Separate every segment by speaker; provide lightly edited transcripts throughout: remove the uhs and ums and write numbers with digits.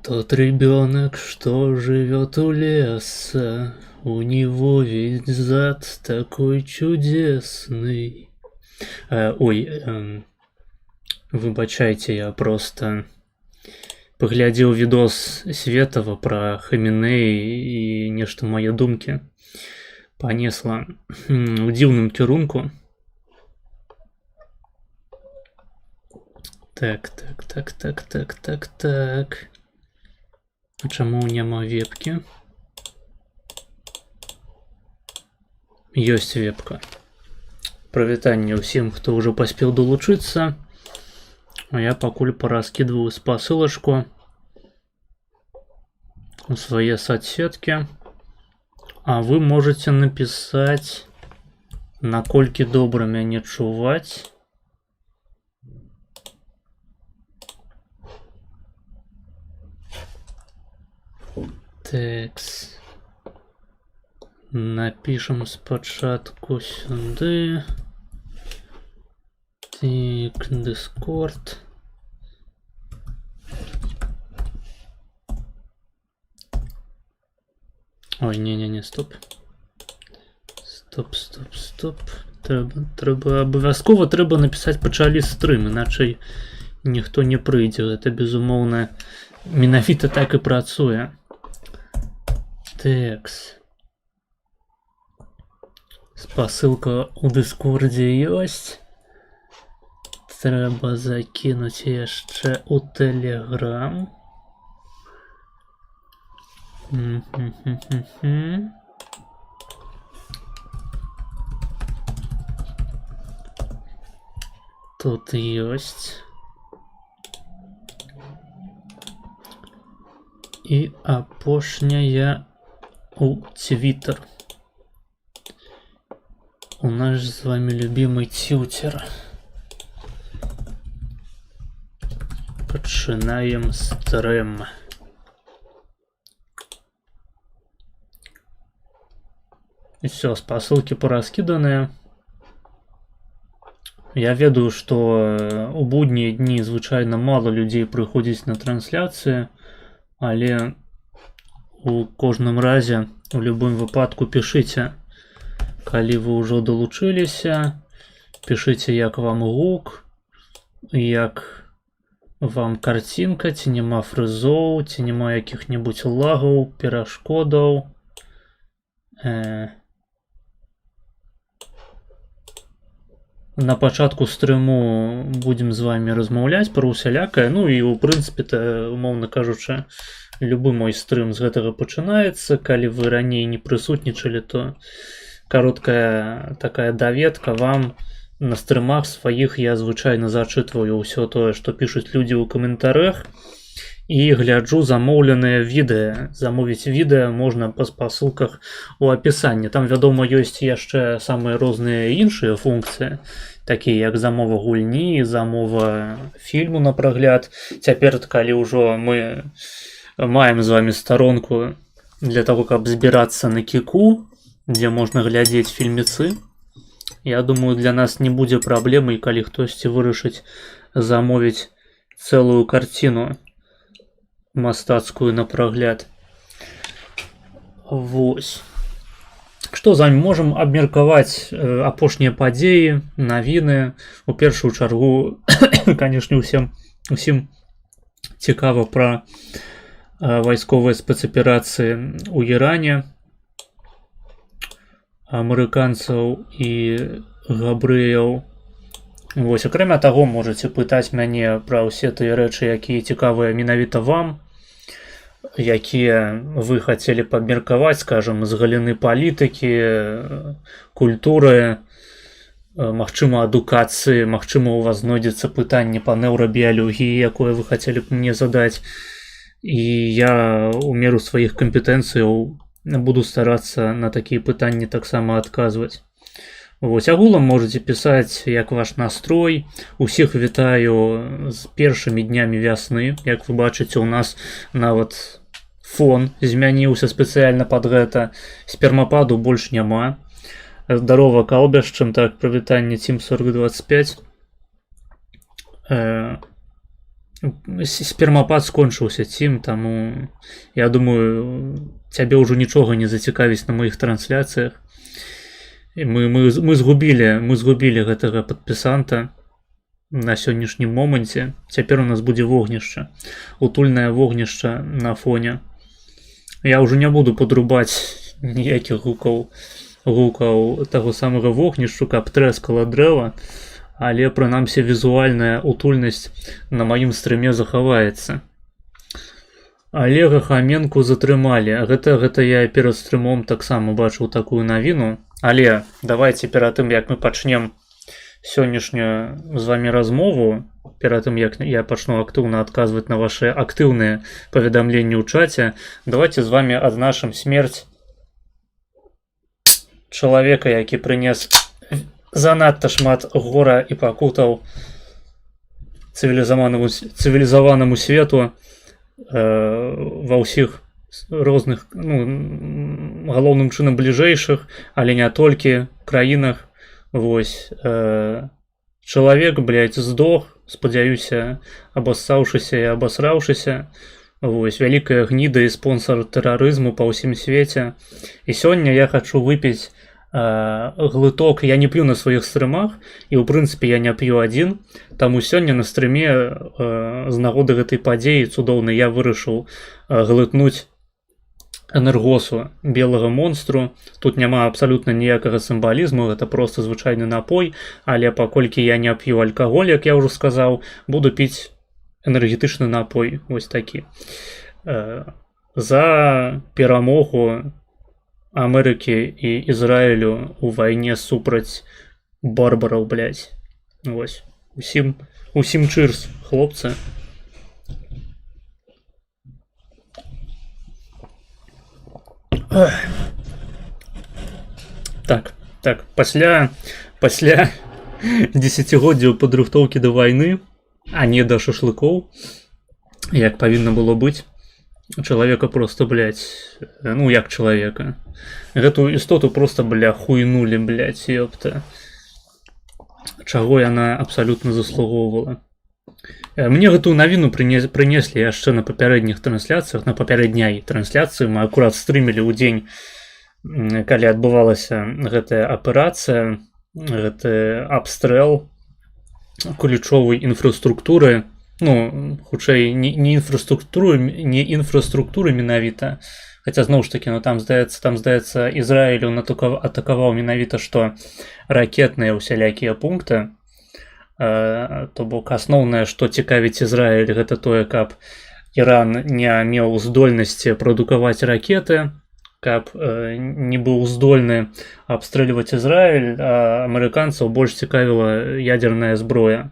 Speaker 1: Тот ребенок, что живет у леса, у него ведь зад такой чудесный. Выбачайте, я просто поглядел видос Светова про Хаміней і нешта мае думкі понесла у дзіўным кірунку. Так. А чаму няма вебкі? Ёсць вебка. Прывітанне ўсім, хто ўжо паспеў долучыцца. А я пакуль пораскидываю спасылачку у свае соцсеткі. А вы можете написать, наколькі добра мяне чуваць. Текс. Напишем спачатку сюды. Так, Discord. Ой, не, стоп. Стоп. Трэба абавязкова трэба напісаць пачалі стрым, іначай ніхто не прыйдзе. Гэта безумоўна менавіта так і працуе. Текс. Спасылка у Дыскордзе ёсць. Трэба закінуць яшчэ у Телеграм. Тут ёсць. І апошняя у Твиттер. У наш з вами любимый тьютер. Пачынаем стрим. И все, спасылки пораскиданные. Я ведаю, что у будние дни звычайно мало людей прыходзіць на трансляции, але у кожным разе, у любым выпадку пишите, калі вы ўжо долучыліся, пишите, як вам гук, як вам картинка, ці няма фрызоў, ці няма якіх-небудзь лагаў, перашкодаў. На пачатку стрыму будем з вами размаўляць пра усялякае. Ну і ў прынцыпе-то, умоўна кажучы, любы мой стрым з гэтага пачынаецца. Калі вы раней не прысутнічалі, то кароткая такая даведка вам. На стрымах сваіх я звычайна зачытваю ўсё тое, што пішуць людзі ў каментарах, і гляджу замоўленыя відэа. Замовіць відэа можна па спасылках у апісанні. Там, вядома, ёсць яшчэ самыя розныя іншыя функцыі, такія як замова гульні, замова фільму на прагляд. Цяпер, калі ўжо мы маем з вами старонку для того, каб збірацца на Кіку, дзе можна глядзець фільмецы, я думаю, для нас не будзе праблемы, калі хтосьці вырашыць замовіць цэлую карціну мастацкую на прагляд. Вось. Што з вами можам абмеркаваць апошнія падзеі, навіны. У першую чаргу, канешне, усім цікава пра вайсковыя спецаперацыі ў Іране, амерыканцаў і габрэяў. Вось, акрамя таго, можаце пытаць мяне пра ўсе тыя рэчы, якія цікавыя менавіта вам, якія вы хацелі падмеркаваць, скажам, з галіны палітыкі, культуры, магчыма, адукацыі, магчыма, у вас знойдзецца пытанне па неўрабіялогіі, якое вы хацелі б мне задаць. І я у меру сваіх кампетэнцыяў буду старацца на такія пытанні таксама адказваць. Вось, агулам можете пісаць, як ваш настрой. Усіх вітаю з першымі днямі вясны. Як вы бачыце, у нас нават фон змяніўся спецыяльна пад гэта. Спермападу больш няма. Здарова, калбяшчым, так, прывітанне Team 4025. спермапад скончыўся, Цім, таму я думаю, цябе ўжо нічога не зацікавіць на маіх трансляцыях. Мы згубілі гэтага падпісанта на сённяшнім моманце. Цяпер у нас будзе вогнішча, утульнае вогнішча на фоне. Я ўжо не буду падрубаць ніякіх гукаў таго самага вогнішчу, каб трэскала дрэва, але прынамсі візуальная утульнасць на маім стрыме захаваецца. Олега Хаменку затрымалі. Гэта я перад стрымом таксама бачыў такую навіну. Але давайте перад тым, як мы пачнем сённяшнюю з вами размову, перад тым, як я пачну актыўна адказваць на ваши актыўныя паведамленні ў чаце, давайте з вами адзначым смерць чалавека, які прынес занадта шмат гора і пакутаў цывілізаванаму свету ва ўсіх розных, галоўным чынам бліжэйшых, але не толькі краінах. Вось чалавек, здох, спадзяюся, абассаўшыся і абасраўшыся. Вось вялікая гніда і спонсор тэрарызму па ўсім свеце. І сёння я хачу выпіць глыток. Я не п'ю на сваіх стрымах, і ў прынцыпе я не п'ю адзін. Таму сёння на стрыме з нагоды гэтай падзеі цудоўнай я вырашыў глытнуць энергосу белага монстру. Тут няма абсалютна ніякага сімвалізму, гэта просто звычайны напой, але паколькі я не п'ю алкаголь, як я ўжо сказаў, буду піць энергетычны напой, вось такі. За перамогу Амерыкі і Ізраілю у вайне супраць барбараў, Вось. Усім чырс, хлопцы. Так, пасля 10годдзяў падрыхтоўкі да вайны, а не да шашлыкоў, як павінна было быць, чалавека просто, як чалавека. Гэтую істоту просто, хуйнулі, ёпта. Чаго яна абсалютна заслугоўвала. Мне гэтую навіну прынеслі яшчэ на папярэдніх трансляцыях, на папярэдняй трансляцыі. Мы акурат стрымілі ў дзень, калі адбывалася гэтая аперацыя, гэты абстрэл кулічовай інфраструктуры. Хутчэй, не інфраструктуры менавіта. Хаця, зноў ж такі, там, здаецца, Ізраіль атакаваў менавіта, што ракетныя ўсялякія пункты. То бок асноўнае, што цікавіць Ізраіль, гэта тое, каб Іран не меў здольнасці прадукаваць ракеты, каб не быў здольны абстрэльваць Ізраіль, а амерыканцаў больш цікавіла ядерная зброя.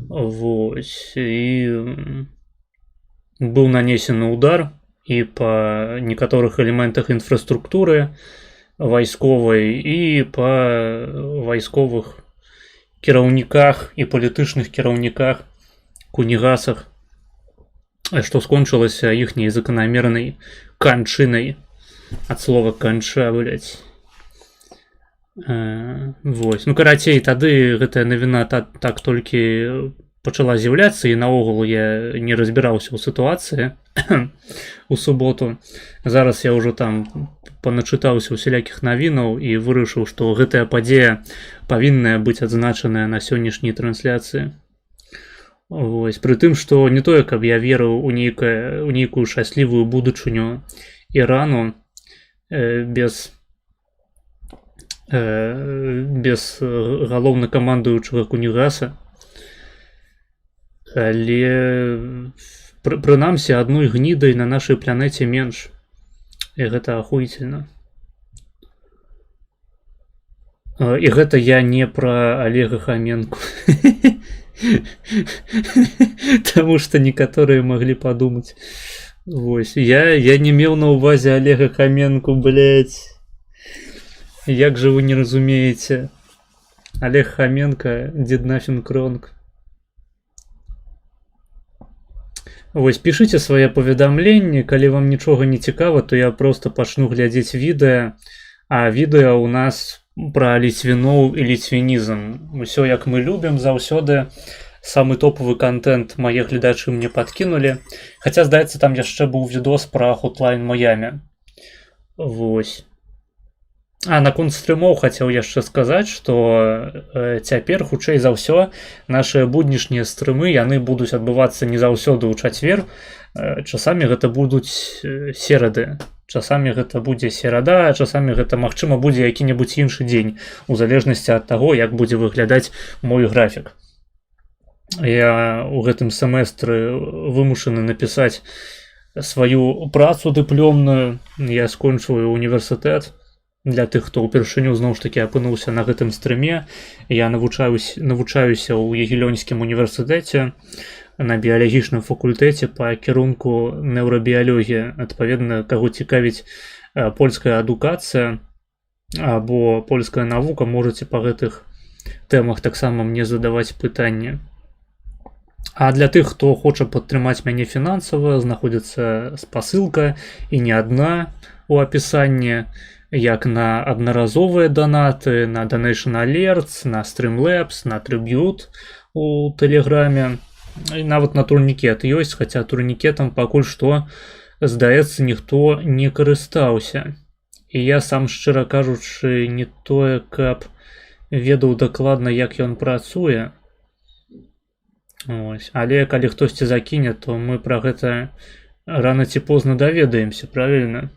Speaker 1: Вось. І быў нанесены удар і па некаторых элементах інфраструктуры вайсковай, і па вайсковых кіраўніках і палітычных кіраўніках, кунігасах, што скончылася іхняй заканамернай канчынай, ад слова канча, Вось. Карацей, тады гэтая навіна так толькі пачала з'яўляцца, і наогул я не разбіраўся ў сітуацыі у суботу. Зараз я ўжо там паначытаўся ўсялякіх навінаў і вырашыў, што гэтая падзея павінная быць адзначаная на сённяшняй трансляцыі. Вось. Пры тым, што не тое, каб я верыў у нейкую шчаслівую будучыню Ірану без галоўнакамандуючага Кунігаса, але прынамсі адной гнідай на нашай планеце менш, і гэта ахуительна. І гэта я не пра Олега Хаменку, таму што некаторыя маглі падумаць. Вось, я не меў на ўвазе Олега Хаменку, Як же вы не разумеете? Олег Хаменко, did nothing wrong. Вось, пішыце свае паведамленні, калі вам нічога не цікава, то я просто пачну глядзець відэа, а відэа ў нас пра ліцвіноў і ліцвінізм. Усё як мы любім заўсёды самы топавы контент мае гледачы мне подкінулі. Хаця, здаецца, там яшчэ быў відос пра Hotline Miami. Вось. А наконт стрымоў хацеў яшчэ сказаць, што цяпер, хутчэй за ўсё, нашыя буднішнія стрымы, яны будуць адбывацца не заўсёды ў чацвер. Часамі гэта будуць серады. Часамі гэта будзе серада, а часамі гэта, магчыма, будзе які-небудзь іншы дзень, у залежнасці ад таго, як будзе выглядаць мой графік. Я ў гэтым семестры вымушаны напісаць сваю працу дыпломную. Я скончыў універсітэт. Для тых, хто ўпершыню зноў ж такі апынуўся на гэтым стрыме, я навучаюся ў Ягелёнскім універсітэце на біялагічным факультэце па кірунку неўрабіялогія. Адпаведна, каго цікавіць польская адукацыя або польская навука, можаце па гэтых тэмах таксама мне задаваць пытанні. А для тых, хто хоча падтрымаць мяне фінансава, знаходзіцца спасылка, і не адна, у апісанні, як на аднаразовыя данаты, на Donation Alerts, на Streamlabs, на Tribute у Тэлеграме, і нават на турнікет ёсць, хаця турнікетам пакуль што, здаецца, ніхто не карыстаўся. І я сам, шчыра кажучы, не тое, каб ведаў дакладна, як ён працуе. Ось. Але калі хтосьці закіне, то мы пра гэта рана ці позна даведаемся, правільна?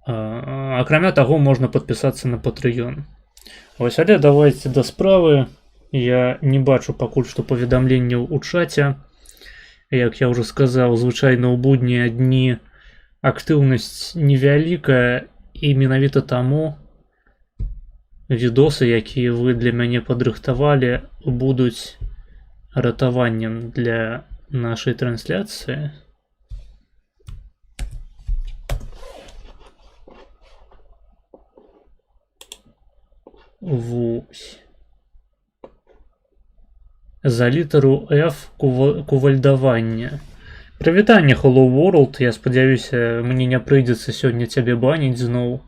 Speaker 1: Акрамя таго, можна падпісацца на Patreon. Вось, але давайце да справы. Я не бачу пакуль што паведамленняў у чаце. Як я ўжо сказаў, звычайна ў буднія дні актыўнасць невялікая, і менавіта таму відосы, якія вы для мяне падрыхтавалі, будуць ратаваннем для нашай трансляцыі. Вось. За літару F кувальдавання. Прывітанне, Hello World. Я спадзяюся, мне не прыйдзецца сёння цябе баніць зноў.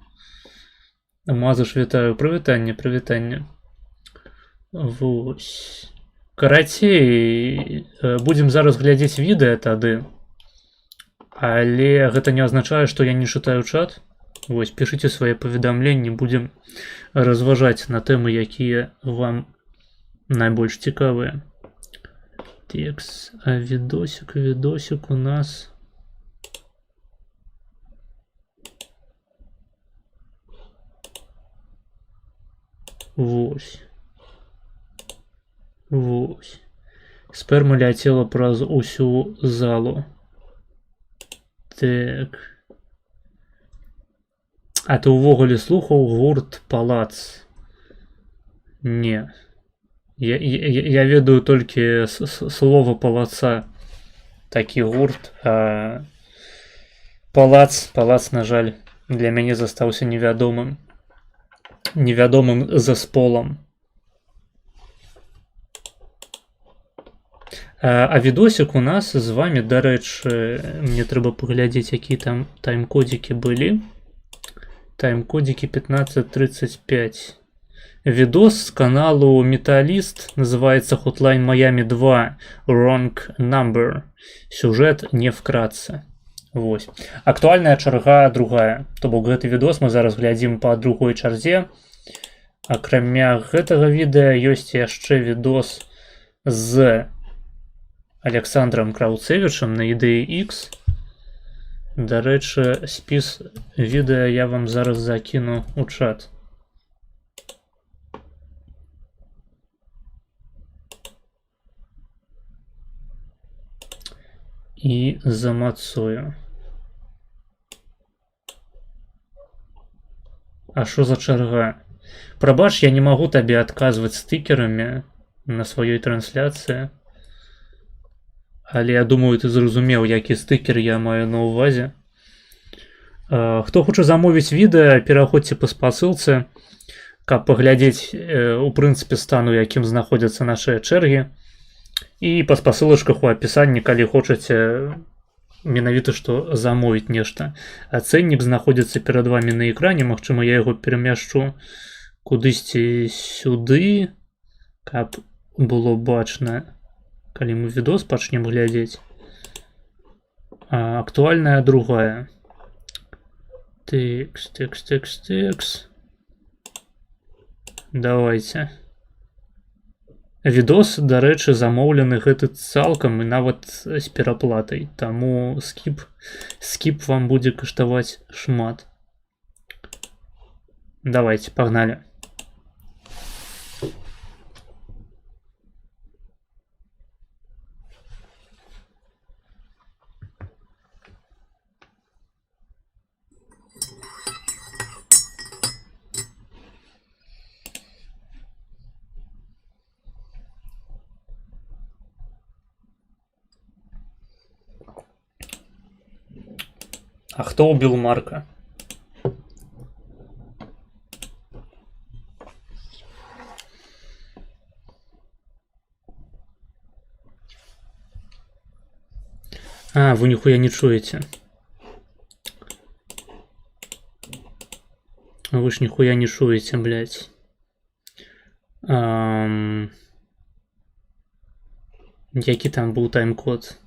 Speaker 1: Мазыш, вітаю. Прывітанне, прывітанне. Вось. Карацей, будзем зараз глядзець відэа тады. Але гэта не азначае, што я не чытаю чат. Вось, пішыце свае паведамленні, будзем разважаць на тэмы, якія вам найбольш цікавыя. Текст, а відосик у нас... Вось. Вось. Сперма ляцела праз усю залу. Так... А ты ўвогуле слухаў гурт Палац? Не. Я ведаю толькі слова Палаца. Такі гурт. А Палац, на жаль, для мяне застаўся невядомым. Невядомым засполам. А відосик у нас з вами, дарэчы, мне трэба паглядзець, якія там тайм-кодзікі былі. Тайм-кодзікі 15:35. Видос с каналу Металлист, называется Hotline Miami 2 Wrong Number. Сюжет не вкратце. Вось. Актуальная чарга другая. То бок гэты відос мы зараз глядзім па другой чарзе. Акрамя гэтага відэа ёсць яшчэ відос з Александром Крауцевичем на Ідэі X. Дарэчы, спіс відэа я вам зараз закіну у чат. І замацую. А што за чарга? Прабач, я не магу табе адказваць стыкерамі на сваёй трансляцыі. Але я думаю, ты зразумеў, які стыкер я маю на ўвазе. Хто хоча замовіць відэа, пераходзьце па спасылцы, каб паглядзець, у прынцыпе, стан, у якім знаходзяцца нашыя чэргі. І па спасылачках у апісанні, калі хочаце менавіта што замовіць нешта. Ацэннік знаходзіцца перад вамі на экране, магчыма, я яго перамяшчу кудысьці сюды, каб было бачна, калі мы відос пачнем глядзець. Актуальная другая. Текст. Давайте. Відос, дарэчы, замоўлены гэты цалкам і нават з пераплатай. Таму скіп вам будзе каштаваць шмат. Давайте, погнали. А кто убил Марка? Вы нихуя не чуете. Вы ж нихуя не чуете, блядь. Який там был тайм-код?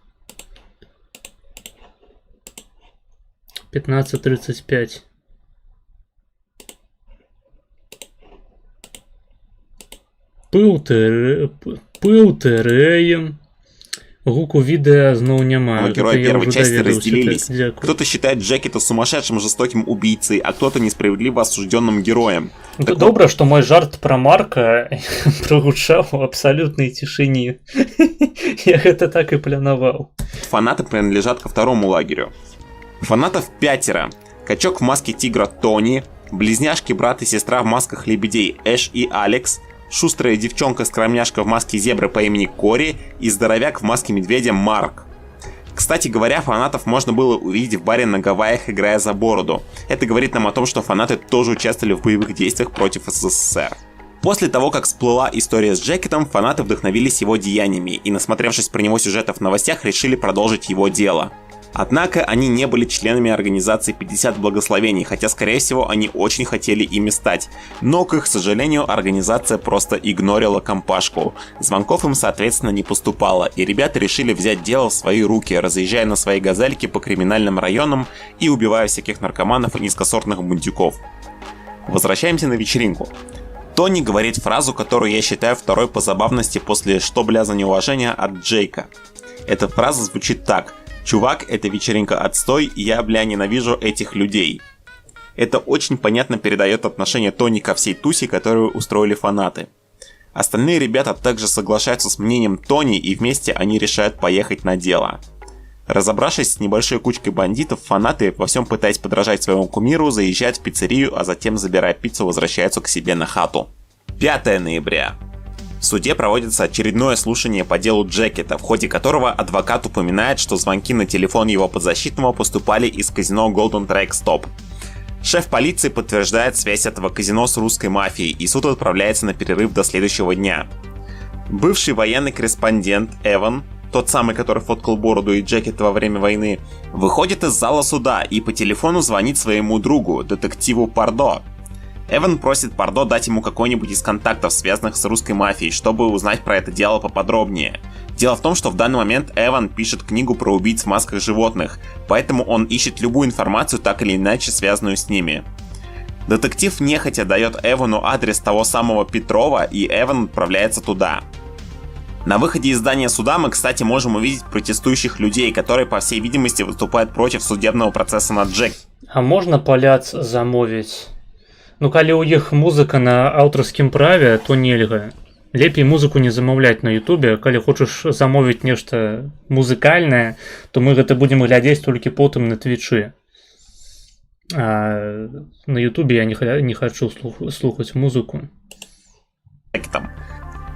Speaker 1: 15:35. Пыл тереем. Гуку відео знову немає.
Speaker 2: Герои первой части разделились. Кто-то считает Джекета сумасшедшим жестоким убийцей, а кто-то несправедливо осужденным героем.
Speaker 1: Добре, что мой жарт про Марка прогучал в абсолютной тишине. Я это так и планировал.
Speaker 2: Фанаты принадлежат ко второму лагерю. Фанатов 5. Качок в маске тигра Тони, близняшки брат и сестра в масках лебедей Эш и Алекс, шустрая девчонка-скромняшка в маске зебры по имени Кори и здоровяк в маске медведя Марк. Кстати говоря, фанатов можно было увидеть в баре на Гавайях, играя за бороду. Это говорит нам о том, что фанаты тоже участвовали в боевых действиях против СССР. После того, как всплыла история с Джекетом, фанаты вдохновились его деяниями и, насмотревшись про него сюжетов в новостях, решили продолжить его дело. Однако они не были членами организации 50 благословений, хотя, скорее всего, они очень хотели ими стать. Но, к их сожалению, организация просто игнорила компашку. Звонков им, соответственно, не поступало, и ребята решили взять дело в свои руки, разъезжая на своей газельке по криминальным районам и убивая всяких наркоманов и низкосортных бандюков. Возвращаемся на вечеринку. Тони говорит фразу, которую я считаю второй по забавности после «что, бля, за неуважение» от Джейка. Эта фраза звучит так: «Чувак, эта вечеринка отстой, я, бля, ненавижу этих людей». Это очень понятно передает отношение Тони ко всей тусе, которую устроили фанаты. Остальные ребята также соглашаются с мнением Тони, и вместе они решают поехать на дело. Разобравшись с небольшой кучкой бандитов, фанаты, во всем пытаясь подражать своему кумиру, заезжают в пиццерию, а затем, забирая пиццу, возвращаются к себе на хату. 5 ноября. В суде проводится очередное слушание по делу Джекета, в ходе которого адвокат упоминает, что звонки на телефон его подзащитного поступали из казино Golden Drake Stop. Шеф полиции подтверждает связь этого казино с русской мафией, и суд отправляется на перерыв до следующего дня. Бывший военный корреспондент Эван, тот самый, который фоткал бороду и Джекета во время войны, выходит из зала суда и по телефону звонит своему другу, детективу Пардо. Эван просит Пардо дать ему какой-нибудь из контактов, связанных с русской мафией, чтобы узнать про это дело поподробнее. Дело в том, что в данный момент Эван пишет книгу про убийц в масках животных, поэтому он ищет любую информацию, так или иначе связанную с ними. Детектив нехотя дает Эвану адрес того самого Петрова, и Эван отправляется туда. На выходе из здания суда мы, кстати, можем увидеть протестующих людей, которые, по всей видимости, выступают против судебного процесса над Джек.
Speaker 1: А можно паляц замовить? Ну, калі ў іх музыка на аўтарскім праве, то нельга. Лепей музыку не замаўляць на ютубе. Калі хочаш замовіць нешта музыкальнае, то мы гэта будзем глядзець толькі потым на твічы. А на ютубе я не хочу слухаць музыку.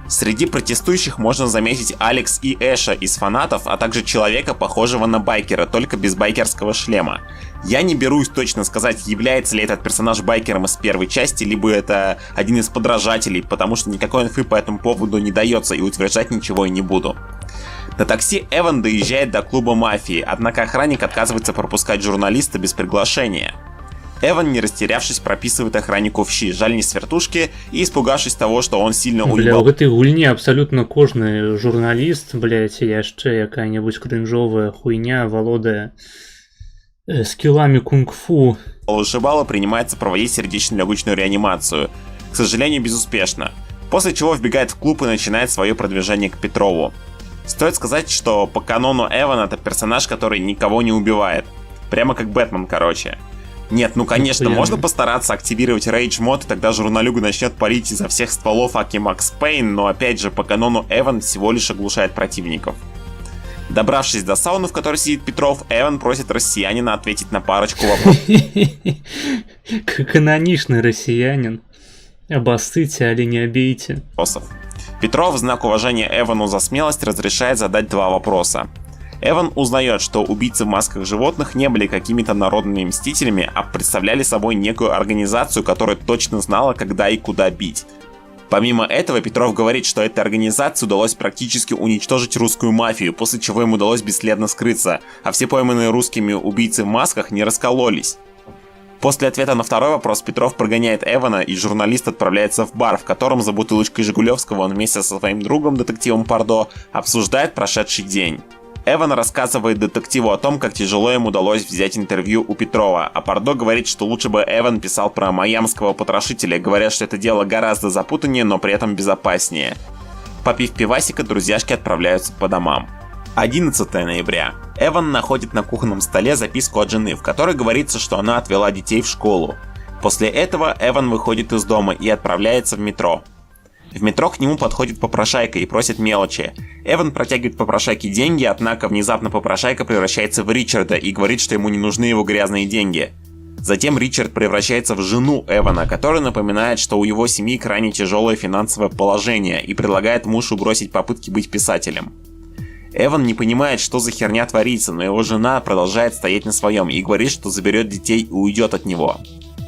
Speaker 2: Среди протестующих можно заметить Алекс и Эша из фанатов, а также человека, похожего на байкера, только без байкерского шлема. Я не берусь точно сказать, является ли этот персонаж байкером из первой части, либо это один из подражателей, потому что никакой инфы по этому поводу не дается, и утверждать ничего и не буду. На такси Эван доезжает до клуба мафии, однако охранник отказывается пропускать журналиста без приглашения. Эван, не растерявшись, прописывает охраннику в щи, жаль не с вертушки, и испугавшись того, что он сильно
Speaker 1: Бля,
Speaker 2: уебал
Speaker 1: у гэтай гульні абсалютна кожны журналіст, блядь, яшчэ якая-небудзь крынжовая хуйня валодае скиллами кунг-фу.
Speaker 2: Вышибала, принимается проводить сердечно-легочную реанимацию. К сожалению, безуспешно. После чего вбегает в клуб и начинает свое продвижение к Петрову. Стоит сказать, что по канону Эван это персонаж, который никого не убивает. Прямо как Бэтмен, короче. Нет, ну конечно, можно постараться активировать рейдж мод, и тогда журналюга начнет палить изо всех стволов аки Макс Пейн, но опять же, по канону Эван всего лишь оглушает противников. Добравшись до сауны, в которой сидит Петров, Эван просит россиянина ответить на парочку вопросов.
Speaker 1: Каноничный россиянин. Обоссыте, али не обейте.
Speaker 2: Петров в знак уважения Эвану за смелость разрешает задать 2 вопроса. Эван узнает, что убийцы в масках животных не были какими-то народными мстителями, а представляли собой некую организацию, которая точно знала, когда и куда бить. Помимо этого, Петров говорит, что этой организации удалось практически уничтожить русскую мафию, после чего им удалось бесследно скрыться, а все пойманные русскими убийцы в масках не раскололись. После ответа на 2-й вопрос Петров прогоняет Эвана, и журналист отправляется в бар, в котором за бутылочкой Жигулевского он вместе со своим другом, детективом Пардо, обсуждает прошедший день. Эван рассказывает детективу о том, как тяжело им удалось взять интервью у Петрова, а Пардо говорит, что лучше бы Эван писал про майамского потрошителя, говорят, что это дело гораздо запутаннее, но при этом безопаснее. Попив пивасика, друзьяшки отправляются по домам. 11 ноября. Эван находит на кухонном столе записку от жены, в которой говорится, что она отвела детей в школу. После этого Эван выходит из дома и отправляется в метро. В метро к нему подходит попрошайка и просит мелочи. Эван протягивает попрошайке деньги, однако внезапно попрошайка превращается в Ричарда и говорит, что ему не нужны его грязные деньги. Затем Ричард превращается в жену Эвана, которая напоминает, что у его семьи крайне тяжелое финансовое положение, и предлагает мужу бросить попытки быть писателем. Эван не понимает, что за херня творится, но его жена продолжает стоять на своем и говорит, что заберет детей и уйдет от него.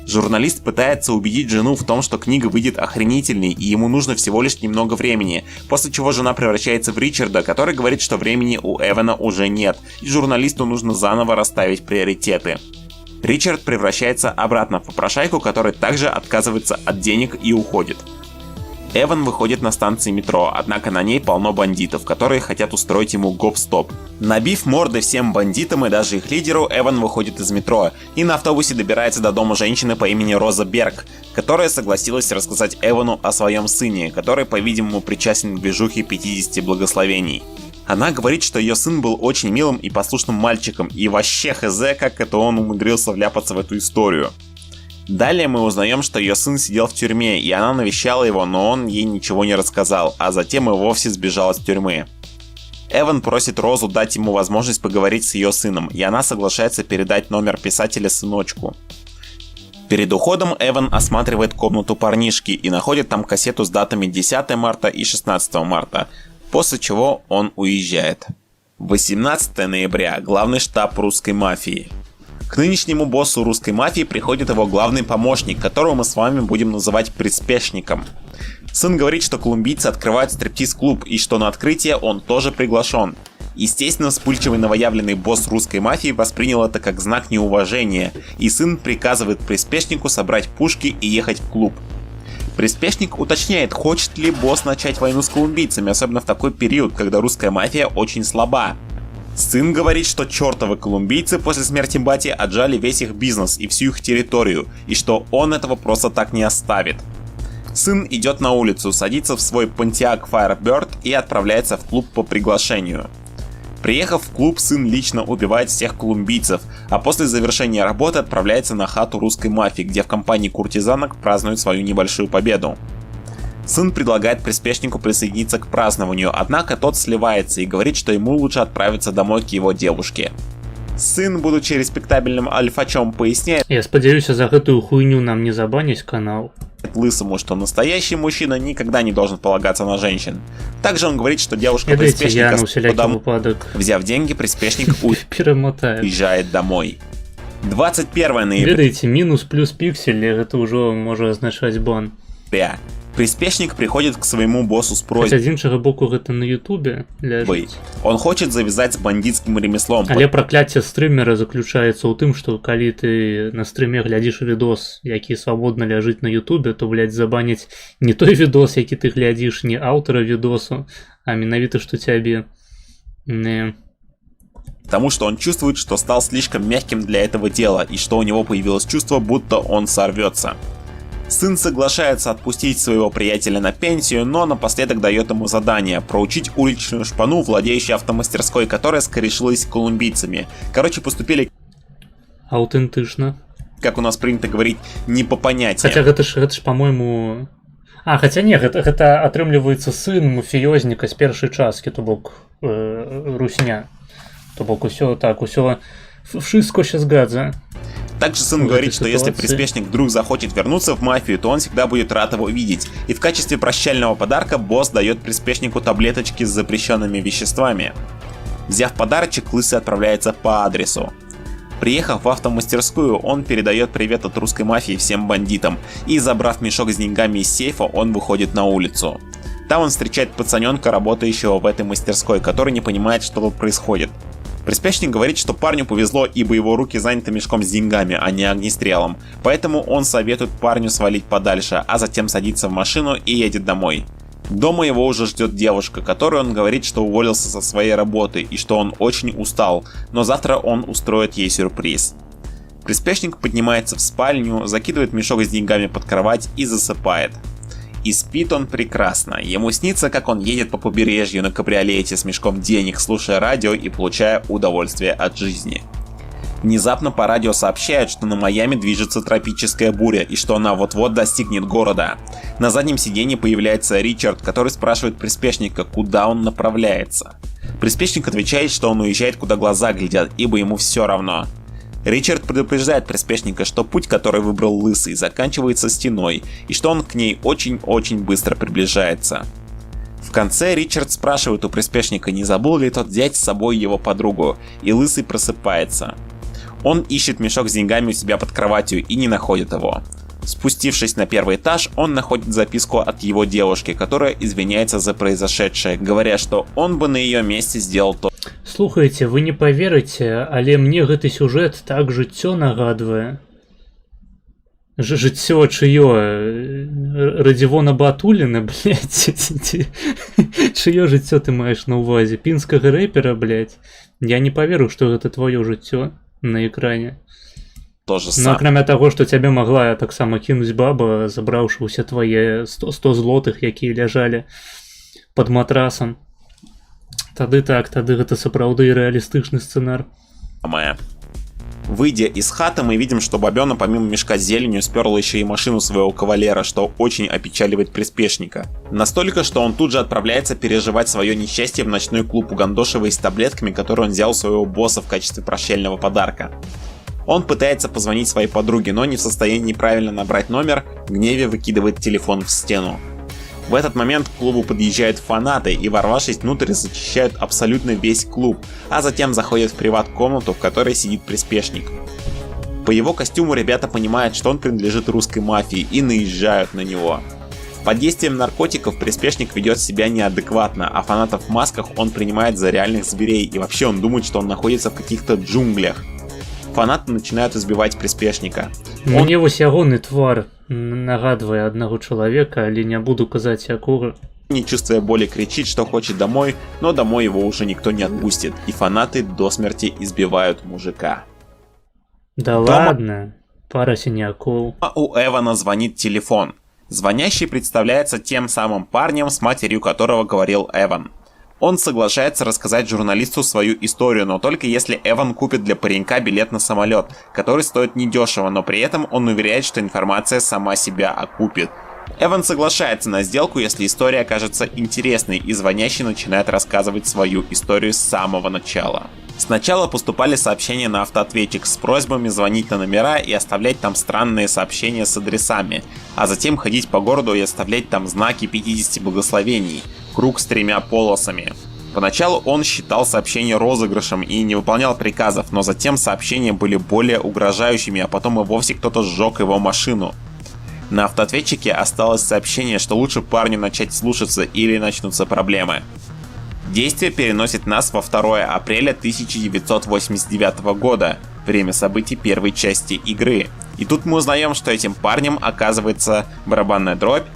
Speaker 2: Журналист пытается убедить жену в том, что книга выйдет охренительной и ему нужно всего лишь немного времени, после чего жена превращается в Ричарда, который говорит, что времени у Эвана уже нет, и журналисту нужно заново расставить приоритеты. Ричард превращается обратно в попрошайку, который также отказывается от денег и уходит. Эван выходит на станции метро, однако на ней полно бандитов, которые хотят устроить ему гоп-стоп. Набив морды всем бандитам и даже их лидеру, Эван выходит из метро и на автобусе добирается до дома женщины по имени Роза Берг, которая согласилась рассказать Эвану о своем сыне, который, по-видимому, причастен к движухе 50 благословений. Она говорит, что ее сын был очень милым и послушным мальчиком, и вообще хз, как это он умудрился вляпаться в эту историю. Далее мы узнаем, что ее сын сидел в тюрьме, и она навещала его, но он ей ничего не рассказал, а затем и вовсе сбежал из тюрьмы. Эван просит Розу дать ему возможность поговорить с ее сыном, и она соглашается передать номер писателя сыночку. Перед уходом Эван осматривает комнату парнишки и находит там кассету с датами 10 марта и 16 марта, после чего он уезжает. 18 ноября. Главный штаб русской мафии. К нынешнему боссу русской мафии приходит его главный помощник, которого мы с вами будем называть приспешником. Сын говорит, что колумбийцы открывают стриптиз-клуб и что на открытие он тоже приглашен. Естественно, вспыльчивый новоявленный босс русской мафии воспринял это как знак неуважения, и сын приказывает приспешнику собрать пушки и ехать в клуб. Приспешник уточняет, хочет ли босс начать войну с колумбийцами, особенно в такой период, когда русская мафия очень слаба. Сын говорит, что чертовы колумбийцы после смерти бати отжали весь их бизнес и всю их территорию, и что он этого просто так не оставит. Сын идет на улицу, садится в свой Pontiac Firebird и отправляется в клуб по приглашению. Приехав в клуб, сын лично убивает всех колумбийцев, а после завершения работы отправляется на хату русской мафии, где в компании куртизанок празднует свою небольшую победу. Сын предлагает приспешнику присоединиться к празднованию, однако тот сливается и говорит, что ему лучше отправиться домой к его девушке. Сын, будучи респектабельным альфачом, поясняет,
Speaker 1: Я спадзяюся, за гэтую хуйню нам не забаніць канал.
Speaker 2: лысому, что настоящий мужчина никогда не должен полагаться на женщин. Также он говорит, что девушка
Speaker 1: Я
Speaker 2: приспешника
Speaker 1: на усялякі выпадак
Speaker 2: взяв деньги, приспешник
Speaker 1: перамотаю.
Speaker 2: уезжает домой. 21 ноября.
Speaker 1: Ведаеце, мінус плюс піксель, гэта ўжо можа азначаць бан.
Speaker 2: Приспешник приходит к своему боссу с
Speaker 1: Хаця
Speaker 2: просьбой.
Speaker 1: з іншага боку гэта на Ютубе ляжыць.
Speaker 2: Он хочет завязать с бандитским ремеслом.
Speaker 1: Але пракляцце стрымера заключаецца ў тым, што калі ты на стрыме глядзіш відос, які свабодна ляжыць на Ютубе, то, блядь, забаняць не той відос, які ты глядзіш, не аўтара відосу, а менавіта што цябе. Не.
Speaker 2: Потому что он чувствует, что стал слишком мягким для этого дела, и что у него появилось чувство, будто он сорвется. Сын соглашается отпустить своего приятеля на пенсию, но напоследок дает ему задание проучить уличную шпану, владеющую автомастерской, которая скорешилась с колумбийцами. Короче, поступили,
Speaker 1: Аўтэнтычна.
Speaker 2: как у нас принято говорить, не по понятиям.
Speaker 1: Хаця гэта ж па-мойму... Хаця не, гэта атрымліваецца сын мафіёзніка з першай часткі, то бок русня. То бок усё так, усё wszystko się zgadza.
Speaker 2: Также сын говорит, что если приспешник вдруг захочет вернуться в мафию, то он всегда будет рад его видеть. И в качестве прощального подарка босс дает приспешнику таблеточки с запрещенными веществами. Взяв подарочек, Лысый отправляется по адресу. Приехав в автомастерскую, он передает привет от русской мафии всем бандитам. И забрав мешок с деньгами из сейфа, он выходит на улицу. Там он встречает пацаненка, работающего в этой мастерской, который не понимает, что тут происходит. Приспешник говорит, что парню повезло, ибо его руки заняты мешком с деньгами, а не огнестрелом. Поэтому он советует парню свалить подальше, а затем садится в машину и едет домой. Дома его уже ждет девушка, которой он говорит, что уволился со своей работы и что он очень устал, но завтра он устроит ей сюрприз. Приспешник поднимается в спальню, закидывает мешок с деньгами под кровать и засыпает. И спит он прекрасно. Ему снится, как он едет по побережью на кабриолете с мешком денег, слушая радио и получая удовольствие от жизни. Внезапно по радио сообщают, что на Майами движется тропическая буря и что она вот-вот достигнет города. На заднем сиденье появляется Ричард, который спрашивает приспешника, куда он направляется. Приспешник отвечает, что он уезжает, куда глаза глядят, ибо ему все равно. Ричард предупреждает приспешника, что путь, который выбрал Лысый, заканчивается стеной, и что он к ней очень-очень быстро приближается. В конце Ричард спрашивает у приспешника, не забыл ли тот взять с собой его подругу, и Лысый просыпается. Он ищет мешок с деньгами у себя под кроватью и не находит его. Спустившись на первый этаж, он находит записку от его девушки, которая извиняется за произошедшее, говоря, что он бы на ее месте сделал то.
Speaker 1: Слухайте, вы не поверыце, але мне гэты сюжэт так жыццё нагадвае. Жыццё чыё? Радзівона Батуліна, блядь? Чыё жыццё ты маеш на ўвазе? Пінскага рэпера, блядь? Я не поверу, што гэта твоё жыццё на экране.
Speaker 2: То же
Speaker 1: Ну,
Speaker 2: самое.
Speaker 1: акрамя таго, што цябе магла таксама кінуць баба, забраўшы ўсе твае 100 злотых, якія ляжалі пад матрасам. Тады гэта сапраўды рэалістычны сцэнар.
Speaker 2: Выйдя из хаты, мы видим, что бабёна помимо мешка с зеленью сперла еще и машину своего кавалера, что очень опечаливает приспешника. Настолько, что он тут же отправляется переживать свое несчастье в ночной клуб, угандошиваясь таблетками, которые он взял у своего босса в качестве прощального подарка. Он пытается позвонить своей подруге, но не в состоянии правильно набрать номер, в гневе выкидывает телефон в стену. В этот момент к клубу подъезжают фанаты и, ворвавшись внутрь, зачищают абсолютно весь клуб, а затем заходят в приват-комнату, в которой сидит приспешник. По его костюму ребята понимают, что он принадлежит русской мафии, и наезжают на него. Под действием наркотиков приспешник ведет себя неадекватно, а фанатов в масках он принимает за реальных зверей, и вообще он думает, что он находится в каких-то джунглях. Фанаты начинают избивать приспешника.
Speaker 1: Мне вось ягоны твар нагадвае аднаго чалавека, але не буду казаць якога.
Speaker 2: Не чувствуя боли, кричит, что хочет домой, но домой его уже никто не отпустит, и фанаты до смерти избивают мужика.
Speaker 1: Да ладно, пара синяков.
Speaker 2: А у Эвана звонит телефон. Звонящий представляется тем самым парнем, с матерью которого говорил Эван. Он соглашается рассказать журналисту свою историю, но только если Эван купит для паренька билет на самолет, который стоит недешево, но при этом он уверяет, что информация сама себя окупит. Эван соглашается на сделку, если история окажется интересной, и звонящий начинает рассказывать свою историю с самого начала. Сначала поступали сообщения на автоответчик с просьбами звонить на номера и оставлять там странные сообщения с адресами, а затем ходить по городу и оставлять там знаки 50 благословений, круг с 3 полосами. Поначалу он считал сообщения розыгрышем и не выполнял приказов, но затем сообщения были более угрожающими, а потом и вовсе кто-то сжег его машину. На автоответчике осталось сообщение, что лучше парню начать слушаться или начнутся проблемы. Действие переносит нас во 2 апреля 1989 года, время событий первой части игры. И тут мы узнаем, что этим парнем оказывается барабанная дробь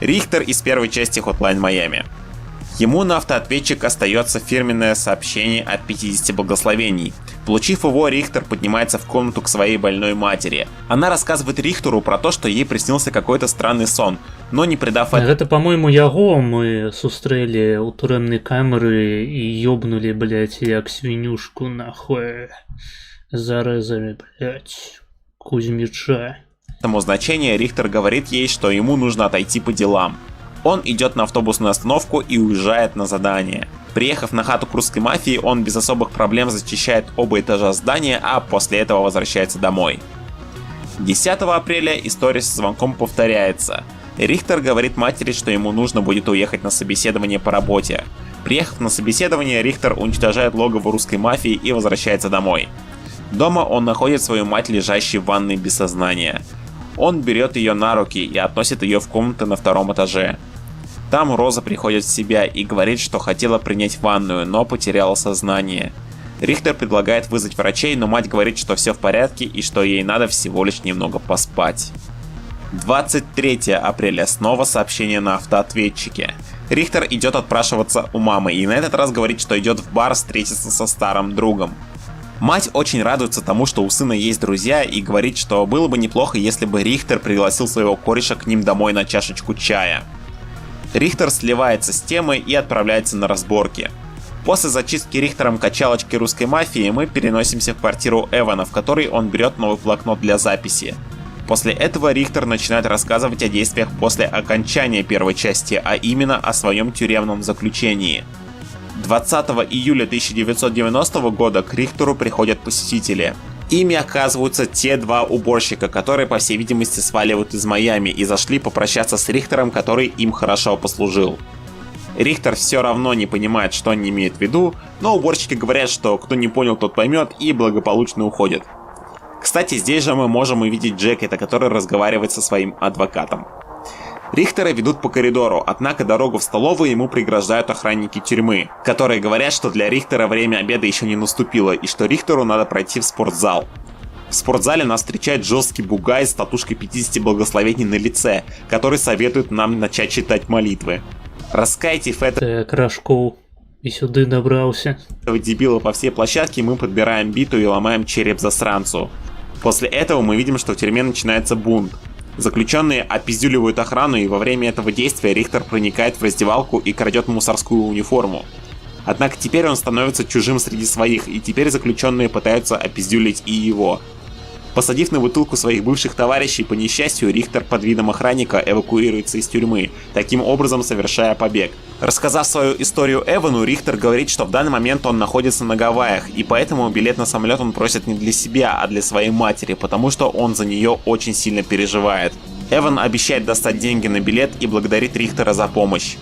Speaker 2: Рихтер из первой части Hotline Miami. Ему на автоответчик остается фирменное сообщение от 50 благословений. Получив его, Рихтер поднимается в комнату к своей больной матери. Она рассказывает Рихтеру про то, что ей приснился какой-то странный сон, но не придав
Speaker 1: Гэта, по-моему, яго мы сустрэлі ў турэмнай камеры і ёбнулі, блядь, як свінюшку нахуй. Зарэзалі, блядь, Кузьмича.
Speaker 2: этому значения, Рихтер говорит ей, что ему нужно отойти по делам. Он идет на автобусную остановку и уезжает на задание. Приехав на хату к русской мафии, он без особых проблем зачищает оба этажа здания, а после этого возвращается домой. 10 апреля история со звонком повторяется. Рихтер говорит матери, что ему нужно будет уехать на собеседование по работе. Приехав на собеседование, Рихтер уничтожает логово русской мафии и возвращается домой. Дома он находит свою мать, лежащей в ванной без сознания. Он берет ее на руки и относит ее в комнату на 2 этаже. Там Роза приходит в себя и говорит, что хотела принять ванную, но потеряла сознание. Рихтер предлагает вызвать врачей, но мать говорит, что все в порядке и что ей надо всего лишь немного поспать. 23 апреля, снова сообщение на автоответчике. Рихтер идет отпрашиваться у мамы и на этот раз говорит, что идет в бар встретиться со старым другом. Мать очень радуется тому, что у сына есть друзья, и говорит, что было бы неплохо, если бы Рихтер пригласил своего кореша к ним домой на чашечку чая. Рихтер сливается с темой и отправляется на разборки. После зачистки Рихтером качалочки русской мафии мы переносимся в квартиру Эвана, в которой он берет новый блокнот для записи. После этого Рихтер начинает рассказывать о действиях после окончания первой части, а именно о своем тюремном заключении. 20 июля 1990 года к Рихтеру приходят посетители. Ими оказываются те 2 уборщика, которые, по всей видимости, сваливают из Майами и зашли попрощаться с Рихтером, который им хорошо послужил. Рихтер все равно не понимает, что они имеют в виду, но уборщики говорят, что кто не понял, тот поймет, и благополучно уходят. Кстати, здесь же мы можем увидеть Джекета, который разговаривает со своим адвокатом. Рихтера ведут по коридору, однако дорогу в столовую ему преграждают охранники тюрьмы, которые говорят, что для Рихтера время обеда еще не наступило и что Рихтеру надо пройти в спортзал. В спортзале нас встречает жесткий бугай с татушкой 50 благословений на лице, который советует нам начать читать молитвы. Раскайтив этого
Speaker 1: Рашков и сюда добрался.
Speaker 2: дебила по всей площадке, мы подбираем биту и ломаем череп засранцу. После этого мы видим, что в тюрьме начинается бунт. Заключенные опиздюливают охрану, и во время этого действия Рихтер проникает в раздевалку и крадет мусорскую униформу. Однако теперь он становится чужим среди своих, и теперь заключенные пытаются опиздюлить и его. Посадив на бутылку своих бывших товарищей, по несчастью, Рихтер под видом охранника эвакуируется из тюрьмы, таким образом совершая побег. Рассказав свою историю Эвану, Рихтер говорит, что в данный момент он находится на Гавайях, и поэтому билет на самолет он просит не для себя, а для своей матери, потому что он за нее очень сильно переживает. Эван обещает достать деньги на билет и благодарит Рихтера за помощь.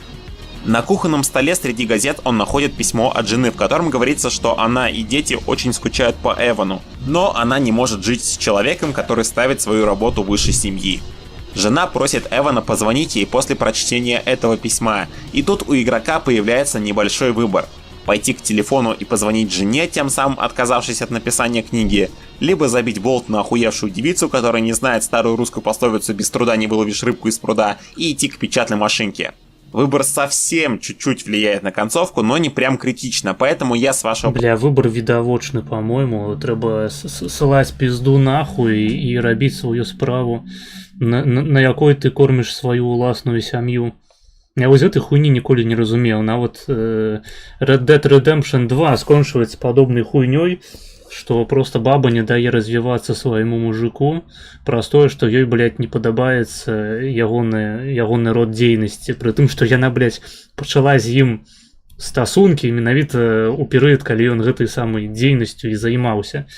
Speaker 2: На кухонном столе среди газет он находит письмо от жены, в котором говорится, что она и дети очень скучают по Эвану, но она не может жить с человеком, который ставит свою работу выше семьи. Жена просит Эвана позвонить ей после прочтения этого письма, и тут у игрока появляется небольшой выбор: пойти к телефону и позвонить жене, тем самым отказавшись от написания книги, либо забить болт на охуевшую девицу, которая не знает старую русскую пословицу «без труда не выловишь рыбку из пруда», и идти к печатной машинке. Выбор совсем чуть-чуть влияет на концовку, но не прям критично, поэтому я с вашего...
Speaker 1: Бля, выбор відавочны, по-моему. Трэба ссылаць пізду нахуй і рабіць сваю справу, на якой ты корміш сваю ўласную сям'ю. Я вось гэтай хуйні ніколі не разумеў. Нават Red Dead Redemption 2 скончваецца падобнай хуйнёй, што просто баба не дае развівацца свайму мужику праз тое, што ёй, блядь, не падабаецца ягоны род дзейнасці, пры тым, што яна, блядь, пачала з ім стасункі менавіта ў перыяд, калі ён гэтай самай дзейнасцю і займаўся.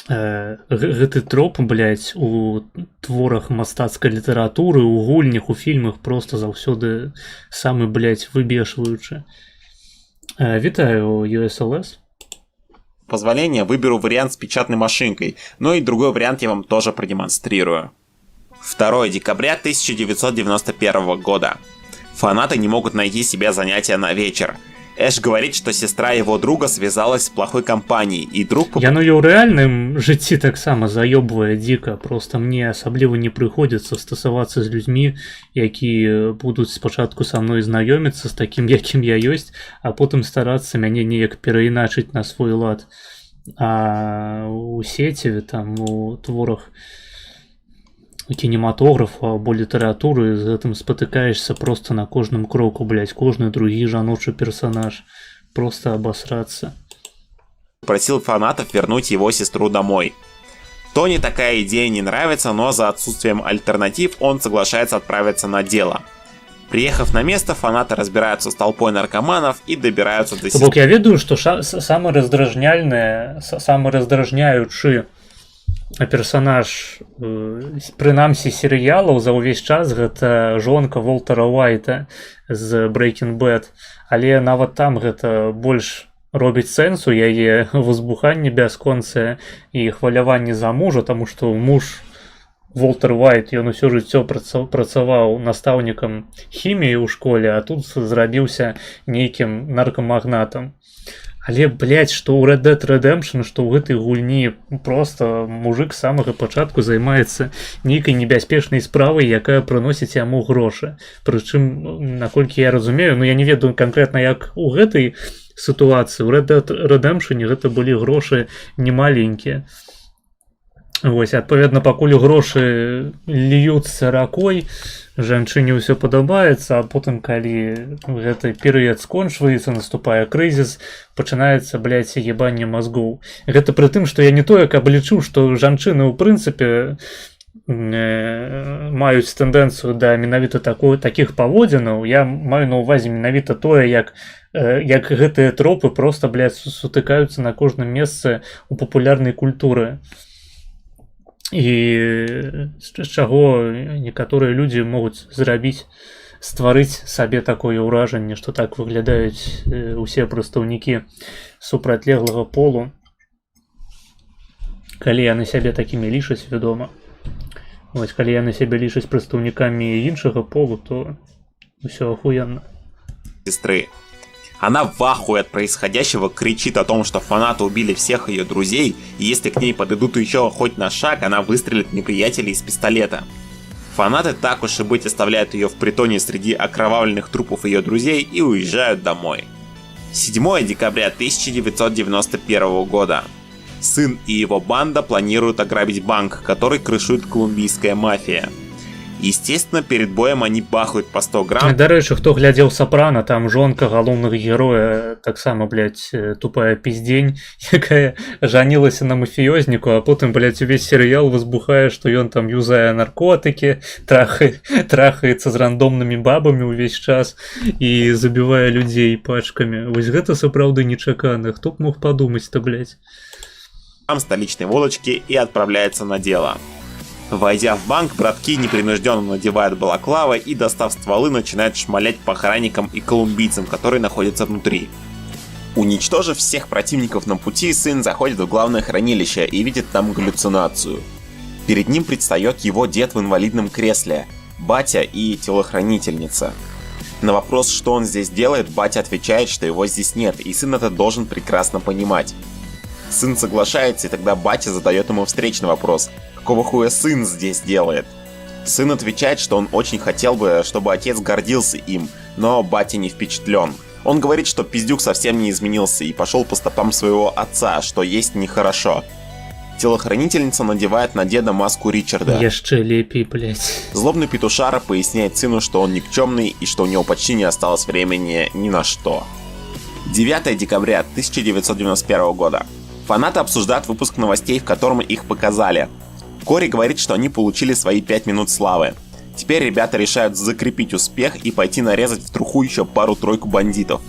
Speaker 1: Гэты троп, блядь, у творах мастацкай літаратуры, у гульнях, у фільмах просто заўсёды самы, блядь, выбешваючы. Вітаю, USLS.
Speaker 2: Позволения выберу вариант с печатной машинкой, но и другой вариант я вам тоже продемонстрирую. 2 декабря 1991 года. Фанаты не могут найти себе занятия на вечер. Эш говорит, что сестра его друга связалась с плохой компанией, і друг...
Speaker 1: Яно і ў рэальным жыцці таксама заёбвае дзіка, проста мне асабліва не прыходзіцца стасавацца з людзьмі, якія будуць спачатку са мной знаёміцца з такім, якім я ёсць, а потым старацца мяне неяк перайначыць на свой лад. А у сеціве, там, у творах кінематографа або літаратуры з гэтым спатыкаешся просто на кожным кроку, блядь, кожны другі жаночы персонаж. Просто обосраться.
Speaker 2: Просил фанатов вернуть его сестру домой. Тони такая идея не нравится, но за отсутствием альтернатив он соглашается отправиться на дело. Приехав на место, фанаты разбираются с толпой наркоманов и добираются до сестры.
Speaker 1: Я ведаю, что самый раздражняючы персонаж прынамсі серыялаў за ўвесь час гэта жонка Волтера Уайта з Breaking Bad, але нават там гэта больш робіць сэнсу, яе возбуханне бясконцае і хваляванне за мужа, таму што муж Волтер Уайт, ён усё жыццё працаваў настаўнікам хіміі ў школе, а тут зрабіўся нейкім наркамагнатам. Але, блядь, што ў Red Dead Redemption, што ў гэтай гульні просто мужик з самага пачатку займаецца нейкай небяспечнай справай, якая прыносіць яму грошы. Прычым, наколькі я разумею, я не ведаю канкрэтна, як у гэтай сітуацыі. У Red Dead Redemption гэта былі грошы немаленькія. Вось, адпаведна, пакуль грошы льюцца ракой, жанчыне ўсё падабаецца, а потым, калі гэты перыяд скончваецца, наступае крызіс, пачынаецца, блядь, ебанне мазгоў. Гэта пры тым, што я не тое, каб лічу, што жанчыны ў прынцыпе маюць тэндэнцыю да менавіта такіх паводзінаў. Я маю на ўвазе менавіта тое, як гэтыя тропы проста, блядь, сутыкаюцца на кожным месцы ў папулярнай культуры. І з чаго некаторыя людзі могуць стварыць сабе такое ўражанне, што так выглядаюць усе прадстаўнікі супрацьлеглага полу, калі яны сябе такімі лічаць, вядома. Вось, калі яны сябе лічаць прадстаўнікамі іншага полу, то ўсё ахуенна.
Speaker 2: Сестры. Она в ахуе от происходящего, кричит о том, что фанаты убили всех ее друзей, и если к ней подойдут еще хоть на шаг, она выстрелит в неприятелей из пистолета. Фанаты так уж и быть оставляют ее в притоне среди окровавленных трупов ее друзей и уезжают домой. 7 декабря 1991 года. Сын и его банда планируют ограбить банк, который крышует колумбийская мафия. Естественно, перед боем они бахают по 100 грамм.
Speaker 1: Дарэчы, хто глядзеў Сапрана, там жонка галоўнага героя таксама, блядь, тупая пиздень, якая жанілася на мафіёзніку, а потым, блядь, увесь серыял возбухае, што ён там юзае наркотыкі, трахаецца з рандомнымі бабамі ўвесь час і забівае людзей пачкамі. Вось гэта сапраўды нечакана. Хто б мог падумаць-то, блядь?
Speaker 2: Там столичной водочки и отправляется на дело. Войдя в банк, братки непринужденно надевают балаклавы и, достав стволы, начинают шмалять по охранникам и колумбийцам, которые находятся внутри. Уничтожив всех противников на пути, сын заходит в главное хранилище и видит там галлюцинацию. Перед ним предстает его дед в инвалидном кресле, батя и телохранительница. На вопрос, что он здесь делает, батя отвечает, что его здесь нет, и сын это должен прекрасно понимать. Сын соглашается, и тогда батя задает ему встречный вопрос: какого хуя сын здесь делает? Сын отвечает, что он очень хотел бы, чтобы отец гордился им, но батя не впечатлен. Он говорит, что пиздюк совсем не изменился и пошел по стопам своего отца, что есть нехорошо. Телохранительница надевает на деда маску Ричарда.
Speaker 1: Еще лепей, блять.
Speaker 2: Злобный петушара поясняет сыну, что он никчемный и что у него почти не осталось времени ни на что. 9 декабря 1991 года. Фанаты обсуждают выпуск новостей, в котором их показали. Кори говорит, что они получили свои 5 минут славы. Теперь ребята решают закрепить успех и пойти нарезать в труху еще пару-тройку бандитов.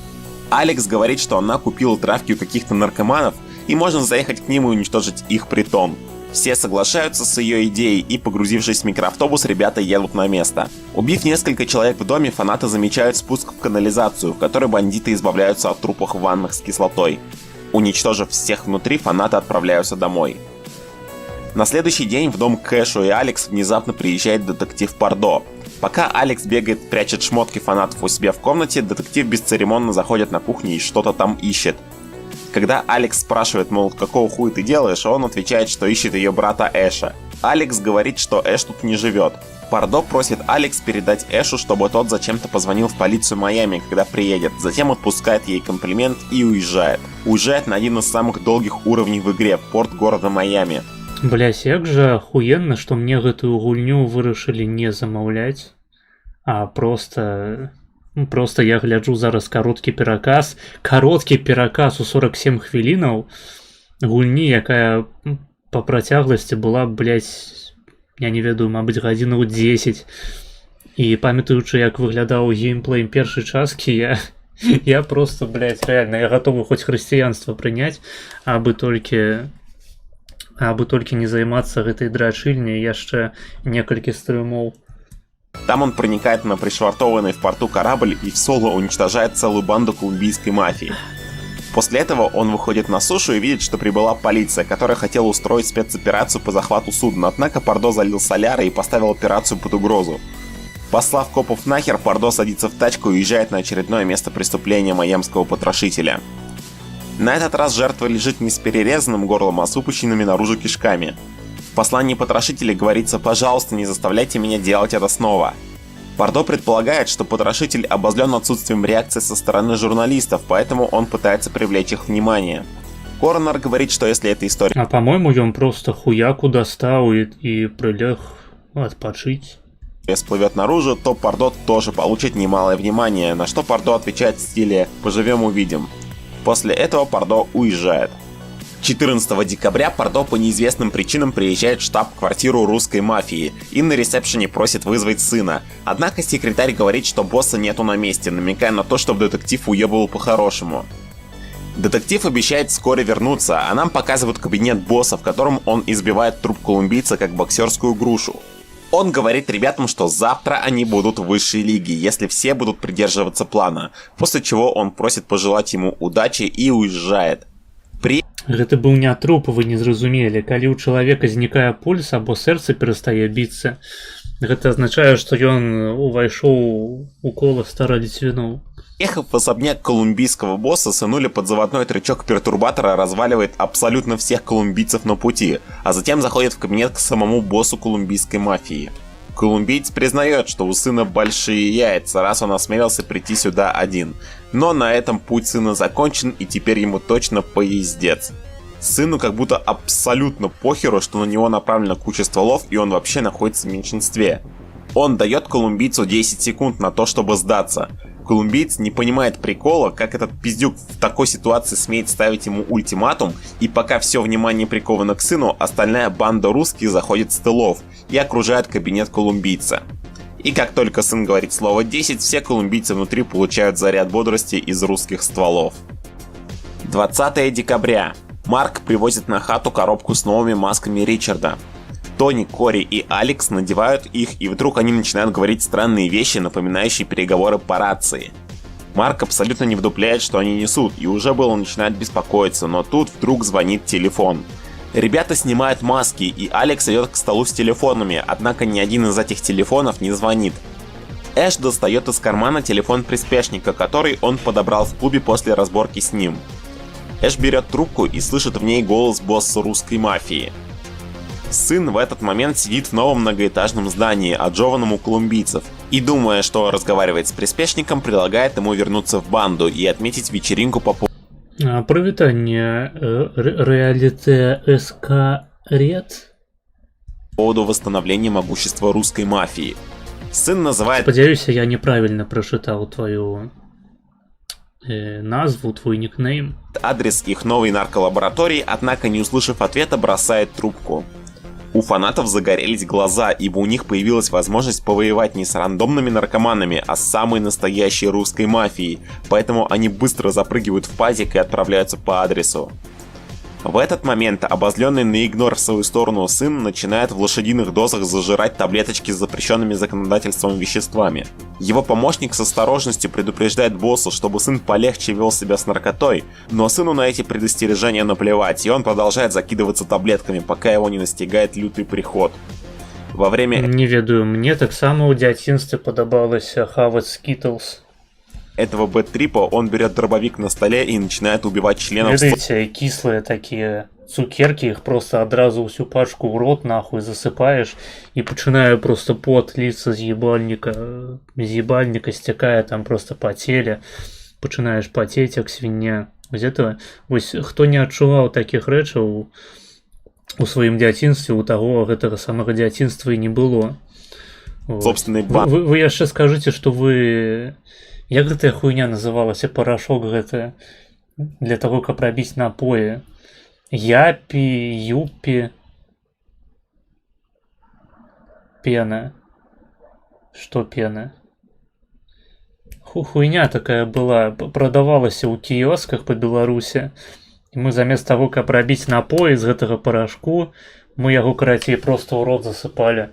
Speaker 2: Алекс говорит, что она купила травки у каких-то наркоманов, и можно заехать к ним и уничтожить их притон. Все соглашаются с ее идеей, и, погрузившись в микроавтобус, ребята едут на место. Убив несколько человек в доме, фанаты замечают спуск в канализацию, в которой бандиты избавляются от трупов в ваннах с кислотой. Уничтожив всех внутри, фанаты отправляются домой. На следующий день в дом к Эшу и Алекс внезапно приезжает детектив Пардо. Пока Алекс бегает, прячет шмотки фанатов у себя в комнате, детектив бесцеремонно заходит на кухню и что-то там ищет. Когда Алекс спрашивает, мол, какого хуя ты делаешь, он отвечает, что ищет ее брата Эша. Алекс говорит, что Эш тут не живет. Пардо просит Алекс передать Эшу, чтобы тот зачем-то позвонил в полицию Майами, когда приедет. Затем отпускает ей комплимент и уезжает. Уезжает на один из самых долгих уровней в игре – порт города Майами.
Speaker 1: Блядь, як же охуенно, что мне гэтую гульню вырашылі не замаўляць, а просто я гляджу зараз кароткі пераказ у 47 хвілінаў гульні, якая по працягласці была, блядь, я не ведаю, мабыць, гадзінаў 10. І памятаючы, як выглядаў геймплей першай часткі, я просто, блядь, реально, я готовы хоть хрысціянства прыняць, абы толькі не займацца гэтай драчыльняй яшчэ некалькі стрымоў.
Speaker 2: Там он проникает на пришвартованный в порту корабль и в соло уничтожает целую банду колумбийской мафии. После этого он выходит на сушу и видит, что прибыла полиция, которая хотела устроить спецоперацию по захвату судна, однако Пардо залил соляра и поставил операцию под угрозу. Послав копов нахер, Пардо садится в тачку и уезжает на очередное место преступления майамского потрошителя. На этот раз жертва лежит не с перерезанным горлом, а с выпущенными наружу кишками. В послании потрошителя говорится: «Пожалуйста, не заставляйте меня делать это снова». Пардо предполагает, что потрошитель обозлен отсутствием реакции со стороны журналистов, поэтому он пытается привлечь их внимание. Коронер говорит, что если эта история...
Speaker 1: А по-моему, ён просто хуяку достал и прилег отпочить.
Speaker 2: всплывет наружу, то Пардо тоже получит немалое внимание, на что Пардо отвечает в стиле «поживем увидим». После этого Пардо уезжает. 14 декабря Пардо по неизвестным причинам приезжает в штаб-квартиру русской мафии и на ресепшене просит вызвать сына. Однако секретарь говорит, что босса нету на месте, намекая на то, чтобы детектив уебывал по-хорошему. Детектив обещает вскоре вернуться, а нам показывают кабинет босса, в котором он избивает труп колумбийца как боксерскую грушу. Он говорит ребятам, что завтра они будут в высшей лиге, если все будут придерживаться плана, после чего он просит пожелать ему удачи и уезжает.
Speaker 1: Гэта быў не труп, вы не зразумелі. Калі ў чалавека знікае пульс або сэрца перастае біцца, гэта азначае, што ён увайшоў у кола стараліцвіноў.
Speaker 2: Ехав в особняк колумбийского босса, сынуля под заводной трючок пертурбатора разваливает абсолютно всех колумбийцев на пути, а затем заходит в кабинет к самому боссу колумбийской мафии. Колумбиец признает, что у сына большие яйца, раз он осмелился прийти сюда один. Но на этом путь сына закончен, и теперь ему точно поездец. Сыну как будто абсолютно похеру, что на него направлена куча стволов, и он вообще находится в меньшинстве. Он дает колумбийцу 10 секунд на то, чтобы сдаться. Колумбиец не понимает прикола, как этот пиздюк в такой ситуации смеет ставить ему ультиматум, и пока все внимание приковано к сыну, остальная банда русских заходит с тылов и окружает кабинет колумбийца. И как только сын говорит слово 10, все колумбийцы внутри получают заряд бодрости из русских стволов. 20 декабря. Марк привозит на хату коробку с новыми масками Ричарда. Тони, Кори и Алекс надевают их, и вдруг они начинают говорить странные вещи, напоминающие переговоры по рации. Марк абсолютно не вдупляет, что они несут, и уже было начинает беспокоиться, но тут вдруг звонит телефон. Ребята снимают маски, и Алекс идет к столу с телефонами, однако ни один из этих телефонов не звонит. Эш достает из кармана телефон приспешника, который он подобрал в клубе после разборки с ним. Эш берет трубку и слышит в ней голос босса русской мафии. Сын в этот момент сидит в новом многоэтажном здании, отжеванном у колумбийцев, и, думая, что разговаривает с приспешником, предлагает ему вернуться в банду и отметить вечеринку по
Speaker 1: Привитание, реалите СК Ред.
Speaker 2: поводу восстановления могущества русской мафии. Сын называет...
Speaker 1: Сподіваюся, я неправильно прочитал твою назву, твой никнейм.
Speaker 2: Адрес их новой нарколаборатории, однако, не услышав ответа, бросает трубку. У фанатов загорелись глаза, ибо у них появилась возможность повоевать не с рандомными наркоманами, а с самой настоящей русской мафией, поэтому они быстро запрыгивают в пазик и отправляются по адресу. В этот момент обозленный на игнор в свою сторону сын начинает в лошадиных дозах зажирать таблеточки с запрещенными законодательством веществами. Его помощник с осторожностью предупреждает босса, чтобы сын полегче вел себя с наркотой, но сыну на эти предостережения наплевать, и он продолжает закидываться таблетками, пока его не настигает лютый приход. Во время...
Speaker 1: Не ведаю, мне таксама ў дзяцінстве падабалася хаваць скітлс.
Speaker 2: этого бэт-трипа он берет дробовик на столе и начинает убивать членов...
Speaker 1: Ведаеце, кислые такие цукерки, их просто одразу всю пачку в рот нахуй засыпаешь и пачинаю просто пот литься з ебальника стякая там просто по теле, пачинаешь потеть як свинья. Вось этого, вось хто не адчуваў таких рэчаў у сваім дзяцінстве, у таго гэтага самага дзяцінства і не было. Вот.
Speaker 2: Собственный
Speaker 1: вы яшчэ скажыце, што вы... Як гэтая хуйня называлася, парашок гэта для того, каб рабіць напоі? Япі, юпі, пена. Што пена? Хуйня такая была, прадавалася ў кіёсках па Беларусі. І мы замест таго, каб рабіць напоі з гэтага парашку, мы яго карацей проста ў рот засыпалі.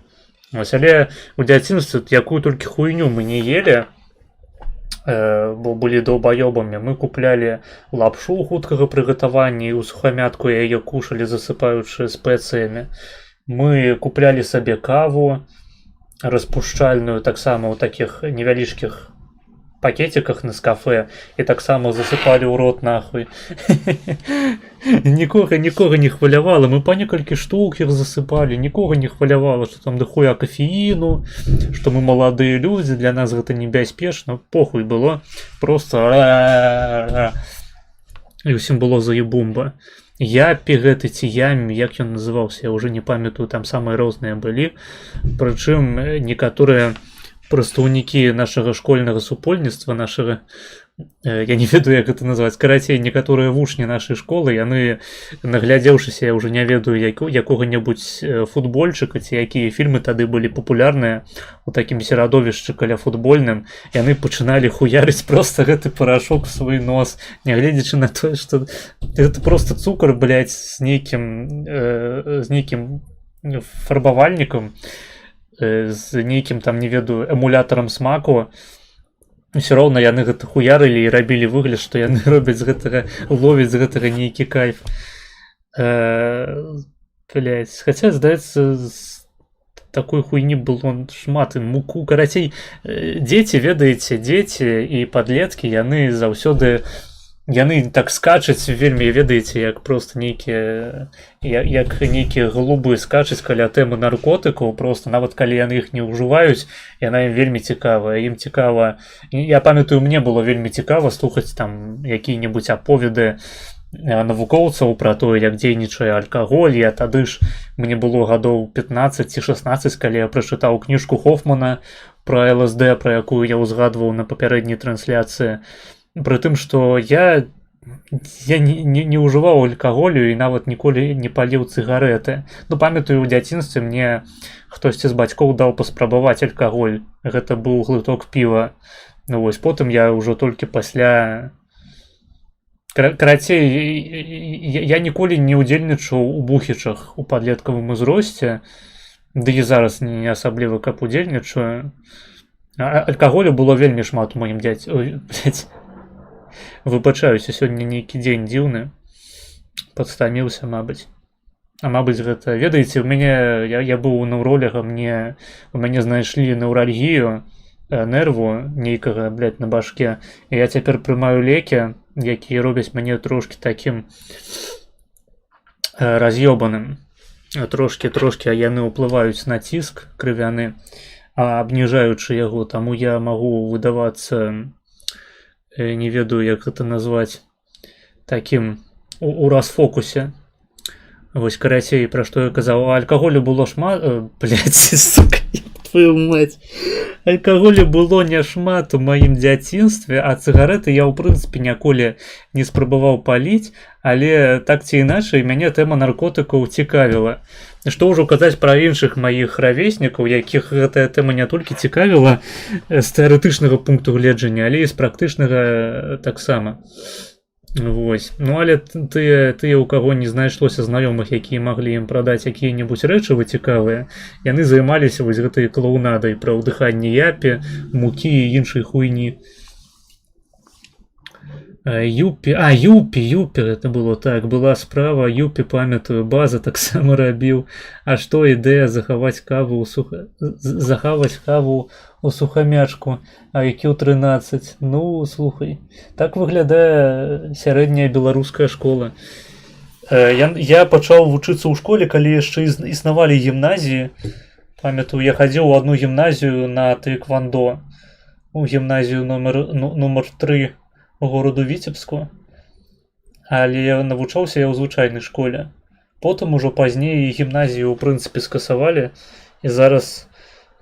Speaker 1: Вось, але ў дзяцінстве якую толькі хуйню мы не ели, бо былі долбаёбамі. Мы куплялі лапшу хуткага прыгатавання і ў сухамятку яе кушалі, засыпаючы спецыямі. Мы куплялі сабе каву распушчальную таксама ў такіх невялічкіх пакетиках на кафе і таксама засыпалі ў рот нахуй. Нікога не хвалявала, мы па некалькі штук іх засыпалі, нікога не хвалявала, што там дохуя кафеіну, што мы маладыя людзі, для нас гэта небяспечна, похуй было, просто і ўсім было заебумба. Япі гэты ці ямі, як ён называўся, я ўжо не памятаю, там самыя розныя былі, прычым некаторыя прадстаўнікі нашага школьнага супольніцтва, нашага, я не ведаю, як гэта назваць, карацей, некаторыя вучні нашай школы, яны, наглядзеўшыся, я ўжо не ведаю, якога-небудзь футбольчыка ці якія фільмы тады былі папулярныя у такім серадовішчы каля футбольным, яны пачыналі хуярыць проста гэты парашок в свой нос, нягледзячы на тое, што гэта проста цукар, блядь, з нейкім фарбавальнікам, з нейкім там, не ведаю, эмулятарам смаку. Усё роўна яны гэта хуярылі і рабілі выгляд, што яны робяць з гэтага, ловяць з гэтага нейкі кайф. Блядь, хаця, здаецца, такой хуйні было шмат, муку, карацей, дзеці, ведаеце, дзеці і падлеткі, яны заўсёды, яны так скачуць вельмі, ведаеце, як просто нейкія, як нейкія голубы скачуць каля тэмы наркотыкаў, просто нават калі яны іх не ўжываюць, яна ім вельмі цікавая, ім цікава. Я памятаю, мне было вельмі цікава слухаць там якія-небудзь аповеды навукоўцаў пра тое, як дзейнічае алкаголь. Я тады ж, мне было гадоў 15 ці 16, калі я прачытаў кніжку Хофмана пра ЛСД, пра якую я ўзгадваў на папярэдняй трансляцыі. Пры тым, што я не ўжываў алкаголю і нават ніколі не паліў цыгарэты. Ну, памятаю, у дзяцінстве мне хтосьці з бацькоў даў паспрабаваць алкаголь. Гэта быў глыток піва. Ну, вось, потым я ўжо толькі пасля... Карацей, я ніколі не ўдзельнічаў у бухічах у падлеткавым узросце, ды і зараз не асабліва каб удзельнічаю. Алкаголю было вельмі шмат у маім блядь. Выбачаюся, сёння нейкі дзень дзіўны, падстаміўся, мабыць. А мабыць, гэта, ведаеце, у мяне, я быў неўролага, у мяне знайшлі неўральгію, нерву нейкага, блядь, на башке, і я цяпер прымаю лекі, якія робяць мяне трошкі такім раз'ёбаным. Трошкі, а яны ўплываюць на ціск крывяны, абніжаючы яго, таму я магу выдавацца, не ведаю, як гэта назваць, такім у расфокусе. Вось, карацей, пра што я казаў, алкаголю было шмат... Блядь, сука, твою мать. Алкаголю было няшмат у маім дзяцінстве, а цыгарэты я, ў прынцыпе, ніколі не спрабаваў паліць, але так ці іначай мяне тэма наркотыкаў цікавіла. Што ўжо казаць пра іншых маіх равеснікаў, якіх гэтая тэма не толькі цікавіла з тэарэтычнага пункту гледжання, але і з практычнага таксама. Вось. Ну але тыя, у каго не знайшлося знаёмых, якія маглі ім прадаць якія-небудзь рэчывы цікавыя, яны займаліся вось гэтай клоунадай пра ўдыханне япі, мукі і іншай хуйні. Юпі, это было так, была справа, Юпі, памятаю, база таксама рабіў. А што ідэя захаваць каву у сухамячку IQ 13. Ну, слухай, так выглядае сярэдняя беларуская школа. Я пачаў вучыцца ў школе, калі яшчэ існавалі гімназіі. Памятаю, я хадзіў у адну гімназію на тэквандо, у гімназію нумар 3 гораду Віцебску, але навучаўся я ў звычайнай школе. Потым ужо пазней гімназію ў прынцыпе скасавалі, і зараз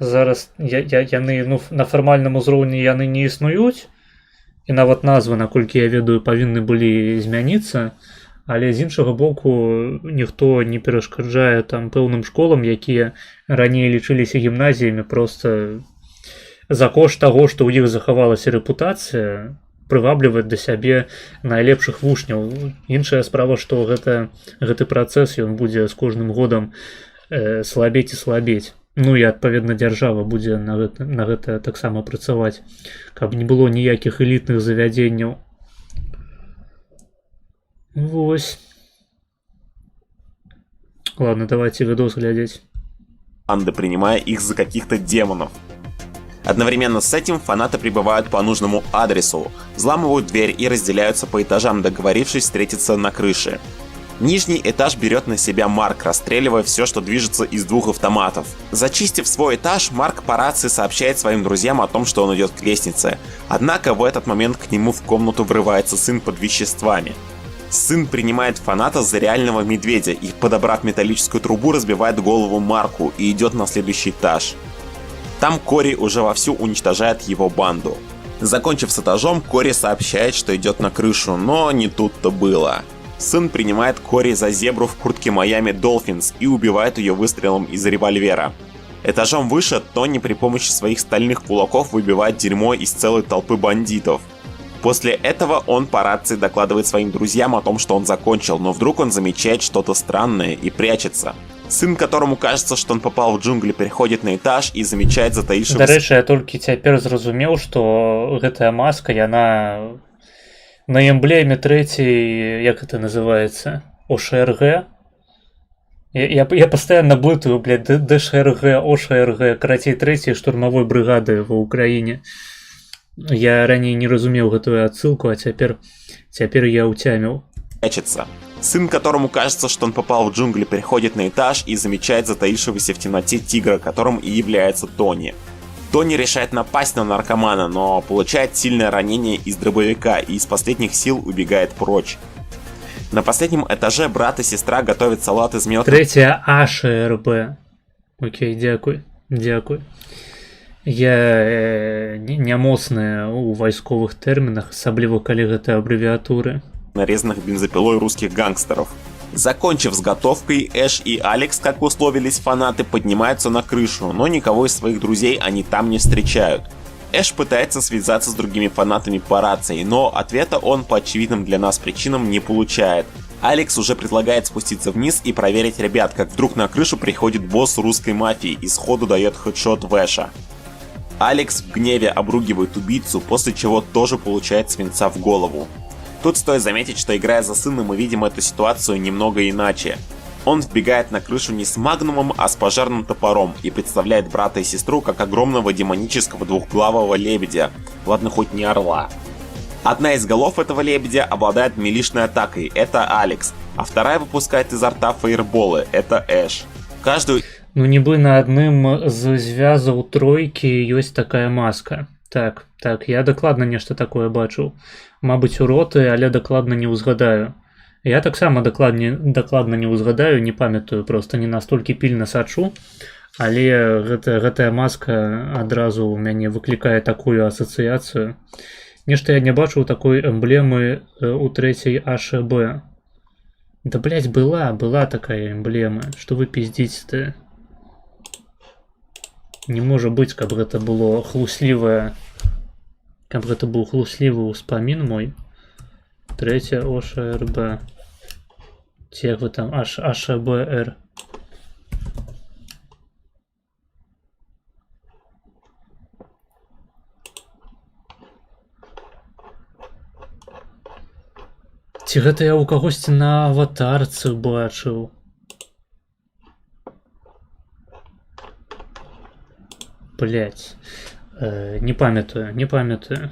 Speaker 1: яны, ну, на фармальным узроўні яны не існуюць, і нават назвы, наколькі я ведаю, павінны былі змяніцца, але з іншага боку ніхто не перашкаджае там пэўным школам, якія раней лічыліся гімназіямі, проста за кошт таго, што ў іх захавалася рэпутацыя, прывабліваць да сябе найлепшых вучняў. Іншая справа, што гэты працэс ён будзе з кожным годам слабець і слабець. Ну і адпаведна дзяржава будзе на гэта таксама працаваць, каб не было ніякіх элітных завядзенняў. Вось. Ладно, давайте видос глядеть.
Speaker 2: Анды, принимая их за каких-то демонов. Одновременно с этим фанаты прибывают по нужному адресу, взламывают дверь и разделяются по этажам, договорившись встретиться на крыше. Нижний этаж берет на себя Марк, расстреливая все, что движется из 2 автоматов. Зачистив свой этаж, Марк по рации сообщает своим друзьям о том, что он идет к лестнице. Однако в этот момент к нему в комнату врывается сын под веществами. Сын принимает фаната за реального медведя и, подобрав металлическую трубу, разбивает голову Марку и идет на следующий этаж. Там Кори уже вовсю уничтожает его банду. Закончив с этажом, Кори сообщает, что идет на крышу, но не тут-то было. Сын принимает Кори за зебру в куртке Майами Долфинс и убивает ее выстрелом из револьвера. Этажом выше Тони при помощи своих стальных кулаков выбивает дерьмо из целой толпы бандитов. После этого он по рации докладывает своим друзьям о том, что он закончил, но вдруг он замечает что-то странное и прячется. Сын, которому кажется, что он попал в джунгли, переходит на этаж и замечает затаившегося...
Speaker 1: До речі, я толькі цяпер зразумеў, што гэтая маска, яна на эмблеме трэцяй, як это называется, ОШРГ. Я постоянно блытаю, блядь, ДШРГ, ОШРГ, карацей трэцяй штурмовой бригады ва Украіне. Я раней не разумеў гэтую адсылку, а цяпер я ўцяміў.
Speaker 2: Сын, которому кажется, что он попал в джунгли, переходит на этаж и замечает затаившегося в темноте тигра, которым и является Тони. Тони решает напасть на наркомана, но получает сильное ранение из дробовика и из последних сил убегает прочь. На последнем этаже брат и сестра готовят салат из мелких...
Speaker 1: Третья АШРБ. Окей, дякуй. Я не моцная у вайсковых тэрмінах, асабліва калі гэта абрэвіатуры.
Speaker 2: Нарезанных бензопилой русских гангстеров. Закончив с готовкой, Эш и Алекс, как условились фанаты, поднимаются на крышу, но никого из своих друзей они там не встречают. Эш пытается связаться с другими фанатами по рации, но ответа он по очевидным для нас причинам не получает. Алекс уже предлагает спуститься вниз и проверить ребят, как вдруг на крышу приходит босс русской мафии и сходу дает хедшот в Эша. Алекс в гневе обругивает убийцу, после чего тоже получает свинца в голову. Тут стоит заметить, что играя за сына, мы видим эту ситуацию немного иначе. Он вбегает на крышу не с магнумом, а с пожарным топором и представляет брата и сестру как огромного демонического двухглавого лебедя, ладно хоть не орла. Одна из голов этого лебедя обладает милишной атакой, это Алекс, а вторая выпускает изо рта фаерболы, это Эш. Каждую...
Speaker 1: Ну нібы на адным з звязаў тройкі ёсць такая маска. Так, я дакладна нешта такое бачыў. Мабыць, у роты, але дакладна не ўзгадаю. Я таксама дакладна не ўзгадаю, не памятаю, просто не настолькі пільна сачу, але гэтая маска адразу ў мяне выклікае такую асацыяцыю. Нешта я не бачыў такой эмблемы у трэцяй АШБ. Да, блядь, была такая эмблема. Што вы пиздіце-то? Не можа быць, каб гэта было хлуслівае... Каб гэта быў хлуслівы ўспамін мой. Третья ОШРБ. Тех вы там АШБР. Ці гэта я ў кагосьці на аватарцы бачыў. Блять. Не памятаю, не памятаю.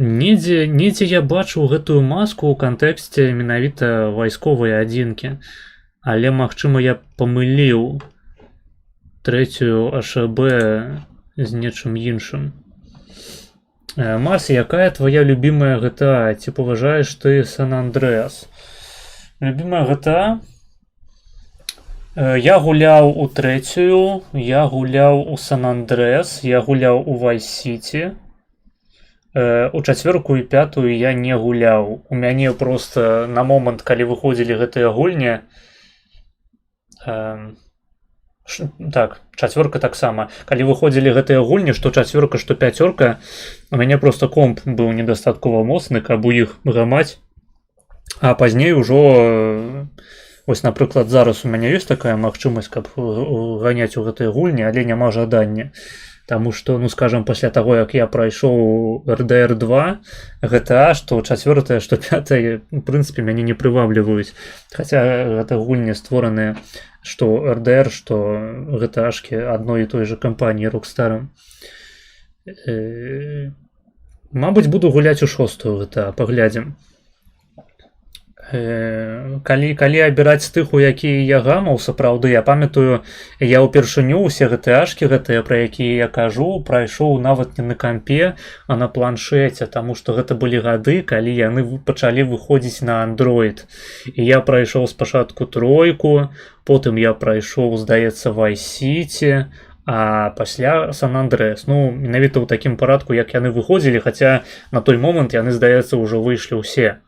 Speaker 1: Недзе я бачыў гэтую маску ў кантэксце менавіта вайсковай адзінкі. Але, магчыма, я памыліў третью АШБ з нечым іншым. Марс, якая твоя любимая GTA? Ці поважаеш ты Сан-Андреас? Любимая GTA? Я гуляў у третью, я гуляў у Сан-Андреас, я гуляў у Вайс-Сіті. У чацвёрку і пятую я не гуляў. У мяне просто на момант, калі выходзілі гэтыя гульні, так, чацвёрка таксама. Калі выходзілі гэтыя гульні, што чацвёрка, што пяцёрка, у мяне просто комп быў недастаткова моцны, каб у іх гамаць. А пазней ужо, вось, напрыклад, зараз у мяне ёсць такая магчымасць, каб ганяць у гэтыя гульні, але няма жадання. Таму што, ну, скажам, пасля таго, як я прайшоў RDR 2, GTA, што чацвёртая, што пятая, у прынцыпе, мяне не прывабліваюць. Хаця гэта гульні створаныя, што RDR, што GTA-шкі адной і той жа кампаніі Rockstar. Мабыць, буду гуляць у шостую GTA, паглядзім. Калі абіраць з тых, у якія я гамаў, сапраўды, я памятаю, я ўпершыню ўсе GTA-шкі гэтыя, пра якія я кажу, прайшоў нават не на кампе, а на планшеце, таму што гэта былі гады, калі яны пачалі выходзіць на Android. І я прайшоў спачатку тройку, потым я прайшоў, здаецца, Вайс-Сіті, а пасля Сан-Андреас. Ну, менавіта ў такім парадку, як яны выходзілі, хаця на той момант яны, здаецца, ўжо выйшлі ўсе.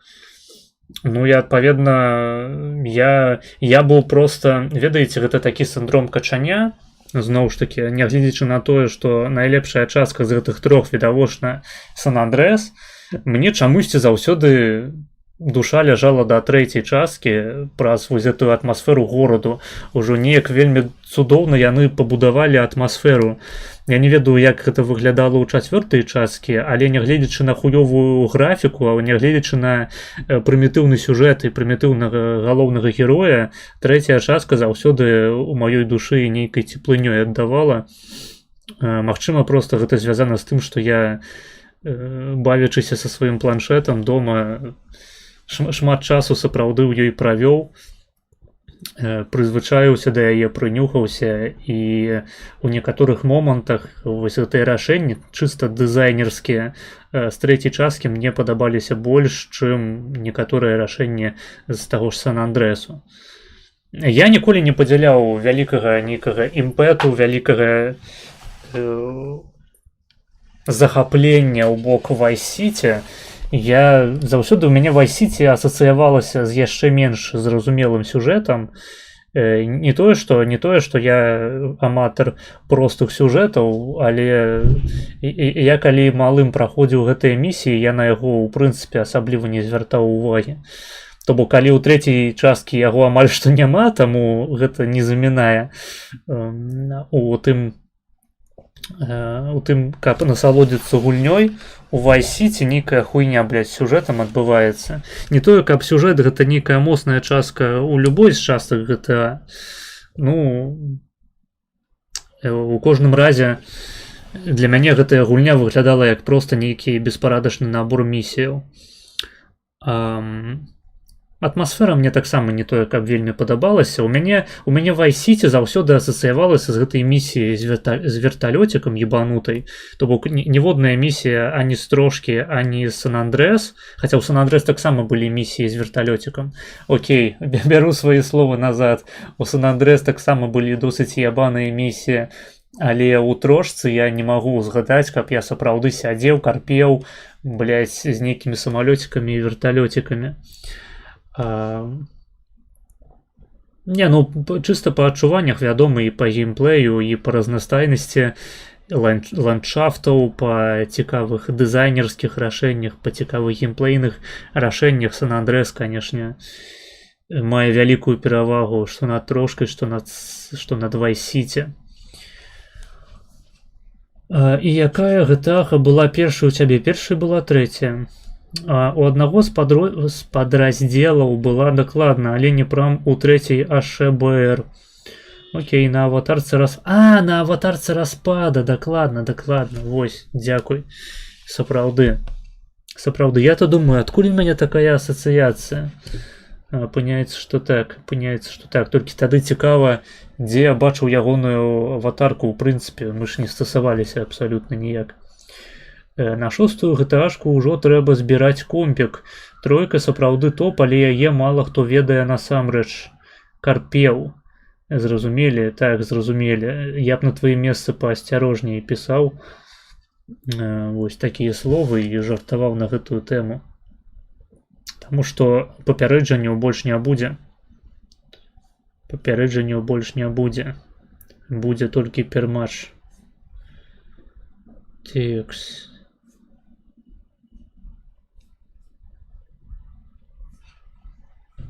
Speaker 1: Ну, я, адпаведна, я быў проста, ведаеце, гэта такі сіндром качаня, зноў ж такі, нягледзячы на тое, што найлепшая частка з гэтых трох відавочна Сан-Андреас, мне чамусьці заўсёды душа ляжала да трэцяй часткі праз вось гэтую атмасферу гораду. Ужо неяк вельмі цудоўна яны пабудавалі атмасферу. Я не ведаю, як гэта выглядала ў чацвёртай часткі, але нягледзячы на хуёвую графіку, а нягледзячы на прымітыўны сюжэт і прымітыўнага галоўнага героя, трэцяя частка заўсёды у маёй душы нейкай цеплынёй аддавала. Магчыма, проста гэта звязана з тым, што я, бавячыся са сваім планшетам дома, шмат часу сапраўды ў ёй правёў, прызвычаіўся да яе, прынюхаўся, і ў некаторых момантах вось гэтыя рашэнні чыста дызайнерскія з трэцяй часткі мне падабаліся больш, чым некаторыя рашэнні з таго ж Сан-Андрэасу. Я ніколі не падзяляў вялікага нейкага імпэту, вялікага захаплення ў бок Вайс-Сіті. Я заўсёды, у мяне Вайс-Сіті асацыявалася з яшчэ менш зразумелым сюжэтам. Не тое, што я аматар простых сюжэтаў, але я калі малым праходзіў гэтыя місіі, я на яго, у прынцыпе, асабліва не звяртаў увагі. То бок, калі ў трэцяй часткі яго амаль што няма, таму гэта не замінае у тым, каб насалодзіцца гульнёй. У Вайс-Сіті нейкая хуйня, блядь, сюжэтам адбываецца. Не тое, каб сюжэт гэта нейкая моцная частка ў любой з частак GTA. Ну, у кожным разе для мяне гэтая гульня выглядала як проста нейкі беспарадачны набор місіяў. Атмасфера мне таксама не тое, каб вельмі падабалася. У мяне Вайс-Сіті заўсёды асацыявалася з гэтай місіяй з верталёцікам ебанутай. То бок ніводная місія ані з трошкі, ані з Сан-Андрэас, хаця ў Сан-Андрэас таксама былі місіі з верталёцікам. Окей, бяру свае словы назад. У Сан-Андрэас таксама былі досыць ябаныя місіі, але ў трошцы я не магу згадаць, каб я сапраўды сядзеў, карпеў, блядь, з нейкімі самалёцікамі і верталёцікамі. Не, ну чыста па адчуваннях, вядома, і па геймплею, і па разнастайнасці ландшафтаў, па цікавых дызайнерскіх рашэннях, па цікавых геймплейных рашэннях Сан Андрэс, канешне, мае вялікую перавагу, што над трошкай, што над Vice City. І якая GTA была першая у цябе? Першая была трэцяя. У аднаго з падраздзелаў была дакладна, але не прям у трэцяй АШБР. Окей, на аватарцы на аватарцы распада, дакладна, вось, дзякуй. Сапраўды, я-то думаю, адкуль у мяне такая асацыяцыя? Апыняецца, што так, толькі тады цікава, дзе я бачыў ягоную аватарку, у прынцыпе, мы ж не стасаваліся абсалютна ніяк. На 6-ю GTA-шку ўжо трэба збіраць компік. Тройка сапраўды топ, але яе мала хто ведае насамрэч. Карпеў. Зразумелі? Так, зразумелі. Я б на твоім месцы паасцярожней пісаў вось такія словы і жартаваў на гэтую тэму. Таму што папярэджанняў больш не будзе. Будзе толькі перматч. Текст.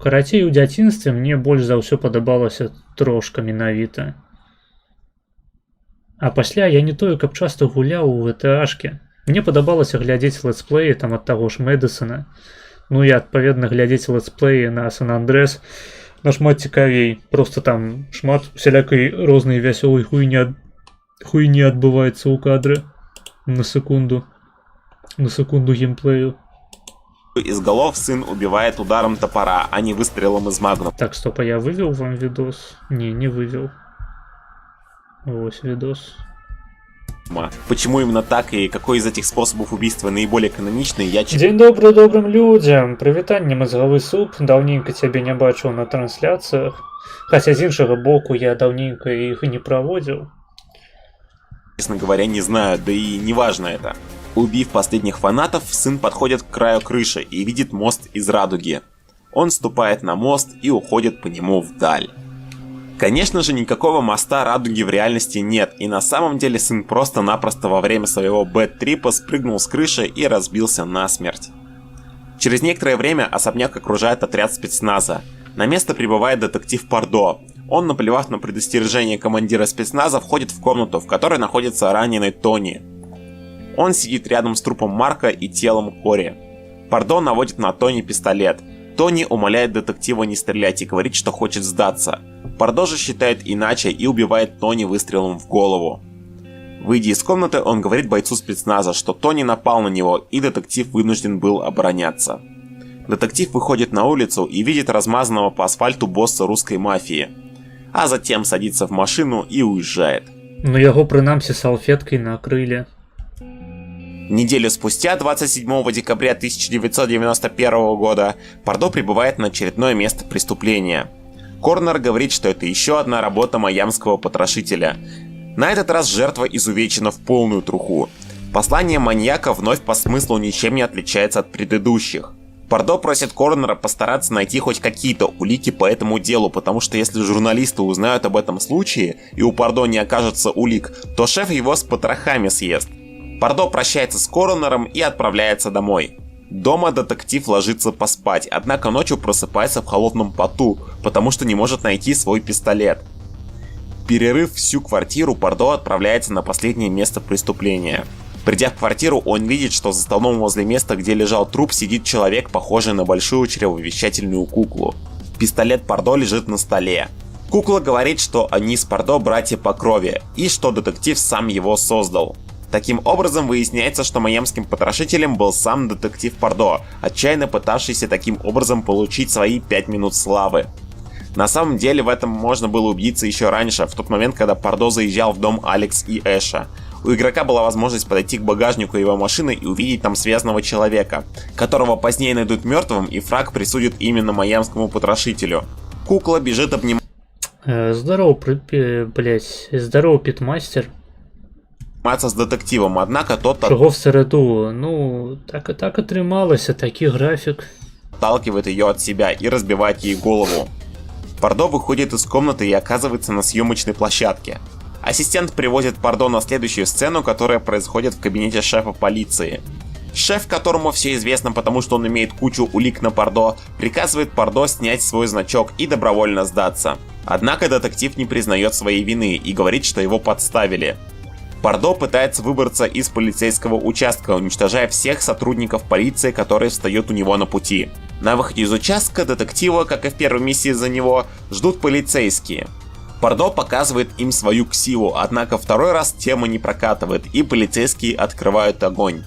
Speaker 1: Карацей, у дзяцінстве мне больш за ўсё падабалася трошка менавіта. А пасля я не тое, каб часта гуляў у GTA-шке. Мне падабалася глядзець летсплеі там ад таго ж Мэдысона. Ну і адпаведна глядзець летсплеі на Сан Андрэс нашмат цікавей. Просто там шмат усялякай рознай вясёлай хуйні адбываецца ў кадры. На секунду геймплею.
Speaker 2: Из голов сын убивает ударом топора, а не выстрелом из магнума.
Speaker 1: Так, стоп, а я вывел вам видос? Не вывел. Ось видос.
Speaker 2: Почему именно так и какой из этих способов убийства наиболее каноничный, я...
Speaker 1: День добрый добрым людям. Прывітанне, мазгавы суп. Даўненька цябе не бачыў на трансляцыях. Хаця з іншага боку я даўненька іх і не праводзіл.
Speaker 2: Честно говоря, не знаю, да и не важно это. Убив последних фанатов, сын подходит к краю крыши и видит мост из радуги. Он ступает на мост и уходит по нему вдаль. Конечно же, никакого моста радуги в реальности нет, и на самом деле сын просто-напросто во время своего бэд-трипа спрыгнул с крыши и разбился насмерть. Через некоторое время особняк окружает отряд спецназа. На место прибывает детектив Пардо. Он, наплевав на предостережение командира спецназа, входит в комнату, в которой находится раненый Тони. Он сидит рядом с трупом Марка и телом Кори. Пардо наводит на Тони пистолет. Тони умоляет детектива не стрелять и говорит, что хочет сдаться. Пардо же считает иначе и убивает Тони выстрелом в голову. Выйдя из комнаты, он говорит бойцу спецназа, что Тони напал на него, и детектив вынужден был обороняться. Детектив выходит на улицу и видит размазанного по асфальту босса русской мафии. А затем садится в машину и уезжает.
Speaker 1: Но яго прынамсі салфеткой накрыли.
Speaker 2: Неделю спустя, 27 декабря 1991 года, Пардо прибывает на очередное место преступления. Корнер говорит, что это еще одна работа майамского потрошителя. На этот раз жертва изувечена в полную труху. Послание маньяка вновь по смыслу ничем не отличается от предыдущих. Пардо просит Корнера постараться найти хоть какие-то улики по этому делу, потому что если журналисты узнают об этом случае и у Пардо не окажется улик, то шеф его с потрохами съест. Пардо прощается с Коронером и отправляется домой. Дома детектив ложится поспать, однако ночью просыпается в холодном поту, потому что не может найти свой пистолет. Перерыв всю квартиру, Пардо отправляется на последнее место преступления. Придя в квартиру, он видит, что за столом возле места, где лежал труп, сидит человек, похожий на большую чревовещательную куклу. Пистолет Пардо лежит на столе. Кукла говорит, что они с Пардо братья по крови, и что детектив сам его создал. Таким образом, выясняется, что майамским потрошителем был сам детектив Пардо, отчаянно пытавшийся таким образом получить свои 5 минут славы. На самом деле, в этом можно было убедиться еще раньше, в тот момент, когда Пардо заезжал в дом Алекс и Эша. У игрока была возможность подойти к багажнику его машины и увидеть там связанного человека, которого позднее найдут мертвым, и фраг присудит именно майамскому потрошителю. Кукла бежит обнимать...
Speaker 1: Здорово, здорово, Питмастер.
Speaker 2: С детективом, однако тот
Speaker 1: Чого в середу? Ну, так атрымалася, такі графік.
Speaker 2: отталкивает ее от себя и разбивает ей голову. Пардо выходит из комнаты и оказывается на съемочной площадке. Ассистент привозит Пардо на следующую сцену, которая происходит в кабинете шефа полиции. Шеф, которому все известно, потому что он имеет кучу улик на Пардо, приказывает Пардо снять свой значок и добровольно сдаться. Однако детектив не признает своей вины и говорит, что его подставили. Пардо пытается выбраться из полицейского участка, уничтожая всех сотрудников полиции, которые встают у него на пути. На выходе из участка детектива, как и в первой миссии за него, ждут полицейские. Пардо показывает им свою ксиву, однако второй раз тема не прокатывает, и полицейские открывают огонь.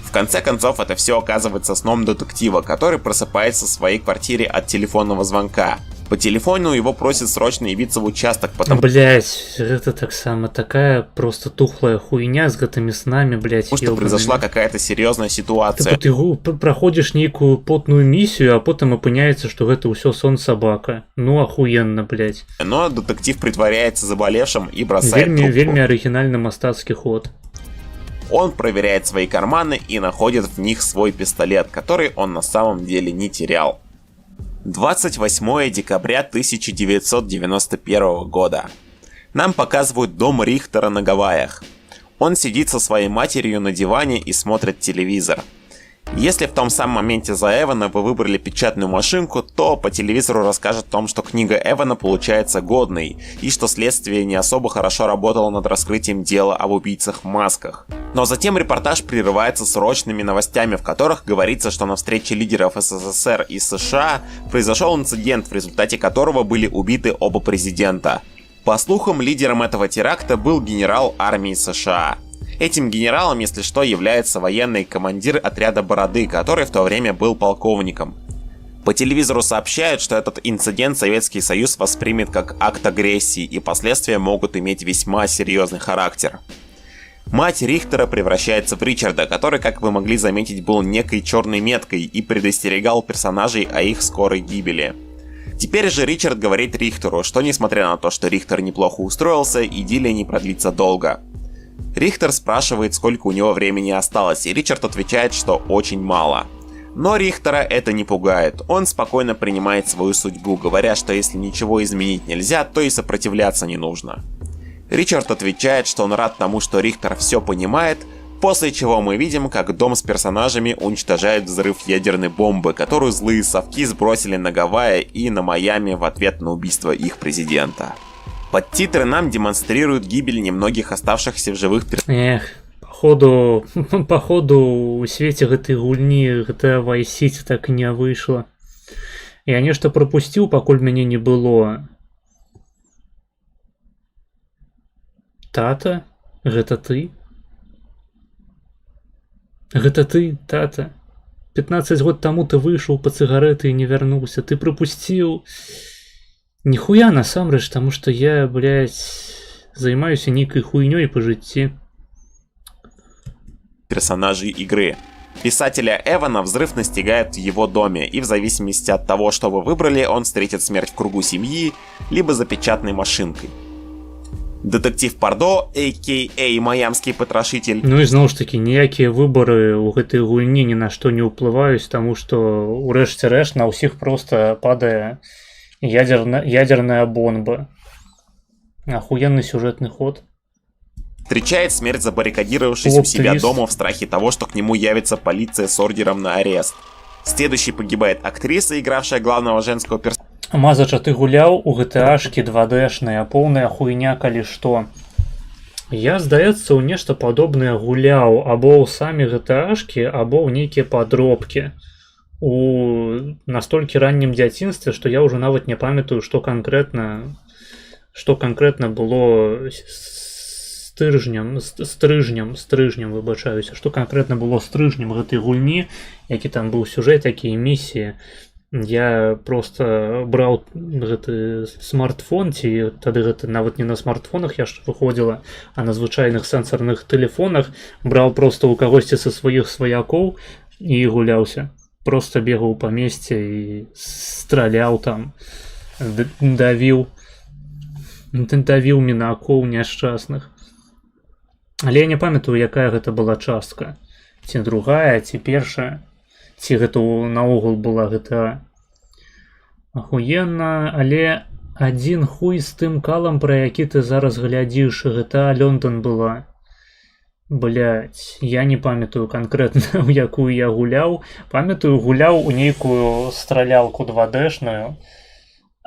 Speaker 2: В конце концов, это все оказывается сном детектива, который просыпается в своей квартире от телефонного звонка. По телефону его просят срочно явиться в участок, потому
Speaker 1: Блять, это так само такая просто тухлая хуйня с гэтымі снами, блять.
Speaker 2: что произошла какая-то серьезная ситуация.
Speaker 1: Ты проходишь некую потную миссию, а потом опыняется, что это все сон собака. Ну охуенно, блять.
Speaker 2: Но детектив притворяется заболевшим и бросает трубку.
Speaker 1: Вельми оригинальный мастацкий ход.
Speaker 2: Он проверяет свои карманы и находит в них свой пистолет, который он на самом деле не терял. 28 декабря 1991 года. Нам показывают дом Рихтера на Гавайях. Он сидит со своей матерью на диване и смотрит телевизор. Если в том самом моменте за Эвана вы выбрали печатную машинку, то по телевизору расскажет о том, что книга Эвана получается годной, и что следствие не особо хорошо работало над раскрытием дела об убийцах в масках. Но затем репортаж прерывается срочными новостями, в которых говорится, что на встрече лидеров СССР и США произошел инцидент, в результате которого были убиты оба президента. По слухам, лидером этого теракта был генерал армии США. Этим генералом, если что, является военный командир отряда Бороды, который в то время был полковником. По телевизору сообщают, что этот инцидент Советский Союз воспримет как акт агрессии, и последствия могут иметь весьма серьезный характер. Мать Рихтера превращается в Ричарда, который, как вы могли заметить, был некой черной меткой и предостерегал персонажей о их скорой гибели. Теперь же Ричард говорит Рихтеру, что несмотря на то, что Рихтер неплохо устроился, идиллия не продлится долго. Рихтер спрашивает, сколько у него времени осталось, и Ричард отвечает, что очень мало. Но Рихтера это не пугает, он спокойно принимает свою судьбу, говоря, что если ничего изменить нельзя, то и сопротивляться не нужно. Ричард отвечает, что он рад тому, что Рихтер все понимает, после чего мы видим, как дом с персонажами уничтожает взрыв ядерной бомбы, которую злые совки сбросили на Гавайи и на Майами в ответ на убийство их президента. Подтитры нам демонстрируют гибель немногих оставшихся в живых персонажей.
Speaker 1: Походу у свеце гэтай гульні GTA Vice City так і не выйшла. Я нешта прапусціў, пакуль мяне не было. Тата? Гэта ты? Гэта ты, тата? 15 год таму ты выйшаў па цыгареты і не вярнуўся. Ты прапусціў... Нихуя насамрэч, потому что я, блядь, занимаюсь некой хуйней по житті.
Speaker 2: Персонажей игры. Писателя Эвана взрыв настигает в его доме, и в зависимости от того, что вы выбрали, он встретит смерть в кругу семьи, либо за печатной машинкой. Детектив Пардо, а.к.а. Майамский потрошитель.
Speaker 1: Ну и зноў ж таки, ніякія выборы у гэтай гульні ні на што не ўплываюць, тому что урэшце рэшт на ўсіх просто падае ядерная бомба. Охуенный сюжетный ход.
Speaker 2: Встречает смерть, забаррикадировавшись у себя дома в страхе того, что к нему явится полиция с ордером на арест. Следующей погибает актриса, игравшая главного женского персонажа.
Speaker 1: Мазача, ты гуляў у GTA-шкі 2D-шная, поўная хуйня, калі што. Я, здаецца, у нешта падобнае гуляў або ў самі GTA-шкі, або ў нейкія падробкі. У настолькі раннім дзяцінстве, што я ўжо нават не памятаю, што канкрэтна было стрыжнем, выбачаюся, што канкрэтна было стрыжнем гэтай гульні, які там быў сюжэт, якія місіі. Я просто браў гэты смартфон, ці тады гэта нават не на смартфонах яшчэ выходзіла, а на звычайных сэнсарных тэлефонах, браў просто ў кагосьці са сваіх сваякоў і гуляўся. Просто бегаў па месце і страляў там, давіў мінакоў няшчасных. Але я не памятаю, якая гэта была частка. Ці другая, ці першая, ці гэта наогул была GTA. Ахуенна, але адзін хуй з тым калам, пра які ты зараз глядзіш, гэта Лондон была. Блядь, я не памятаю канкрэтна, у якую я гуляў. Памятаю, гуляў у нейкую стралялку 2D-шную,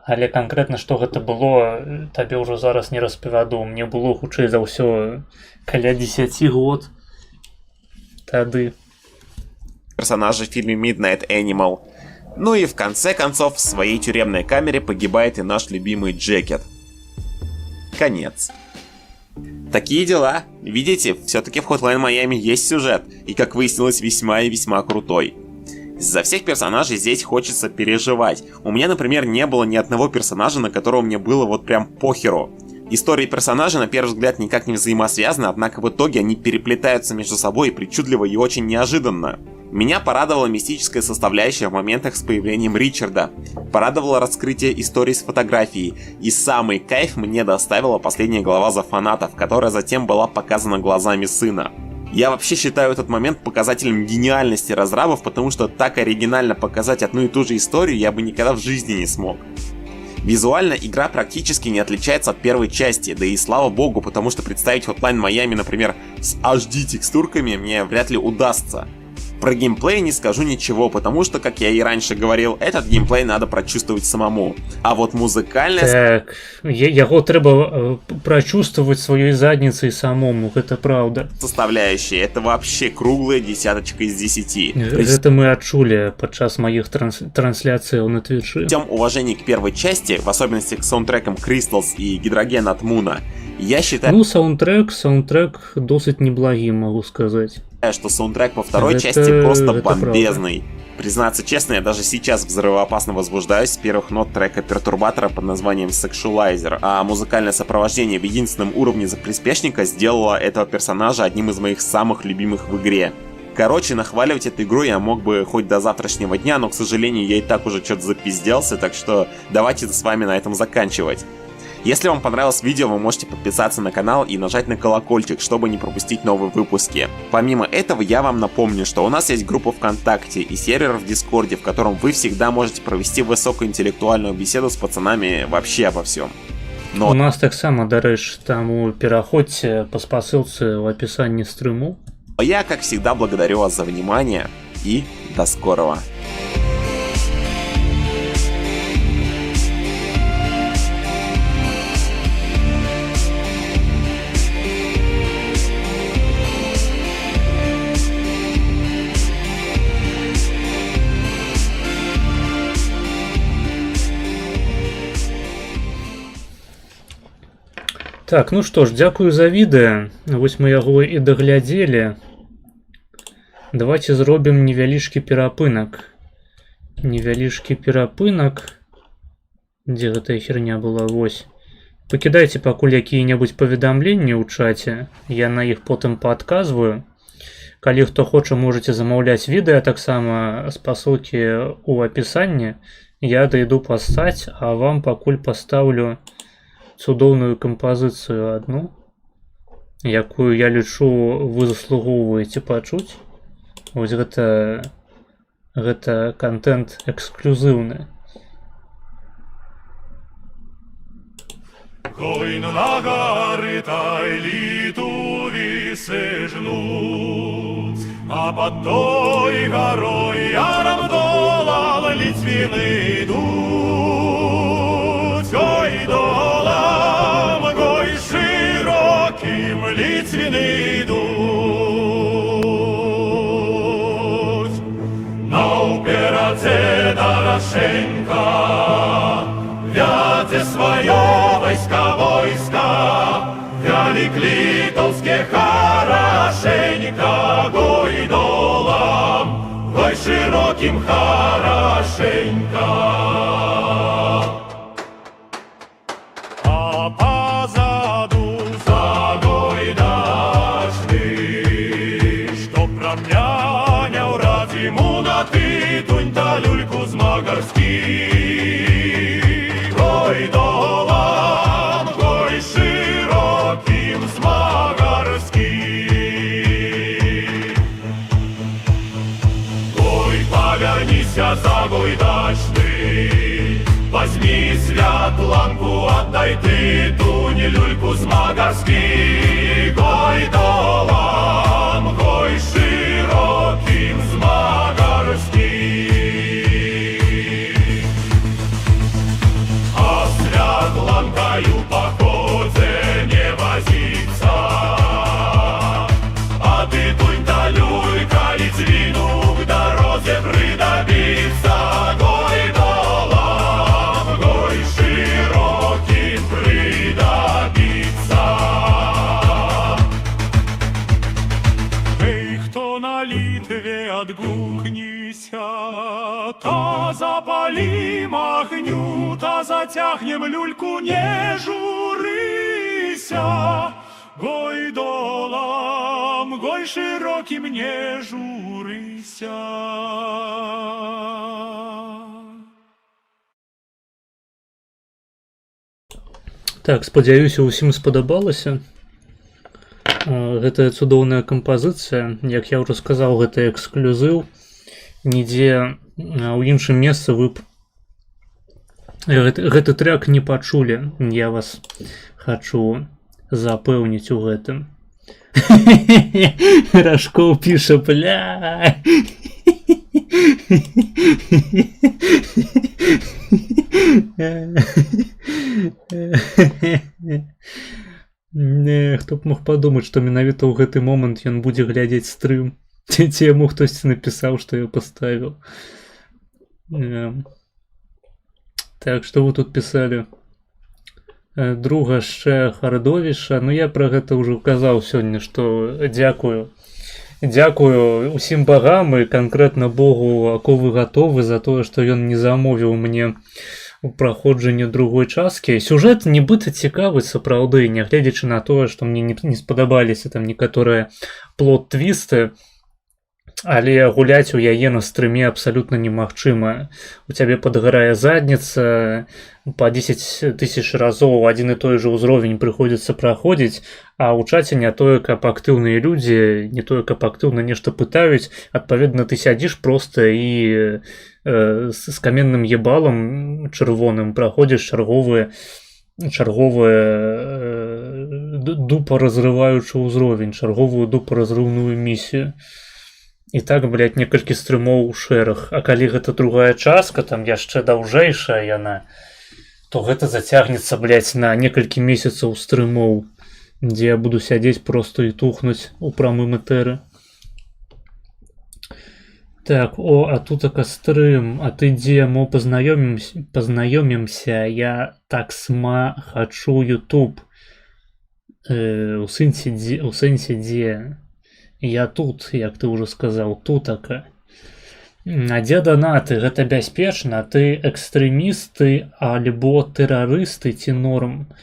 Speaker 1: але канкрэтна што гэта было, табе ўжо зараз не распавяду. Мне было хутчэй за ўсё каля 10 год тады.
Speaker 2: Персонажи в фильме Midnight Animal. Ну и в конце концов в своей тюремной камере погибает и наш любимый Джекет. Конец. Такие дела. Видите, все-таки в Hotline Miami есть сюжет, и как выяснилось, весьма и весьма крутой. За всех персонажей здесь хочется переживать. У меня, например, не было ни одного персонажа, на которого мне было вот прям похеру. Истории персонажей на первый взгляд никак не взаимосвязаны, однако в итоге они переплетаются между собой причудливо и очень неожиданно. Меня порадовала мистическая составляющая в моментах с появлением Ричарда. Порадовало раскрытие истории с фотографией. И самый кайф мне доставила последняя глава за фанатов, которая затем была показана глазами сына. Я вообще считаю этот момент показателем гениальности разрабов, потому что так оригинально показать одну и ту же историю я бы никогда в жизни не смог. Визуально игра практически не отличается от первой части, да и слава богу, потому что представить Hotline Miami, например, с HD текстурками мне вряд ли удастся. Про геймплей не скажу ничего, потому что, как я и раньше говорил, этот геймплей надо прочувствовать самому. А вот музыкальная...
Speaker 1: Так, яго трэба прочувствовать своей задницей самому, это правда.
Speaker 2: Составляющая, это вообще круглая 10 из 10.
Speaker 1: Это мы отчули подчас моих трансляций на Твиче.
Speaker 2: При всем уважении к первой части, в особенности к саундтрекам Crystals и Гидроген от Муна, я считаю...
Speaker 1: Ну, саундтрек досыць неблагим, могу сказать.
Speaker 2: Что саундтрек во второй части просто бомбезный. Признаться честно, я даже сейчас взрывоопасно возбуждаюсь с первых нот трека Пертурбатора под названием Sexualizer, а музыкальное сопровождение в единственном уровне за приспешника сделало этого персонажа одним из моих самых любимых в игре. Короче, нахваливать эту игру я мог бы хоть до завтрашнего дня, но, к сожалению, я и так уже что-то запизделся, так что давайте с вами на этом заканчивать. Если вам понравилось видео, вы можете подписаться на канал и нажать на колокольчик, чтобы не пропустить новые выпуски. Помимо этого, я вам напомню, что у нас есть группа ВКонтакте и сервер в Дискорде, в котором вы всегда можете провести высокоинтеллектуальную беседу с пацанами вообще обо всем.
Speaker 1: У нас таксама, дарэчы, таму пераходзьце па спасылцы в описании стрыму.
Speaker 2: А я, как всегда, благодарю вас за внимание и до скорого.
Speaker 1: Так, ну што ж, дзякую за відэа. Вось мы яго і даглядзелі. Давайте зробім невялічкі перапынак. Невялічкі перапынак. Дзе гэтая херня была? Вось. Пакідайце пакуль якія-небудзь паведамленні ў чаце. Я на іх потым паадказваю. Калі хто хоча, можаце замаўляць відэа таксама спасылкі ў апісанні. Я дайду пастаць, а вам пакуль пастаўлю цудоўную кампазіцыю адну, якую я лічу вы заслугоўваеце пачуць. Вось гэта контент эксклюзыўны.
Speaker 3: Койно на гары Тайлиту висы жнут, а под той горой Арамдола Литвины идут. Гой долам, гой широким Литвины идут. На упераце Дорошенко вяде свое войска, вялик литовске хорошенько, гой долам, гой широким хорошенько. А позаду загой дачный, что промнянял Радиму на ты, тунь-та люльку с Магарский. Гой долам, гой широким с Магарский. Гой повернися за гой дачный, возьми Святланку, отдай ты Дунь люльку з Магарський. Гой долам, гой широким з Магарський. А Святланкою походе не возиться. А ты Дунь та люлька Литвину к дороге придобиться. Гой долам, гой широким придобиться. Эй, кто на Литве отгукнися, та запалим огню, та затягнем люльку, не журися. Гой долам, гой широким, не журися.
Speaker 1: Так, спадзяюся, усім спадабалася. Гэта цудоўная кампазіцыя. Як я ўжо сказаў, гэта эксклюзыў. Нідзе ў іншым месцы вы б гэты трек не пачулі. Я вас хачу запэўніць у гэтым. Рашкоў піша, бля. Не, хто б мог падумаць, што менавіта ў гэты момант ён будзе глядзець стрым. Ці яму хтосьці напісаў, што я паставіў. Так, што вы тут пісалі? Друга ще Хардовіша. Ну я пра гэта ўжо казаў сёння, што дзякую. Дзякую усім багам і канкрэтна Богу Аковы Гатовы за тое, што ён не замовіў мне у праходжанне другой часткі. Сюжэт нібыта цікавы сапраўды, нягледзячы на тое, што мне не спадабаліся там некаторыя плот-твісты, але гуляць у яе на стрыме абсалютна немагчыма. У цябе падгарае задніца, па 10 тысяч разоў адзін і той жа ўзровень прыходзіцца праходзіць, а ў чаце не тое, каб актыўныя людзі, не тое, каб актыўна нешта пытаюць, адпаведна ты сядзіш проста і з каменным ебалам чырвоным праходзіш чарговыя дупаразрываючы ўзровень, чарговую дупаразрыўную місію. І так, блядь, некалькі стрымоў у шэраг. А калі гэта другая частка, там яшчэ даўжэйшая яна, то гэта зацягнецца, блядь, на некалькі месяцаў стрымоў, дзе я буду сядзець просто і тухнуць у прамым этэры. Так, а тут стрым, а ты дзе, мо пазнаёмімся, я так хачу YouTube. У сэнсе дзе? Я тут, як ты ўжо сказаў, тутака. А дзе данаты? Гэта бяспечна? Ты экстрэмісты альбо тэрарысты ці норм?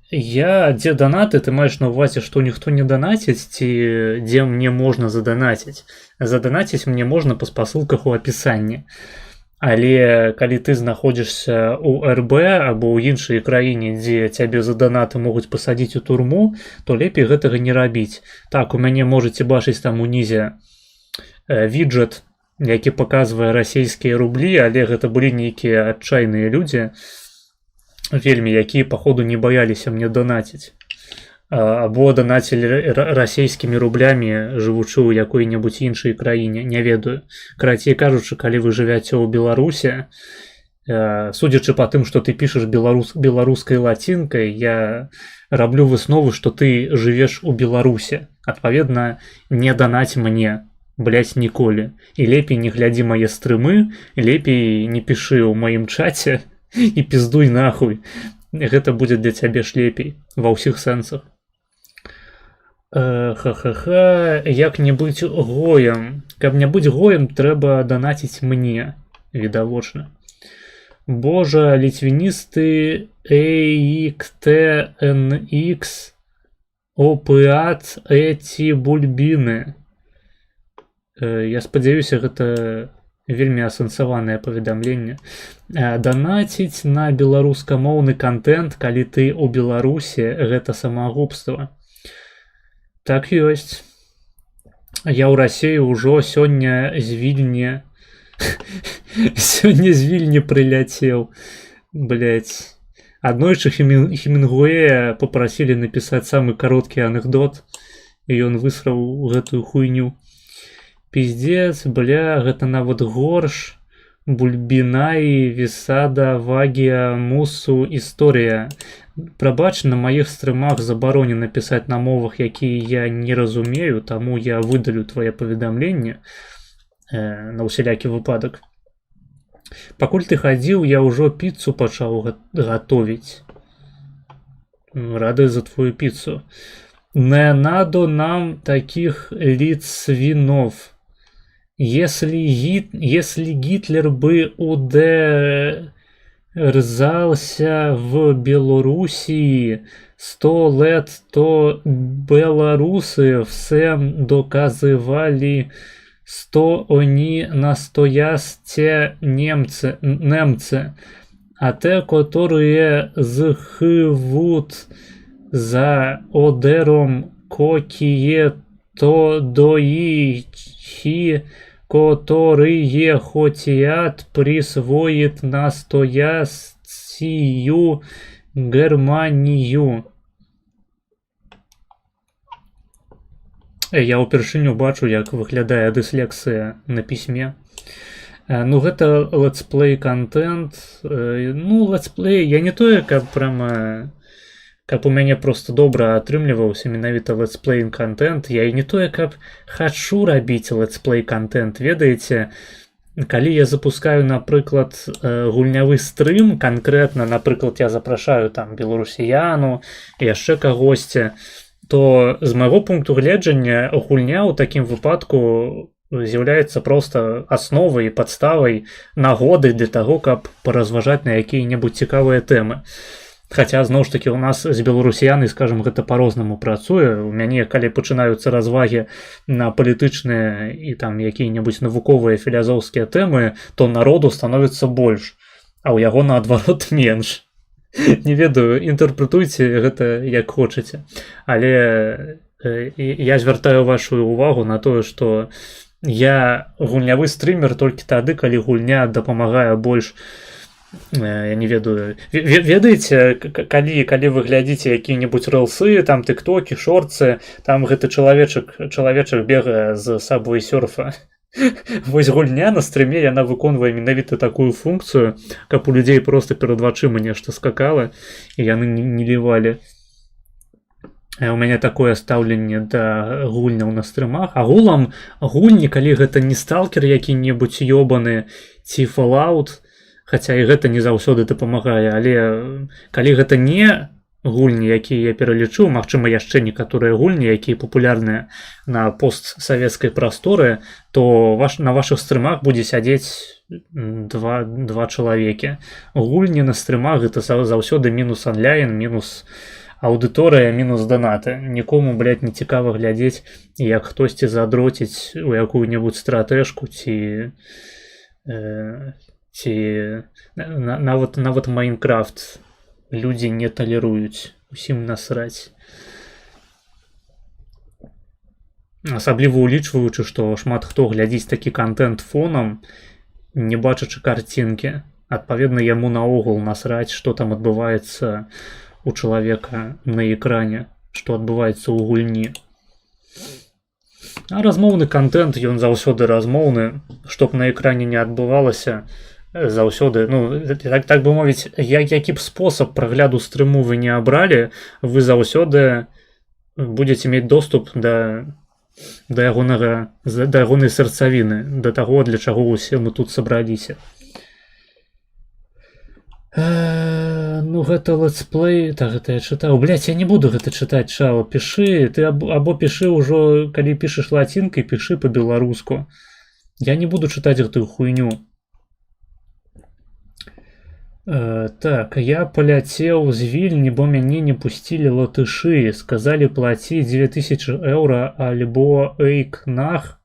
Speaker 1: Дзе данаты? Ты маеш на ўвазе, што ніхто не данаціць, ці дзе мне можна заданаціць? Заданаціць мне можна па спасылках у апісанні. Але калі ты знаходзішся ў РБ або ў іншай краіне, дзе цябе за данаты могуць пасадзіць у турму, то лепей гэтага не рабіць. Так, у мяне можаце бачыць там унізе віджет, які паказвае расійскія рублі, але гэта былі нейкія адчайныя людзі, вельмі, якія, паходу, не баяліся мне данаціць. Або данацілі расійскімі рублямі, жывучы ў якой-небудзь іншай краіне, не ведаю. Карацей кажучы, калі вы жывяце ў Беларусе, судзячы па тым, што ты пішаш беларускай лацінкай, я раблю выснову, што ты жывеш у Беларусе. Адпаведна, не данаць мне, блядь, ніколі. І лепей не глядзі мае стрымы, лепей не пішы ў маім чаце і піздуй нахуй. Гэта будзе для цябе ж лепей, ва ўсіх сэнсах. Ха-ха-ха, як не быць гоем? Каб не быць гоем, трэба данаціць мне, відавочна. Божа, літвіністы EXTNX опыат эти бульбіны. Я спадзяюся, гэта вельмі асэнсаванае паведамленне. Данаціць на беларускамоўны контент, калі ты ў Беларусе, гэта самагубства. Так ёсць. Я ў Расею ўжо сёння з Вільні прыляцеў. блять. Аднойчы Хемінгуэя попросили написать самый короткі анекдот, і ён высраў гэтую хуйню. Пиздец, бля, гэта нават горш. Бульбінаі, Вісада, Вагія, Мусу, Історія. Прабач, на маіх стрымах забаронена пісаць на мовах, якія я не разумею, таму я выдалю твае паведамленне на ўсялякі выпадак. Пакуль ты хадзіў, я ўжо піцу пачаў гатовіць. Рады за твою пиццу. Не надо нам таких лиц свинов. Если Гитлер бы удержался в Белоруссии 100 лет, то белорусы всем доказывали, что они настоящие немцы. А те, которые живут за одером, какие то доихи, которые хотят присвоить настоящую Германию. Я ўпершыню бачу, як выглядае дыслексія на пісьме. Ну, гэта летсплей контент. Ну, летсплей, я не тое, каб прямо... Каб у мяне просто добра атрымліваўся менавіта летсплей контент. Я і не тое, каб хачу рабіць летсплей контент. Ведаеце, калі я запускаю, напрыклад, гульнявы стрым, канкрэтна, напрыклад, я запрашаю там беларусіяну, яшчэ кагосьці, то з майго пункту гледжання гульня ў такім выпадку з'яўляецца проста асновай і падставай нагоды для таго, каб паразважаць на якія-небудзь цікавыя тэмы. Хаця, зноў ж такі, у нас з беларусіянай, скажам, гэта па-рознаму працуе. У мяне, калі пачынаюцца развагі на палітычныя і там якія-небудзь навуковыя філазофскія тэмы, то народу становіцца больш, а ў яго, наадварот, менш. Не ведаю, інтэрпрэтуйце гэта як хочаце. Але я звяртаю вашу увагу на тое, што я гульнявы стрымер толькі тады, калі гульня дапамагае больш. Я не ведаю. Ведаеце, калі вы глядзіце якія-небудзь рэлсы, там тыктокі, шорцы, там гэты чалавечак бегае з Subway Surf. Вось гульня на стрыме, яна выконвае менавіта такую функцыю, каб у людзей проста перад вачыма нешта скакала, і яны не лівалі. У мяне такое стаўленне да гульняў на стрымах. Агулам гульні, калі гэта не сталкер які-небудзь ёбаны ці Fallout, хаця і гэта не заўсёды дапамагае, але калі гэта не гульні, якія я пералічыў, магчыма, яшчэ некаторыя гульні, якія папулярныя на постсавецкай прасторы, то на вашых стрымах будзе сядзець два чалавекі. Гульні на стрымах гэта заўсёды мінус онлайн, мінус аўдыторыя, мінус данаты. Нікому, блядь, не цікава глядзець, як хтосьці задроціць у якую-небудзь стратэжку ці нават Майнкрафт людзі не талеруюць, усім насраць. Асабліва улічваючы, што шмат хто глядзіць такі контент фонам, не бачачы карцінкі. Адпаведна, яму наогул насраць, што там адбываецца у чалавека на экране, што адбываецца ў гульні. А размоўны контент, ён заўсёды размоўны, што б на экране не адбывалася, заўсёды, ну, так бы мовіць, які б спосаб прагляду стрыму вы не абралі, вы заўсёды будзеце мець доступ да ягонай сэрцавіны, да таго, для чаго ўсе мы тут сабраліся. Ну, гэта летсплей, так, гэта я чытаў. Блядь, я не буду гэта чытаць, чао, пішы, ты або пішы ўжо, калі пішаш лацінкай, пішы па-беларуску. Я не буду чытаць гэтую хуйню. Так, я паляцеў з Вільні, бо мяне не пусцілі латышы. Сказалі плаціць 2000 еўра альбо эйкнах.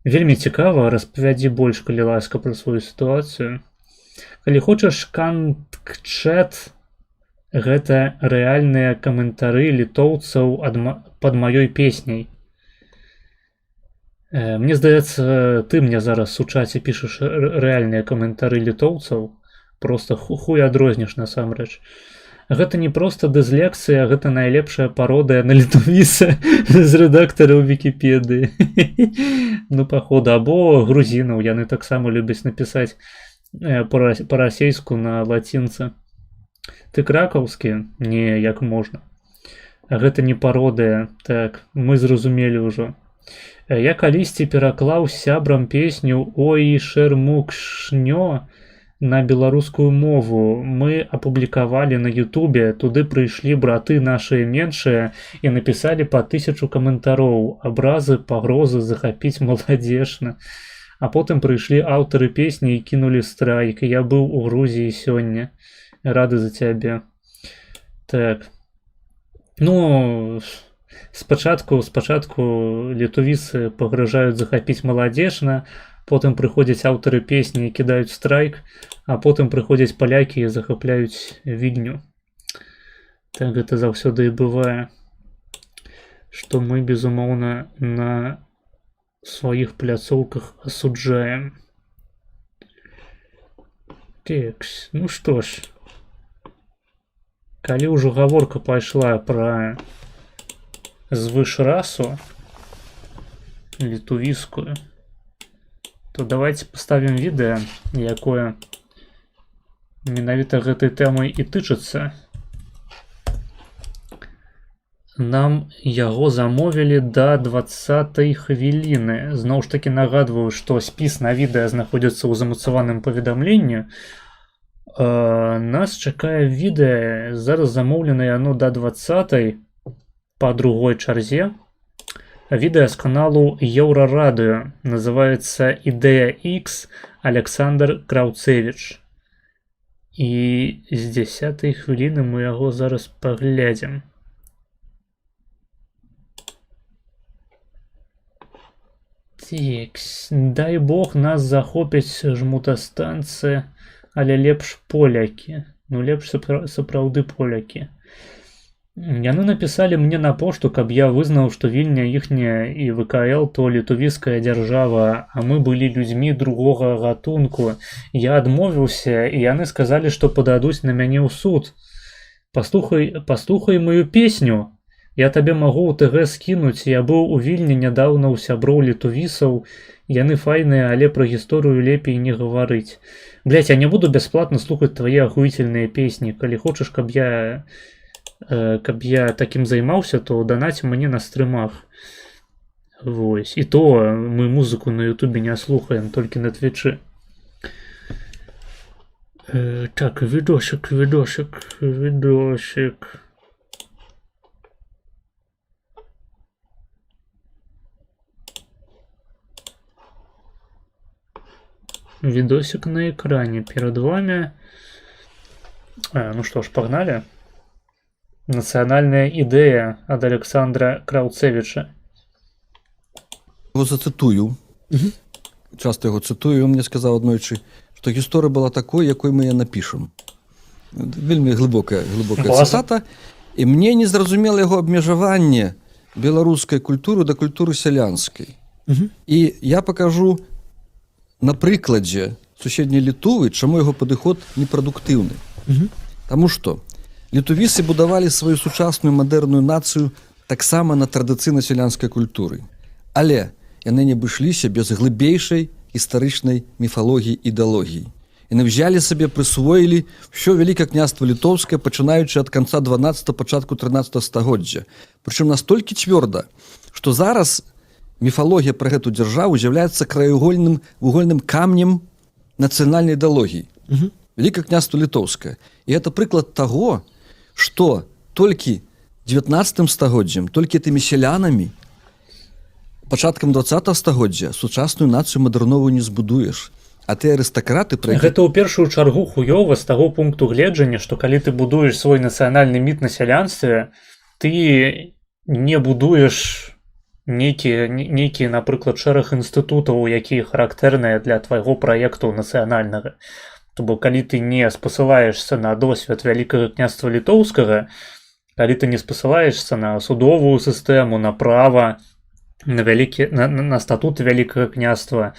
Speaker 1: Вельмі цікава, распавядзі больш, калі ласка, пра сваю сітуацыю. Калі хочаш канкчэт, гэта рэальныя каментары літоўцаў пад маёй песняй. Мне здаецца, ты мне зараз у чаце пішаш рэальныя каментары літоўцаў. Просто хуй адрозніш насамрэч. Гэта не проста дыслексія, гэта найлепшая пародыя на літувіса з рэдактараў Вікіпедыі. Ну, паходу, або грузінаў, яны таксама любяць напісаць па-расейску на лацінцы. Ты кракаўскі? Не, як можна. А гэта не пародыя, так, мы зразумелі ўжо. Я калісьці пераклаў сябрам песню «Ой, шэрмукшнё» на беларускую мову. Мы апублікавалі на Ютубе, туды прыйшлі браты нашыя меншыя і напісалі па 1000 каментароў, абразы, пагрозы, захапіць маладзешна. А потым прыйшлі аўтары песні і кінулі страйк. Я быў у Грузіі сёння. Рады за цябе. Так. Ну, спачатку літувісы пагражаюць захапіць маладзешна, потым прыходзяць аўтары песні і кідаюць страйк, а потым прыходзяць палякі і захапляюць Вільню. Так гэта заўсёды і бывае, што мы, безумоўна, на сваіх пляцоўках асуджаем. Текс, ну што ж, калі ўжо гаворка пайшла пра звышрасу літувіскую, то давайте поставім відэа, якое менавіта гэтай тэмай і тычыцца. Нам яго замовілі да 20-й хвіліны. Зноў ж таки нагадваю, што спіс на відэа знаходзіцца ў замацаваным паведамленні. Нас чакае відэа, зараз замоўленае яно да 20-й па другой чарзе. Відэа з каналу Еўрарадыё, называецца «Ідэя X» Александр Краўцевіч. І з 10-й хвіліны мы яго зараз паглядзім. Текс, дай бог нас захопяць жмутастанцы, але лепш полякі. Ну, лепш сапраўды полякі. Яны напісалі мне на пошту, каб я вызнаў, што Вільня іхняя і ВКЛ то літувіская дзяржава, а мы былі людзьмі другога гатунку. Я адмовіўся, і яны сказалі, што пададуць на мяне ў суд. Паслухай маю песню. Я табе магу ў ТГ скінуць, я быў у Вільні нядаўна ў сяброў літувісаў. Яны файныя, але пра гісторыю лепей не гаварыць. Блядь, я не буду бясплатна слухаць твае ахуительныя песні. Калі хочаш, каб я такім займаўся, то данаць мне на стрымах. Вось. І то мы музыку на Ютубе не слухаем, толькі на Твічы. Так, відосик. Відосик на экране перед вами. Ну что ж, погнали. Национальная идея от Александра Краўцевіча.
Speaker 4: Його зацитую. Часто його цитую. Він мені сказав однойчі, що історія була такою, якою ми її напишемо. Вельми глибока цитата. І мені не зрозуміло його обмежування білоруської культури до культури селянської. І я покажу на прикладі сусідньої Літови, чому його підхід непродуктивний. Тому що літовіси будували свою сучасну модерну націю так само на традиційно селянської культури. Але яны не абышліся без глыбейшай гістарычнай міфалогіі і ідэалогіі. Яны взялі сабе, прысвоілі ўсё Вялікае княства Літоўскае, пачынаючы ад канца 12-го, пачатку 13-го стагоддзя. Прычым настолькі цвёрда, што зараз міфалогія пра гэту дзяржаву з'яўляецца краеугольным вугольным камнем нацыянальнай ідэалогіі. Вялікае княства Літоўскае. І гэта прыклад таго, што толькі 19 стагоддзям, толькі тымі сялянамі, пачаткам 20-го стагоддзя сучасную нацыю мадэрновую не збудуеш. А ты арыстакраты...
Speaker 1: Гэта ў першую чаргу хуёва з таго пункту гледжання, што калі ты будуеш свой нацыянальны міт на сялянстве, ты не будуеш нейкі, напрыклад, шэраг інстытутаў, якія характэрныя для твайго праекту нацыянальнага. То бок, калі ты не спасылаешся на досвед Вялікага княства Літоўскага, калі ты не спасылаешся на судовую сістэму, на права, на статут Вялікага княства,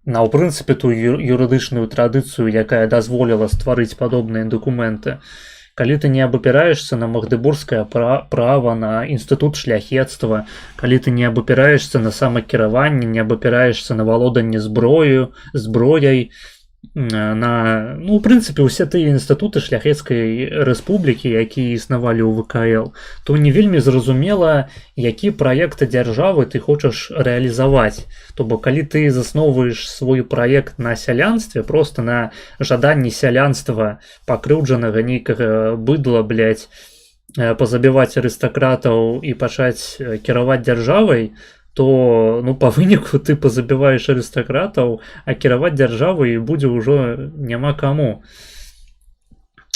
Speaker 1: ў прынцыпе ту юрыдычную традыцыю, якая дазволіла стварыць падобныя дакументы. Калі ты не абапіраешься на магдыбургскае права, на інстытут шляхецтва, калі ты не абапіраешься на самакіраванне, не абапіраешься на валоданне зброяй, на, ну, у прынцыпе, усе тыя інстытуты шляхецкай рэспублікі, якія існавалі ў ВКЛ, то не вельмі зразумела, які праект дзяржавы ты хочаш рэалізаваць. То бок, калі ты засноўваеш свой праект на сялянстве, просто на жаданні сялянства пакрыўджанага нейкага быдла, блядь, пазабіваць арыстакратаў і пачаць кіраваць дзяржавай, то, ну, па выніку ты пазабіваеш арыстакратаў, а кіраваць дзяржавай будзе ўжо няма каму.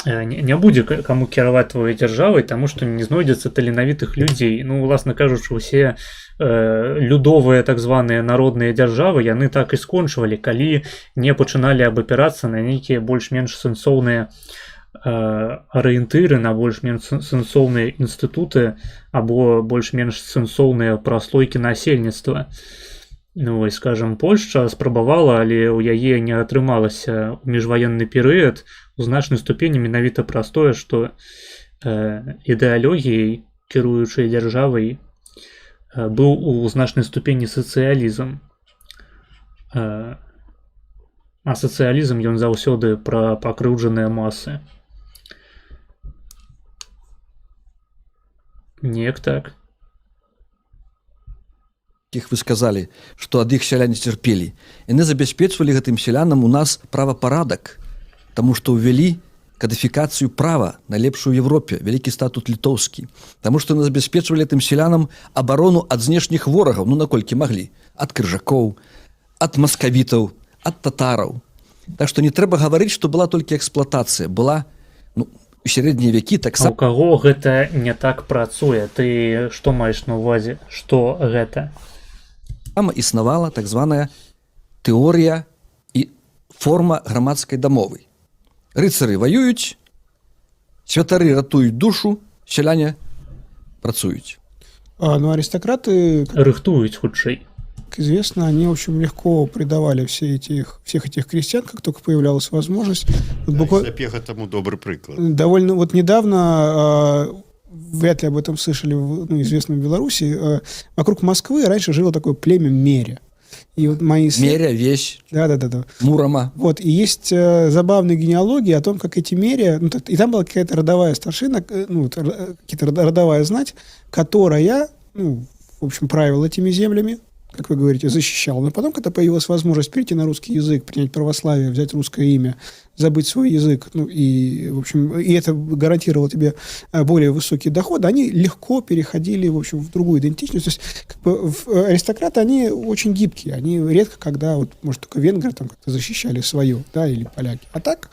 Speaker 1: Не будзе каму кіраваць твоёй дзяржавай, таму што не знойдзецца таленавітых людзей. Ну, уласна кажучы, усе людовыя так званыя народныя дзяржавы, яны так і скончвалі, калі не пачыналі абапірацца на нейкія больш-менш сэнсоўныя арыентыры, на больш-менш сэнсоўныя інстытуты або больш-менш сэнсоўныя праслойкі насельніцтва. Ну, вось, скажем, Польшча спрабавала, але ў яе не атрымалася ў міжваенны перыяд у значнай ступені менавіта праз тое, што ідэалогіяй кіруючай дзяржавай быў у значнай ступені сацыялізм. А сацыялізм ён заўсёды пра пакрыўджаныя масы. Неяк так.
Speaker 4: Вы сказалі, што ад іх сяляне цярпелі. Яны забяспечвалі гэтым сялянам у нас правапарадак, таму што ўвялі кадыфікацыю права найлепшую ў Европе, вялікі статут літоўскі. Таму што яны забяспечвалі гэтым сялянам абарону ад знешніх ворагаў, ну наколькі маглі, ад крыжакоў, ад маскавітаў, ад татараў. Так што не трэба гаварыць, што была толькі эксплуатацыя, была, ну, у сярэднія векі таксама.
Speaker 1: У каго гэта не так працуе? Ты што маеш на ўвазе? Што гэта?
Speaker 4: Там існавала так званая тэорыя і форма грамадскай дамовы. Рыцары ваююць, святары ратуюць душу, сяляне працуюць.
Speaker 5: Ну, аристократы,
Speaker 1: рыхтуюць хутчэй.
Speaker 5: как известно, они, в общем, легко предавали всех этих крестьян, как только появлялась возможность. Вот
Speaker 6: буквально... этому добрый приклад.
Speaker 5: Довольно вот недавно, вряд ли об этом слышали, ну, известно в Беларуси, вокруг Москвы раньше жило такое племя Меря. И вот мои...
Speaker 4: Меря, Вещь,
Speaker 5: да.
Speaker 4: Мурома.
Speaker 5: Вот, и есть забавные генеалогии о том, как эти Меря... Ну, и там была какая-то родовая старшина, ну, какая-то родовая знать, которая, ну, в общем, правила этими землями, как вы говорите, защищал. Но потом, когда появилась возможность перейти на русский язык, принять православие, взять русское имя, забыть свой язык, ну и, в общем, и это гарантировало тебе более высокие доходы, они легко переходили, в общем, в другую идентичность. То есть, как бы, аристократы, они очень гибкие, они редко, когда, вот, может, только венгры там как-то защищали свое, да, или поляки. А так,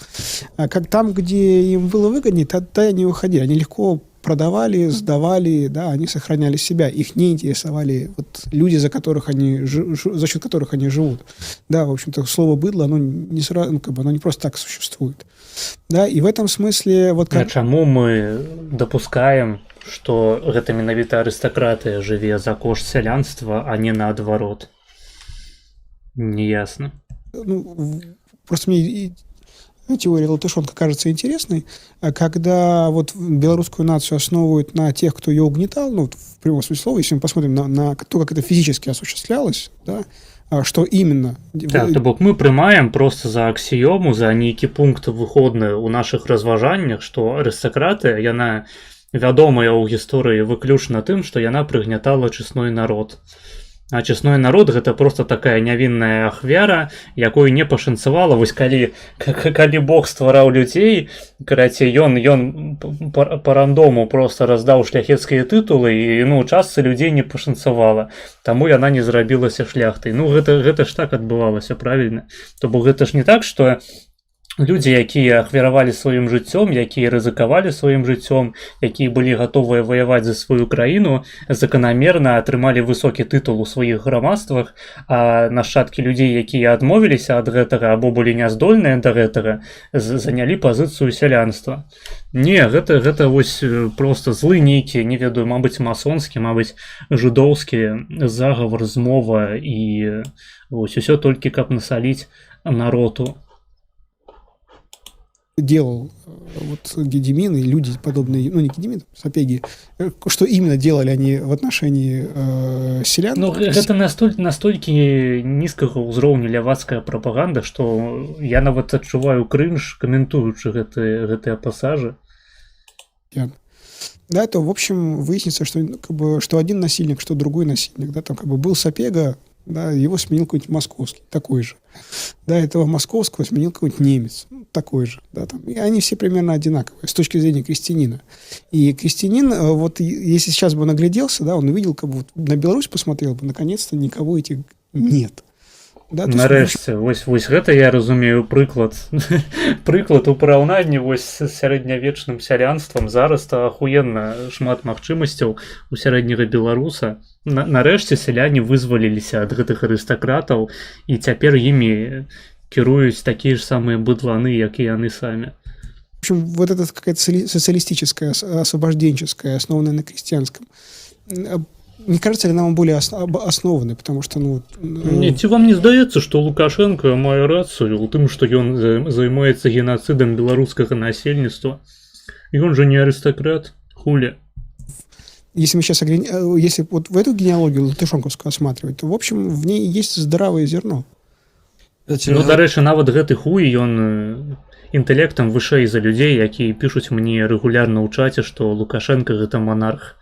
Speaker 5: как там, где им было выгоднее, тогда они уходили, они легко продавали, сдавали, да, они сохраняли себя, их не интересовали вот люди, за счет которых они живут. Да, в общем-то, слово «быдло», оно не сразу, ну, как бы, оно не просто так существует. Да, и в этом смысле... Вот как...
Speaker 1: Чаму мы допускаем, что гэта менавіта арыстакратыя жыве за кошт сялянства, а не наадварот? Неясно.
Speaker 5: Ну, просто мне... Теория Латышонка кажется интересной, когда вот белорусскую нацию основывают на тех, кто ее угнетал, ну, в прямом смысле слова, если мы посмотрим на то, как это физически осуществлялось, да, что именно...
Speaker 1: Так, то бок мы прымаем просто за аксіёму, за нейкі пункт выходны ў нашых разважаннях, што арыстакратыя, яна вядомая ў гісторыі выключна тым, што яна прыгнятала чысной народ. А чесной народ гэта просто такая нявінная ахвяра, якой не пашанцавала. Вось калі Бог ствараў людзей, карацей, ён па рандому просто раздаў шляхецкія тытулы, і, ну, частцы людзей не пашанцавала. Таму яна не зрабілася шляхтай. Ну, гэта ж так адбывалася, правільна. То бок гэта ж не так, што Людзі, якія ахвяравалі сваім жыццём, якія рызыкавалі сваім жыццём, якія былі гатовыя ваяваць за сваю краіну, заканамерна атрымалі высокі тытул у сваіх грамадствах, а нашчадкі людзей, якія адмовіліся ад гэтага або былі няздольныя да гэтага, занялі пазіцыю сялянства. Не, гэта вось просто злы нейкі, не ведаю, мабыць, масонскі, мабыць, жыдоўскі загавар, змова і вось усё толькі каб насаліць народу.
Speaker 5: Делал вот Гедимин и люди подобные, ну не Гедимин, Сапеги, что именно делали они в отношении селян?
Speaker 1: Ну, гэта настолькі нізкага ўзроўню лявацкая прапаганда, што я нават адчуваю крынж, каментуючы гэтыя пасажы.
Speaker 5: Да, это, в общем, выяснится, что, как бы, что один насильник, что другой насильник. Да, там как бы был Сапега, да, его сменил какой-нибудь московский, такой же. Да, этого московского сменил какой-нибудь немец, такой же. Да, там. И они все примерно одинаковые с точки зрения крестьянина. И крестьянин, вот если сейчас бы он огляделся, да, он увидел, как бы вот, на Беларусь посмотрел бы, наконец-то никого этих нет. Да,
Speaker 1: нарэшце, вось гэта я разумею прыклад у параўнанні вось з сярэднявечным сялянствам. Зараз-то ахуенна шмат магчымасцяў у сярэдняга беларуса. Нарэшце сяляне вызваліліся ад гэтых арыстакратаў і цяпер імі кіруюць такія ж самыя быдланы, як і яны самі.
Speaker 5: В общем, вот это какая-то социалистическая, освобожденческая, основанная на крестьянском. Не кажется ли нам более основаны, потому что, ну...
Speaker 1: Ці вам не здаецца, што Лукашенко мае рацыю ў тым, што ён займаецца геноцидом беларускага насельніцтва? Ён же не аристократ, хули.
Speaker 5: Если мы сейчас если вот в эту генеалогию латышонковскую осматривать, то, в общем, в ней есть здравое зерно.
Speaker 1: Ну, дарэчы, нават гэты хуй, ён інтэлектам вышэй за людзей, якія пішуць мне рэгулярна ў чаце, што Лукашенко гэта монарх.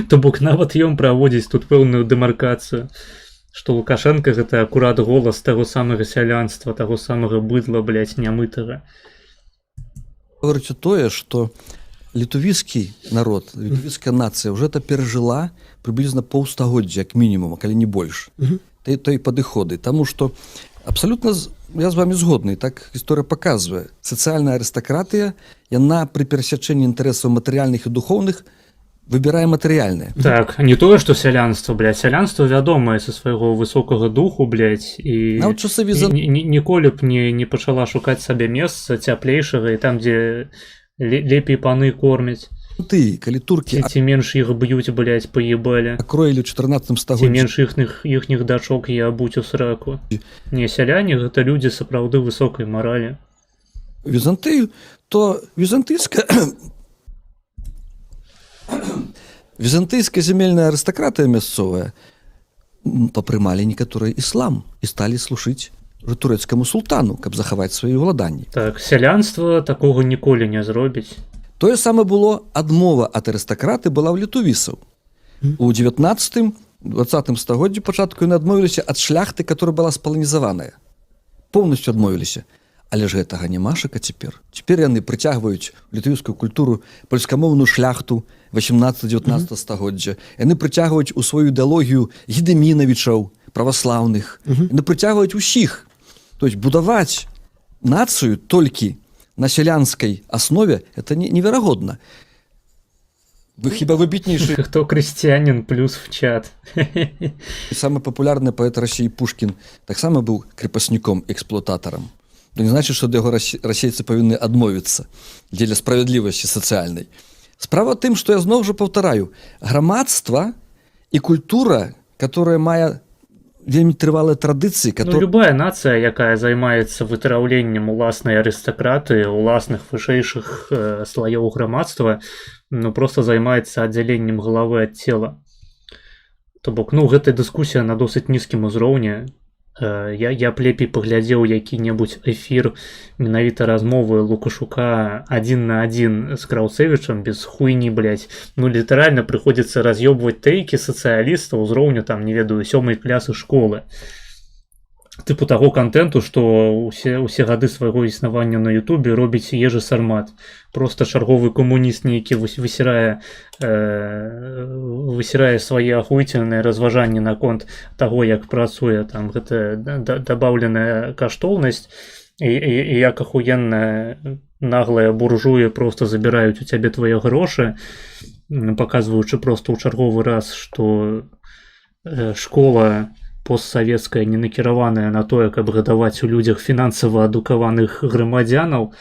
Speaker 1: То бок нават ён праводзіць тут пэўную дэмаркацыю, што Лукашенко гэта акурат голас таго самага сялянства, таго самага быдла, блядь, нямытага.
Speaker 4: Говорится тое, што літувійскі народ, літувійская нацыя ўжо это перажыла прыблізна паўстагоддзя, як мінімум, калі не больш. Той падыходы, таму што абсолютно я з вами згодны, так гісторыя паказвае. Сацыяльная арыстакратыя, яна пры перасячэнні інтарэсаў матэрыяльных і духоўных выбірае матэрыяльнае.
Speaker 1: Так, не тое, што сялянства, блядь, сялянства вядомае са свайго высокага духу, блядь, і ніколі б не пачала шукаць сабе месца цяплейшага і там, дзе лепей паны кормяць.
Speaker 4: Ты, калі туркі...
Speaker 1: Ці менш іх б'юць, блядь, паебалі.
Speaker 4: Акроілі ў 14 стагоддзі.
Speaker 1: Ці менш іхніх дачок ябуць у сраку. Не, сяляне гэта людзі сапраўды высокай маралі.
Speaker 4: Візантыю, то візантыйская зямельная арыстакратыя мясцовая папрымалі некаторыя іслам і сталі служыць турэцкаму султану, каб захаваць свае ўладанні.
Speaker 1: Так, сялянства такога ніколі не зробіць.
Speaker 4: Тое саме было адмова ад арыстакраты была ў літувісаў. У 19-20 стагоддзі пачатку яны адмовіліся ад шляхты, которая была спаланізаваная. Поўнасцю адмовіліся. Але ж гэтага нямашака цяпер. Цяпер яны прыцягваюць у літувійскую культуру польскамоўную шляхту 18-19 стагоддзя. Яны прыцягваюць у сваю ідэалогію гедемінавічаў, праваслаўных. Яны прыцягваюць усіх. То есть будаваць нацыю толькі на сялянскай аснове это неверагодна. Вы хіба выбітнейшы...
Speaker 1: Хто крысціянін плюс в чат.
Speaker 4: Самы папулярны паэт Расіі Пушкін таксама быў крепасніком-эксплуататарам. То не значит, што да яго расейцы павінны адмовіцца дзеля справядлівасці сацыяльнай. Справа тым, што я зноў жа паўтараю, грамадства і культура, которая мае вельмі трывалыя традыцыі,
Speaker 1: любая нацыя, якая займаецца вытараўленнем уласнай арыстакраты, уласных вышэйшых слаёў грамадства, просто займаецца аддзяленнем галавы ад цела. То бок, гэтая дыскусія на досыць нізкім узроўні. Я б лепей паглядзеў які-небудзь эфір менавіта размовы Лукашука 1 на 1 з Краўцэвічам без хуйні, блядь. Літаральна прыходзіцца раз'ёбваць тэйкі сацыяліста ўзроўню, там, не ведаю, 7 класы школы. Тыпу таго контенту, што ўсе гады свайго існавання на Ютубе робіць Ежы Сармат. Просто чарговы камуніст нейкі высірае свае ахуйцельныя разважанні наконт таго, як працуе там гэтая дабаўленая каштоўнасць. і як ахуенна наглыя буржуі просто забіраюць у цябе твае грошы, паказваючы просто ў чарговы раз, што школа постсавецкая не накіраваная на тое, каб гадаваць у людзях фінансава адукаваных грамадзянаў,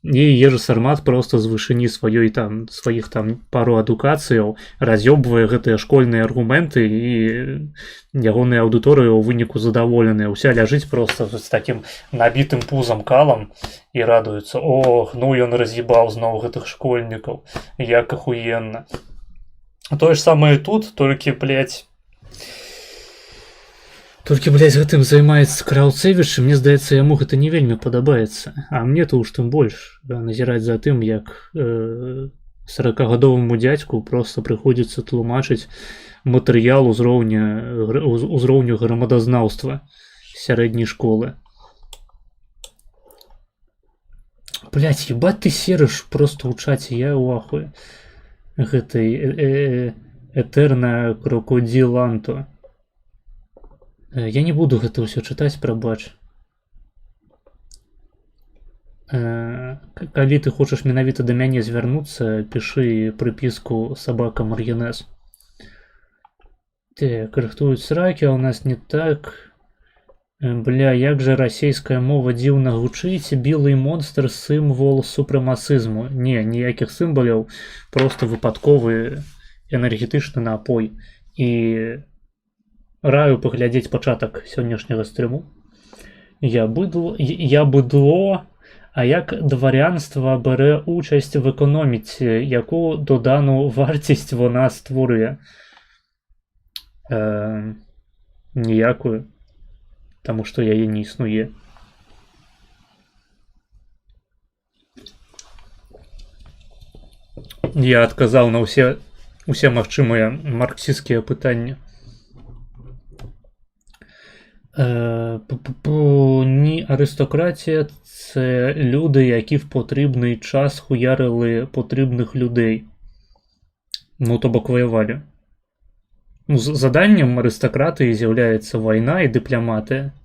Speaker 1: і Ежы Сармат просто з вышыні сваіх пару адукацыяў раз'ёбвае гэтыя школьныя аргументы, і ягоныя аўдыторыі ў выніку задаволеныя. Уся ляжыць просто з такім набітым пузам калам і радуецца: ох, ну ён раз'ебаў зноў гэтых школьнікаў, як ахуенна. Тое ж самае тут, толькі, блядь, гэтым займаецца Краўцэвіч, і мне здаецца, яму гэта не вельмі падабаецца. А мне то уж тым больш назіраць за тым, як 40гадоваму дзядзьку просто прыходзіцца тлумачыць матэрыял узроўню грамадазнаўства сярэдняй школы. Блядь, ебать ты серыш просто ў чаце, я ў ахуе. Гэтай Этерна Крокодиланто. Я не буду гэта ўсё чытаць, прабач. Калі ты хочаш менавіта да мяне звярнуцца, пішы прыпіску «Сабака Мар'янез». Так, рыхтуюць сракі, а ў нас не так. Бля, як жа расейская мова дзіўна гучыць, білый монстр, сімвол супрэмасызму. Не, ніякіх сімваляў, просто выпадковы энергетычны напой. І раю паглядзець пачатак сённяшняга стрыму. Я быдло, а як дварянства бярэ учасць в эканоміцы, якую додану варцість вона створює? Ніякую, таму што яе не існуе. Я адказаў на ўсе магчымыя марксісцкія пытанні. Ні, аристократія – це люди, які в потрібний час хуярили потрібних людей. Ну, то бок воювали. Заданнем арыстакратыі з'яўляецца вайна і дыпламатыя.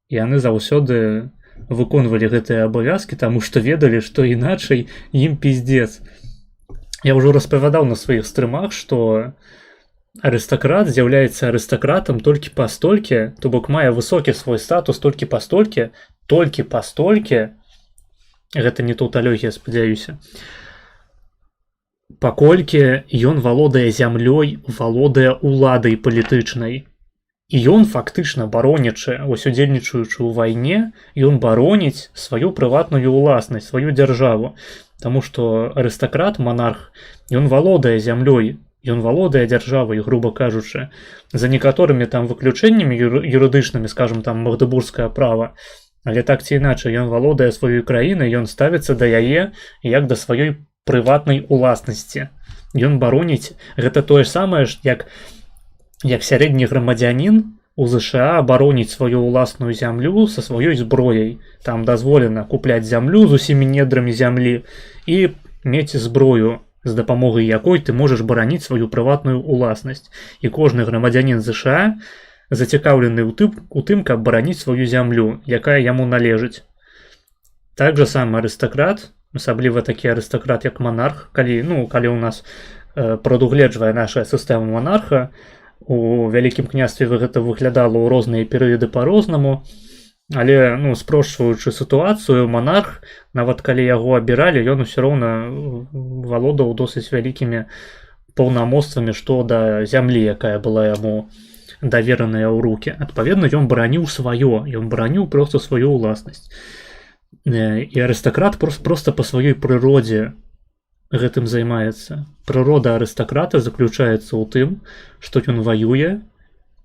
Speaker 1: І яны заўсёды выконвалі гэтыя абавязкі, таму што ведалі, што іначай ім пиздец. Я ўжо распавядаў на сваіх стрымах, што арыстакрат з'яўляецца арыстакратам толькі пастолькі, то бок мае высокі свой статус толькі пастолькі, гэта не таўталогія, спадзяюся, паколькі ён валодае зямлёй, валодае уладай палітычнай. І ён фактычна баронячы, удзельнічаючы ў вайне, ён бароніць сваю прыватную ўласнасць, сваю дзяржаву. Таму што арыстакрат, монарх, ён валодае зямлёй, ён валодае дзяржавай, груба кажучы, за некаторымі там выключэннямі юрыдычнымі, скажем, там магдыбургскае права, але так ці іначай ён валодае сваёй краінай, ён ставіцца да яе як да сваёй прыватнай уласнасці. Ён бароніць, гэта тое ж самае, як сярэдні грамадзянін у ЗША бароніць сваю ўласную зямлю са сваёй зброяй. Там дазволена купляць зямлю з усімі недрамі зямлі і мець зброю, з дапамогай якой ты можаш бараніць сваю прыватную ўласнасць. І кожны грамадзянін ЗША зацікаўлены ў тым, каб бараніць сваю зямлю, якая яму належыць. Так жа сам арыстакрат, асабліва такі арыстакрат, як монарх, калі ў нас прадугледжвае наша сістэма монарха, у Вялікім княстве гэта выглядала ў розныя перыяды па-рознаму, але, спрошчваючы сітуацыю, монарх, нават калі яго абіралі, ён усё роўна валодаў досыць вялікімі паўнамоцтвамі што да зямлі, якая была яму давераная ў рукі. Адпаведна, ён бараніў сваё, ён бараніў проста сваю ўласнасць. І арыстакрат проста па сваёй прыродзе гэтым займаецца. Прырода арыстакрата заключаецца ў тым, што ён ваюе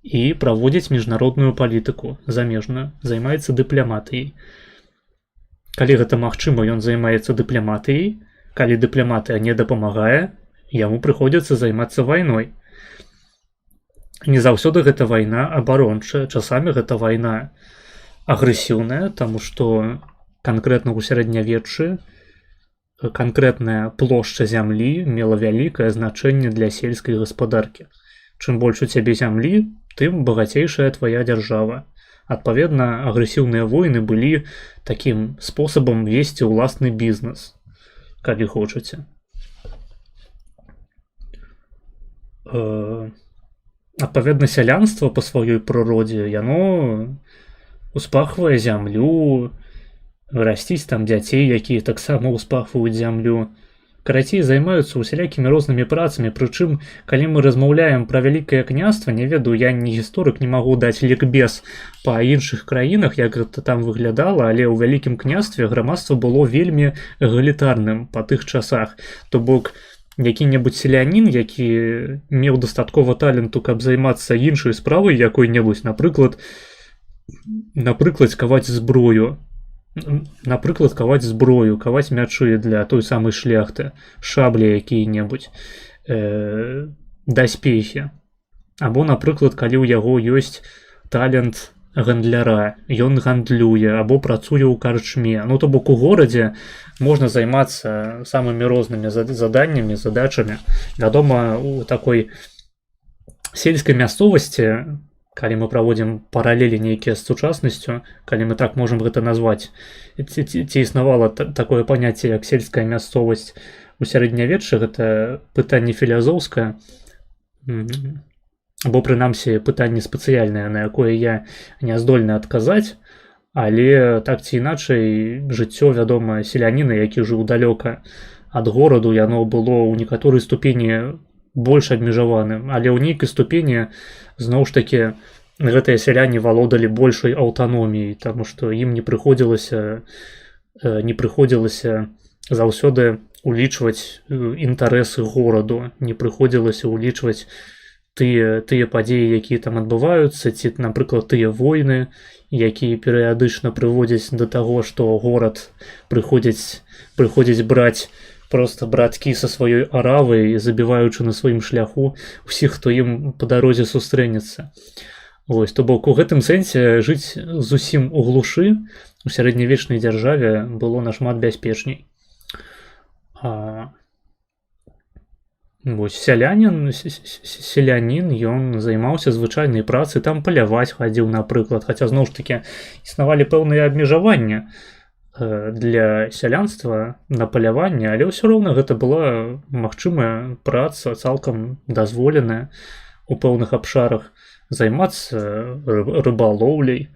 Speaker 1: і праводзіць міжнародную палітыку замежную, займаецца дыпламатыяй. Калі гэта магчыма, ён займаецца дыпламатыяй, калі дыпламатыя не дапамагае, яму прыходзіцца займацца вайной. Не заўсёды гэта вайна абарончая, часамі гэта вайна агрэсіўная, таму што канкрэтна ў сярэднявеччы канкрэтная плошча зямлі мела вялікае значэнне для сельскай гаспадаркі. Чым больш у цябе зямлі, тым багацейшая твая дзяржава. Адпаведна, агрэсіўныя войны былі такім спосабам весці ўласны бізнес, калі хочаце. Адпаведна, сялянства па сваёй прыродзе, яно успахвае зямлю, расціць там дзяцей, якія таксама ўспахваюць зямлю. Карацей, займаюцца усялякімі рознымі працамі, прычым, калі мы размаўляем пра вялікае княства, не ведаю, я не гісторык, не магу даць лікбез па іншых краінах, як гэта там выглядала, але ў вялікім княстве грамадства было вельмі эгалітарным па тых часах. То бок, які-небудзь селянін, які меў дастаткова таленту, каб займацца іншай справай якой-небудзь, напрыклад, каваць зброю, каваць мячы для той самай шляхты, шаблі якія-небудзь, даспехі. Або, напрыклад, калі ў яго ёсць талент гандляра, ён гандлюе, або працуе ў карчме. Ну, то бок у горадзе можна займацца самымі рознымі заданнямі, задачамі. Вядома, у такой сельскай мясцовасці, калі мы праводзім паралелі нейкія з сучаснасцю, калі мы так можам гэта назваць, ці існавала такое паняцце, як сельская мясцовасць у сярэднявеччы, гэта пытанне філазофскае, або прынамсі пытанне спецыяльнае, на якое я не здольны адказаць, але так ці іначай жыццё, вядома, селяніна, які жыў далёка ад гораду, яно было ў некаторай ступені больш абмежаваным, але ў нейкай ступені зноў ж такі гэтыя сяляне валодалі большай аўтаноміяй, таму што ім не прыходзілася заўсёды улічваць інтарэсы гораду, не прыходзілася улічваць тыя падзеі, якія там адбываюцца, ці, напрыклад, тыя войны, якія перыядычна прыводзяць да таго, што горад прыходзіць браць просто браткі са сваёй аравай, забіваючы на сваім шляху ўсіх, хто ім па дарозе сустрэнецца. Вось, то бок у гэтым сэнсе жыць зусім у глушы у сярэднявечнай дзяржаве было нашмат бяспечней. Вось сялянін, ён займаўся звычайнай працай, там паляваць хадзіў, напрыклад, хаця зноў ж такі існавалі пэўныя абмежаванні для сялянства на паляванне, але ўсё роўна гэта была магчымая праца, цалкам дазволеная у пэўных абшарах, займацца рыбалоўляй.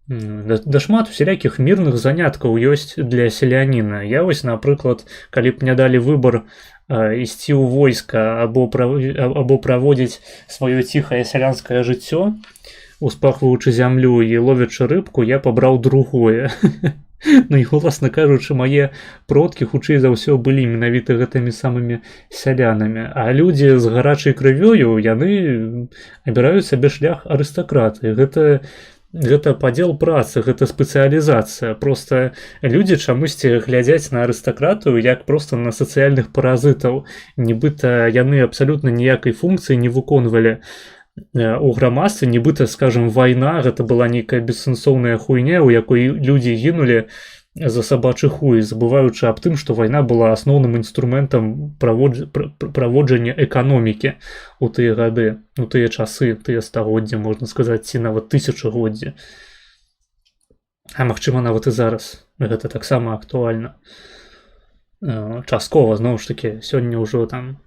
Speaker 1: Да шмат усялякіх мірных заняткаў ёсць для селяніна. Я вось, напрыклад, калі б мне далі выбар ісці ў войска або праводзіць сваё ціхае сялянскае жыццё, успахваючы зямлю і ловячы рыбку, я пабраў другое. Ну і, уласна кажучы, мае продкі хутчэй за ўсё былі менавіта гэтымі самымі сялянамі. А людзі з гарачай крывёю, яны абіраюць сабе шлях арыстакраты. Гэта падзел працы, гэта спецыялізацыя. Проста людзі чамусьці глядзяць на арыстакратыю як проста на сацыяльных паразітаў. Нібыта яны абсалютна ніякай функцыі не выконвалі у грамадстве, нібыта, скажем, вайна гэта была нейкая бессэнсоўная хуйня, у якой людзі гінулі за сабачы хуй, забываючы аб тым, што вайна была асноўным інструментам праводжання эканомікі ў тыя гады, у тыя часы, тыя стагоддзі, можна сказаць, ці нават тысячагоддзі. А магчыма, нават і зараз гэта таксама актуальна. Часткова, зноў ж такі, сёння ўжо там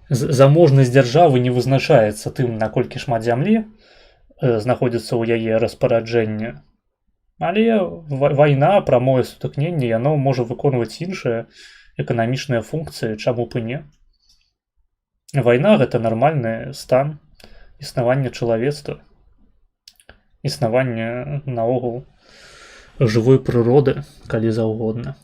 Speaker 1: заможнасць дзяржавы не вызначаецца тым, наколькі шмат зямлі знаходзіцца ў яе распараджэнні. Але вайна, прамое сутыкненне, яно можа выконваць іншыя эканамічныя функцыі, чаму б і не. Вайна – гэта нармальны стан існавання чалавецтва, існавання наогул жывой прыроды, калі заўгодна.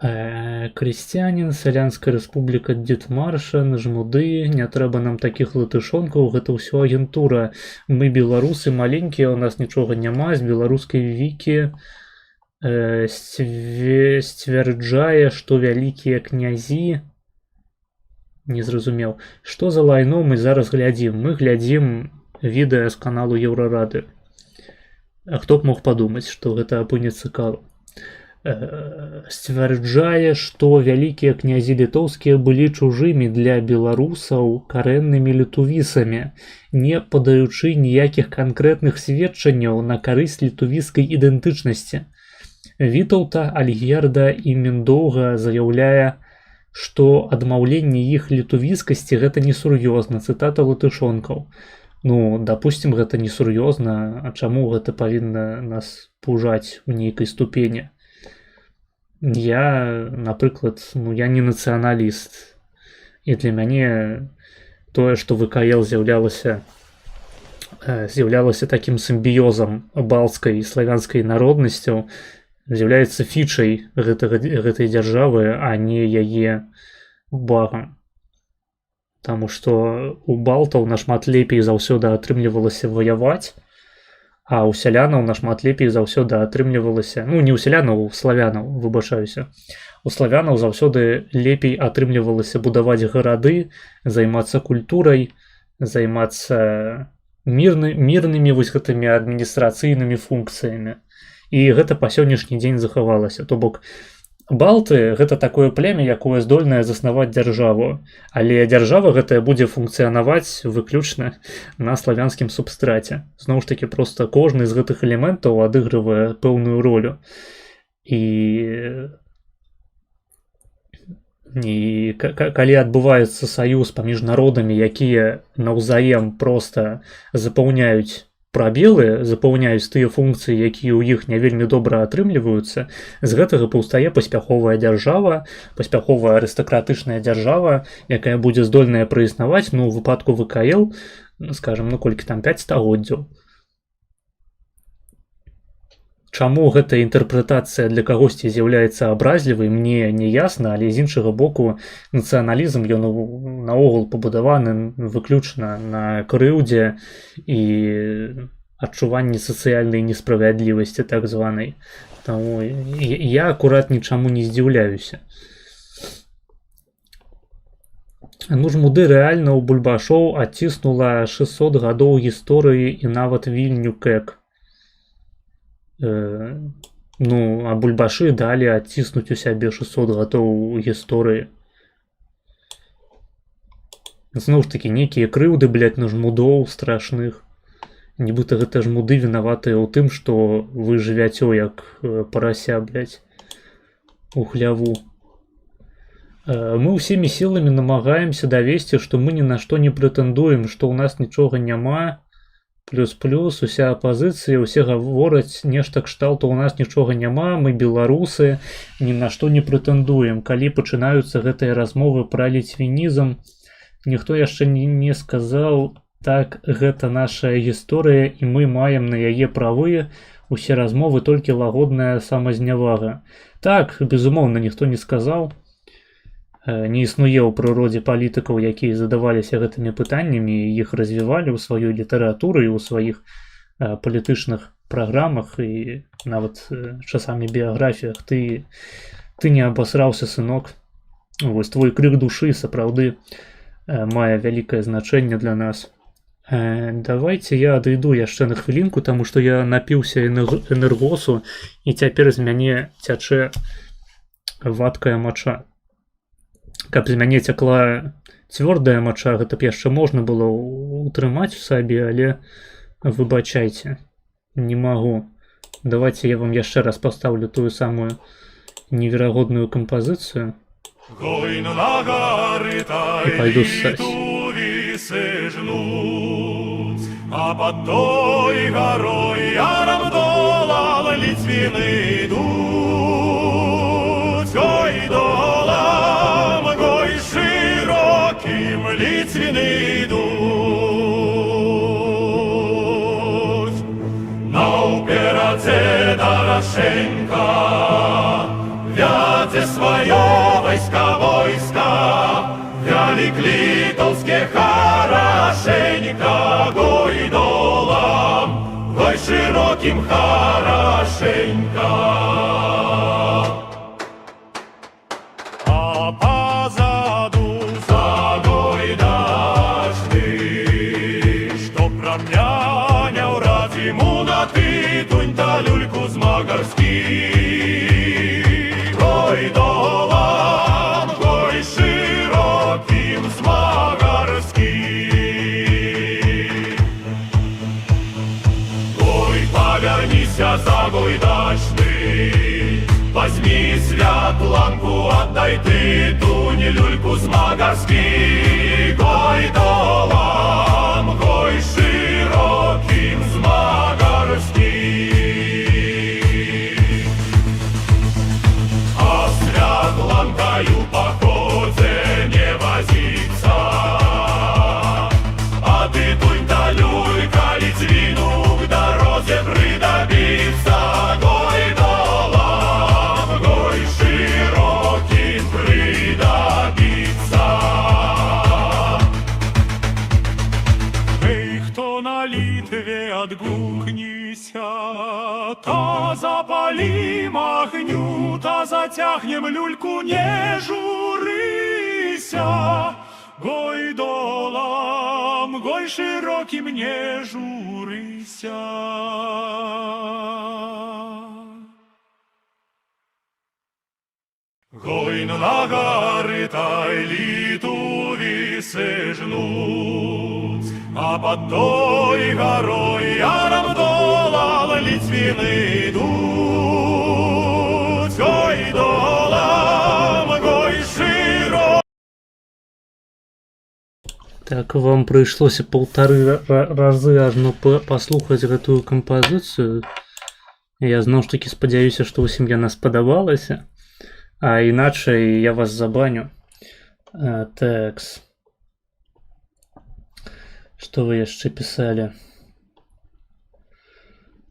Speaker 1: Крысціянін, Сялянская рэспубліка, Дзедмаршан, Жмуды, не трэба нам такіх латышонкаў, гэта ўсё агентура. Мы беларусы маленькія, у нас нічога няма, з беларускай вікі сцвярджае, што вялікія князі... Не зразумеў. Што за лайно мы зараз глядзім? Мы глядзім відэа з каналу Еўрарады. А хто б мог падумаць, што гэта апынецца цікава. сцвярджае, што вялікія князі літоўскія былі чужымі для беларусаў карэннымі літувісамі, не падаючы ніякіх канкрэтных сведчанняў на карысць літувіскай ідэнтычнасці. Вітаўта, Альгерда і Міндоўга заяўляе, што адмаўленне іх літувіскасці гэта несур'ёзна, цытата латышонкаў. Ну, допустим, гэта несур'ёзна, а чаму гэта павінна нас пужаць у нейкай ступені? Я, напрыклад, я не нацыяналіст. І для мяне тое, што ВКЛ з'яўлялася такім сімбіёзам балцкай і славянскай народнасцяў, з'яўляецца фічай гэтай дзяржавы, а не яе багам. Таму што у балтаў нашмат лепей заўсёды атрымлівалася ваяваць, а ў сялянаў нашмат лепей заўсёды атрымлівалася, ну не ў сялянаў, у славянаў, выбачаюся. У славянаў заўсёды лепей атрымлівалася будаваць гарады, займацца культурай, займацца мірнымі вось гэтымі адміністрацыйнымі функцыямі. І гэта па сённяшні дзень захавалася. То бок, балты гэта такое племя, якое здольнае заснаваць дзяржаву, але дзяржава гэтая будзе функцыянаваць выключна на славянскім субстраце. Зноў ж такі, проста кожны з гэтых элементаў адыгрывае пэўную ролю. І калі адбываецца саюз паміж народамі, якія наўзаем проста запаўняюць прабелы, запаўняюць тыя функцыі, якія ў іх не вельмі добра атрымліваюцца, з гэтага паўстае паспяховая дзяржава, паспяховая арыстакратычная дзяржава, якая будзе здольная праіснаваць, ну, у выпадку ВКЛ, скажам, колькі там, 5 стагоддзяў. Чаму гэта інтэрпрэтацыя для кагосьці з'яўляецца абразлівай, мне не ясна, але з іншага боку, нацыяналізм, ён наогул пабудаваны выключна на крыўдзе і адчуванні сацыяльнай несправядлівасці, так званай. Таму я акурат нічаму не здзіўляюся. Ну, жмуды рэальна ў бульбашоў адціснула 600 гадоў гісторыі і нават Вільню Кэк. Ну, а бульбашы далі адціснуць у сябе 600 гадоў гісторыі. Зноў ж такі, нейкія крыўды, на жмудоў страшных. Нібыта гэта жмуды вінаватыя ў тым, што вы жывяцё як парася, у хляву. Мы ўсімі сіламі намагаемся давесці, што мы ні на што не прэтэндуем, што ў нас нічога няма, плюс-плюс, уся апазіцыя, усе гавораць нешта кшталту, у нас нічога няма, мы беларусы, ні на што не прэтэндуем. Калі пачынаюцца гэтыя размовы пра ліцвінізм, ніхто яшчэ не сказаў, так, гэта наша гісторыя, і мы маем на яе правы, усе размовы толькі лагодная самазнявага. Так, безумоўна, ніхто не сказаў. Не існуе ў прыродзе палітыкаў, якія задаваліся гэтымі пытаннямі і іх развівалі ў сваёй літаратуры і ў сваіх палітычных праграмах і нават часамі біяграфіях. Ты не абасраўся, сынок. Вось твой крык душы сапраўды мае вялікае значэнне для нас. Давайте я адыйду яшчэ на хвілінку, таму што я напіўся энергосу і цяпер з мяне цячэ вадкая мача. Каб з мяне цякла цвёрдая мача, гэта б яшчэ можна было утрымаць у сабе, але выбачайце, не магу. Давайте я вам яшчэ раз пастаўлю тую самую неверагодную кампазіцыю і пайду ссаць.
Speaker 3: А под той горой яром долал ліцвіны идут, ой, долам, гой широким ліцвіны идут. Наупераце Дорошенко вядзе свое войска, вялик литовске хорошенько, гой долам, гой широким хорошенько. А позаду загой дожди, что промнянял раз ему на ты тунь-то люльку з Магарських. Взялися за гойдачный. Возьми святланку, отдай ты тунь, люльку с магарский. Гой долам, гой широким с магарский. А святланкою по ходе не возиться. А ты тунь-то люлька, Литвину к дороге придобиться. Гой долам, гой широким придобиться. Эй, кто на Литве отгукнися, та запалим огню, та затягнем люльку, не журися. Гой долам, гой широким, не журися. Гой на горы тай Литвы сыжнуть, а под той горой яром долал Литвины идут. Гой долам, гой широким.
Speaker 1: Так, вам прыйшлося паўтары разы ажно паслухаць гэтую кампазіцыю. Я зноў ж такі спадзяюся, што ўсім яна спадабалася. А іначай я вас забаню. Тэкс. Што вы яшчэ пісалі?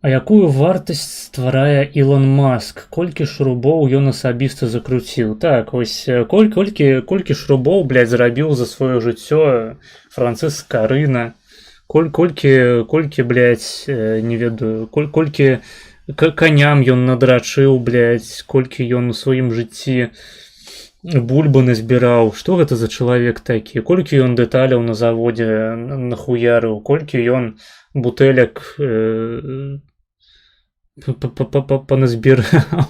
Speaker 1: А якую вартасць стварае Ілон Маск? Колькі шрубоў ён асабіста закруціў? Так, вось колькі шрубоў, блядь, зрабіў за сваё жыццё Франциск Скарына? Колькі, блядь, не ведаю, колькі коням ён надрачыў, блядь, колькі ён у сваім жыцці бульбы назбіраў. Што гэта за чалавек такі? Колькі ён дэталяў на заводзе нахуярыў? Колькі ён бутэлек поназбирал.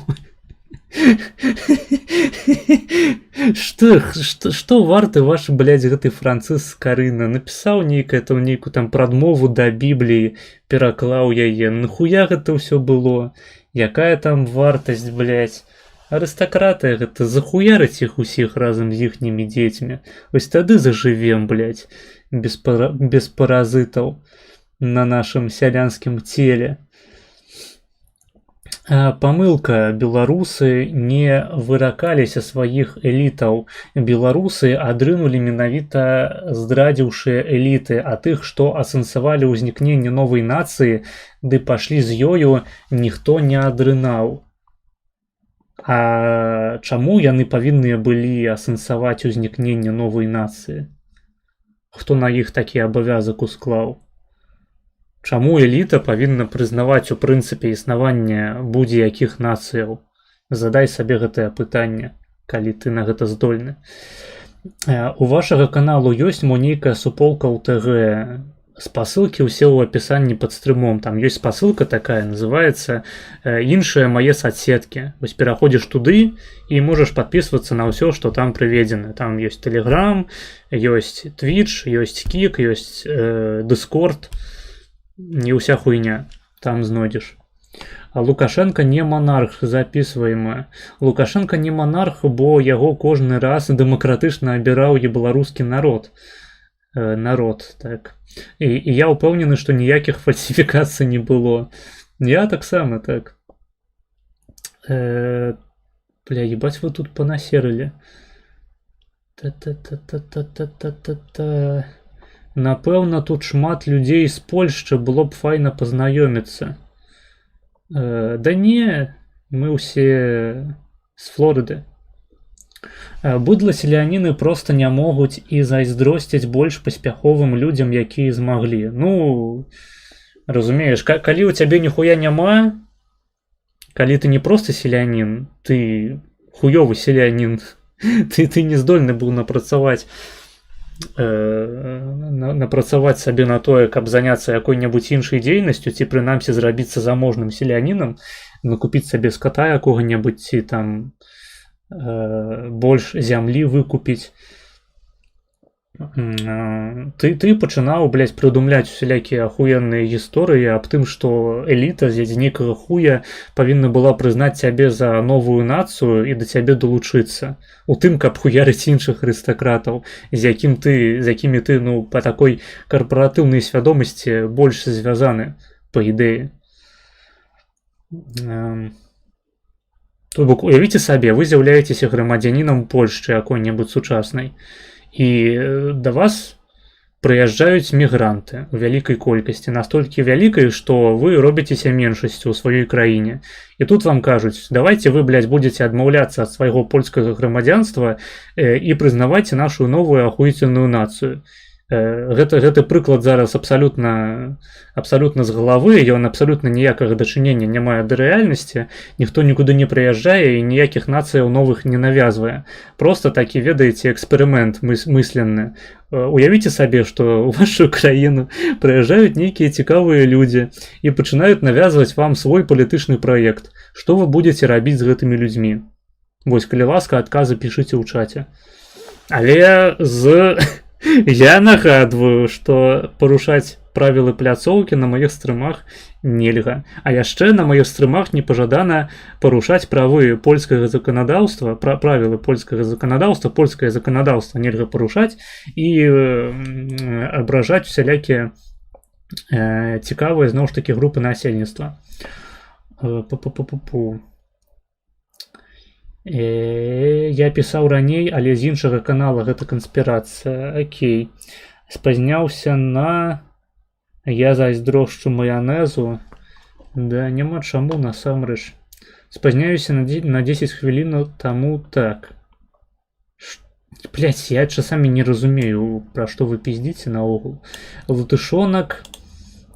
Speaker 1: Что варты ваш, блядь, гэты Франциск Скарына? Напісаў нейкую там прадмову да Бібліі, пераклаў яе. Нахуя гэта ўсё было? Якая там вартасць, блядь? Арыстакраты гэта, захуярыць іх усіх разам з іхнімі дзецьмі. Вось тады зажывем, блядь, без паразытаў на нашым сялянскім целе. Памылка. Беларусы не выракаліся сваіх элітаў. Беларусы адрынулі менавіта здрадзіўшыя эліты, а тых, што асэнсавалі ўзнікненне новай нацыі, ды пашлі з ёю, ніхто не адрынаў. А чаму яны павінныя былі асэнсаваць узнікненне новай нацыі? Хто на іх такі абавязак усклаў? Чаму эліта павінна прызнаваць у прынцыпе існаванне будзе-якіх нацыяў? Задай сабе гэтае пытанне, калі ты на гэта здольны. У вашага каналу ёсць мо нейкая суполка ў ТГ. Спасылкі ўсе ў апісанні пад стрымом. Там ёсць спасылка такая, называецца «Іншыя мае соцсеткі». Вось пераходзіш туды і можаш падпісвацца на ўсё, што там прыведзена. Там ёсць Telegram, ёсць Twitch, ёсць Kik, ёсць Discord. Не ўся хуйня там знойдзеш. А Лукашенко не монарх, записываемо. Лукашенко не монарх, бо яго кожны раз дэмакратычна абіраў і беларускі народ. Так. І я ўпэўнены, што ніякіх фальсіфікацый не было. Я таксама так. Бля, ебать, вы тут понасерылі. Та-та-та-та-та-та-та-та. Напэўна, тут шмат людзей з Польшчы, было б файна пазнаёміцца. Да не, мы ўсе з Флорыды. Быдла-селяніны проста не могуць і зайздросціць больш паспяховым людзям, якія змаглі. Ну, разумееш, калі ў цябе ніхуя няма, калі ты не проста селянін, ты хуёвы селянін, ты не здольны быў напрацаваць сабе на тое, каб заняцца якой-небудзь іншай дзейнасцю, ці прынамсі зрабіцца заможным селянінам, накупіць сабе ската якога-небудзь, ці там больш зямлі выкупіць. Ты пачынаў, блядь, прыдумляць усялякія ахуенныя гісторыі аб тым, што эліта з нейкага хуя павінна была прызнаць цябе за новую нацыю і да цябе далучыцца. У тым, каб хуярыць іншых арыстакратаў, з якімі ты, ну, па такой карпаратыўнай свядомасці больш звязаны, па ідэі. То бок, уявіце сабе, вы з'яўляецеся грамадзянінам Польшчы якой-небудзь сучаснай. І да вас прыязджаюць мігранты ў вялікай колькасці, настолькі вялікай, што вы робіцеся меншасцю ў сваёй краіне. І тут вам кажуць, давайте вы, блядь, будете адмаўляцца ад свайго польскага грамадзянства і прызнавайце нашу новую ахуительную нацыю. Гэты прыклад зараз абсалютна з галавы, ён абсалютна ніякага дачынення не мае да рэальнасці, ніхто нікуды не прыязджае і ніякіх нацыяў новых не навязвае. Просто такі, ведаеце, эксперымент мысленны. Уявіце сабе, што ў вашу краіну прыязджаюць нейкія цікавыя людзі і пачынаюць навязваць вам свой палітычны праект. Што вы будзеце рабіць з гэтымі людзьмі? Вось, калі ласка, адказы пішыце ў чаце. Але я нагадваю, што парушаць правілы пляцоўкі на маіх стрымах нельга. А яшчэ на маіх стрымах не пажадана парушаць правы польскага заканадаўства, правілы польскага заканадаўства, польскае заканадаўства нельга парушаць і абражаць усялякія цікавыя, зноў ж такі, групы насельніцтва. Я пісаў раней, але з іншага канала, гэта канспірацыя. Окей. Спазняўся на... Я зайздрошчу маянезу. Да, няма чаму, насамрэч. Спазняюся на 10 хвілін таму так. Блядь, я часамі не разумею, пра што вы пиздзіце наогул. Латышонак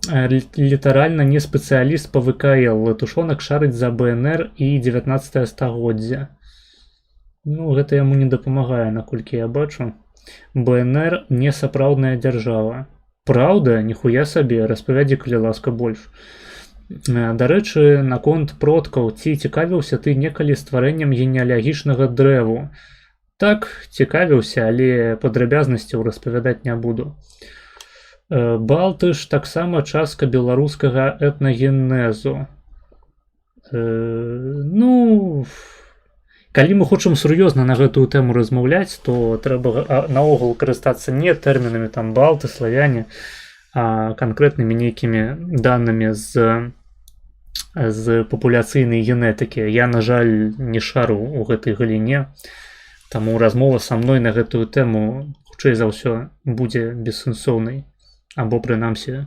Speaker 1: літаральна не спецыяліст па ВКЛ. Латышонак шарыць за БНР і 19 стагоддзя. Ну, гэта яму не дапамагае, наколькі я бачу. БНР не сапраўдная дзяржава. Праўда? Ніхуя сабе, распавядзі, калі ласка, больш. Дарэчы, наконт продкаў, ці цікавіўся ты некалі стварэннем генеалагічнага дрэву? Так, цікавіўся, але падрабязнасцяў распавядаць не буду. Балтыш таксама частка беларускага этнагенезу. Ну... Калі мы хочам сур'ёзна на гэтую тэму размаўляць, то трэба наогул карыстацца не тэрмінамі там балты, славяне, а канкрэтнымі нейкімі данымі з папуляцыйнай генетыкі. Я, на жаль, не шару ў гэтай галіне, таму размова са мной на гэтую тэму хутчэй за ўсё будзе бессэнсоўнай, або прынамсі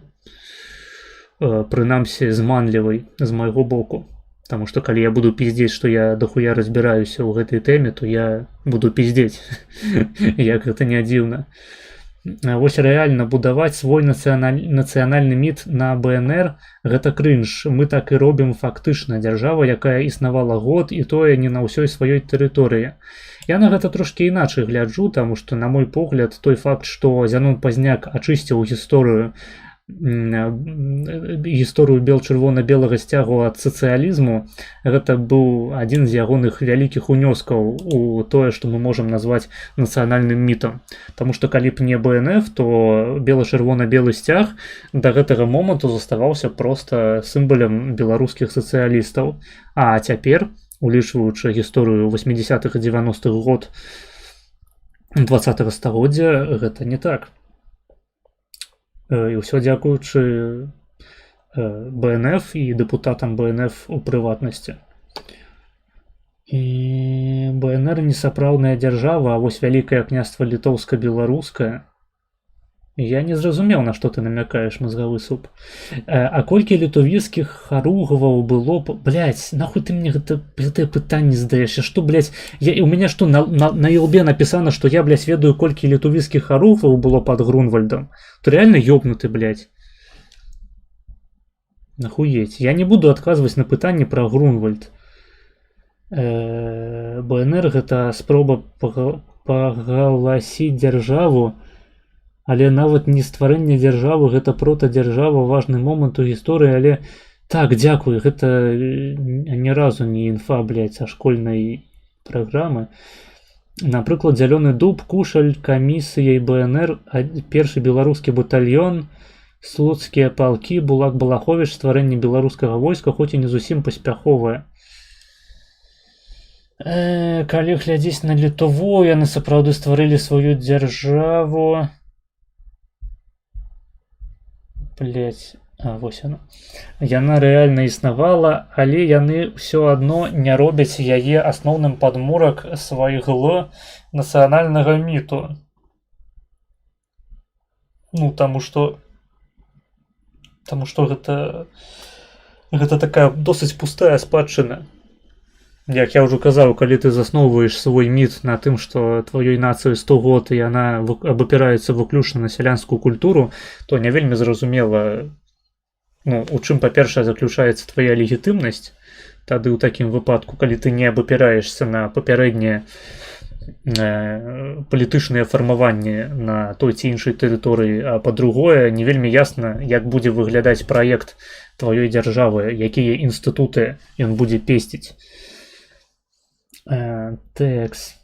Speaker 1: зманлівай з майго боку. Потому что, калі я буду пиздеть, что я дохуя разбираюсь в этой теме, то я буду пиздеть. Як гэта не дзіўна. Вось реально будаваць свой нацыянальны міт на БНР – гэта крынж. Мы так і робім фактычна. Дзяржава, якая існавала год, і тое не на ўсёй сваёй тэрыторыі. Я на гэта трошки іначай гляджу, таму што, на мой погляд, той факт, што Зянон Пазняк ачысціў гісторыю бел-чырвона-белага сцягу ад сацыялізму, гэта быў адзін з ягоных вялікіх унёскаў у тое, што мы можам назваць нацыянальным мітам. Таму што калі б не БНФ, то бела-чырвона-белы сцяг да гэтага моманту заставаўся проста сімвалам беларускіх сацыялістаў. А цяпер, улічваючы гісторыю 80-х і 90-х год 20-го стагоддзя, гэта не так. І ўсё дзякуючы БНФ і дэпутатам БНФ у прыватнасці. І БНР не сапраўдная дзяржава, а вось вялікае княства літоўска-беларускае. Я не зразумеў, на што ты намякаеш, мазгавы суп. А колькі літовіцкіх харугваў было... Блядь, нахуй ты мне гэтае пытанне задаеш? Што, блядь, у мяне што, на ілбе напісана, што я, блядь, ведаю, колькі літовіцкіх харугваў было пад Грунвальдам? Ты реально ёбнуты, блядь. Нахуеть. Я не буду адказваць на пытанне пра Грунвальд. БНР гэта спроба пагаласіць дзяржаву, але нават не стварэнне дзяржавы, гэта протадзяржава, важны момант у гісторыі, але так, дзякуй, гэта ні разу не інфа, блядь, са школьнай праграмы. Напрыклад, зялёны дуб, кушаль, камісіяй БНР, першы беларускі батальён, слуцкія палкі, Булак Балаховіч, стварэнне беларускага войска, хоць і не зусім паспяховае. Калі глядзець на Літву, яны сапраўды стварылі сваю дзяржаву. Вось яна. Яна рэальна існавала, але яны ўсё адно не робяць яе асноўным падмурак свайго нацыянальнага міту. Ну, таму што гэта такая досыць пустая спадчына. Як я ўжо казаў, калі ты засноўваеш свой міт на тым, што тваёй нацыі 100 год і яна абапіраецца выключна на сялянскую культуру, то не вельмі зразумела, у чым, па-першае, заключаецца твая легітымнасць. Тады ў такім выпадку, калі ты не абапіраешся на папярэднія палітычныя фармаванні на той ці іншай тэрыторыі, а па-другое, не вельмі ясна, як будзе выглядаць праект тваёй дзяржавы, якія інстытуты ён будзе песціць. Тэкс.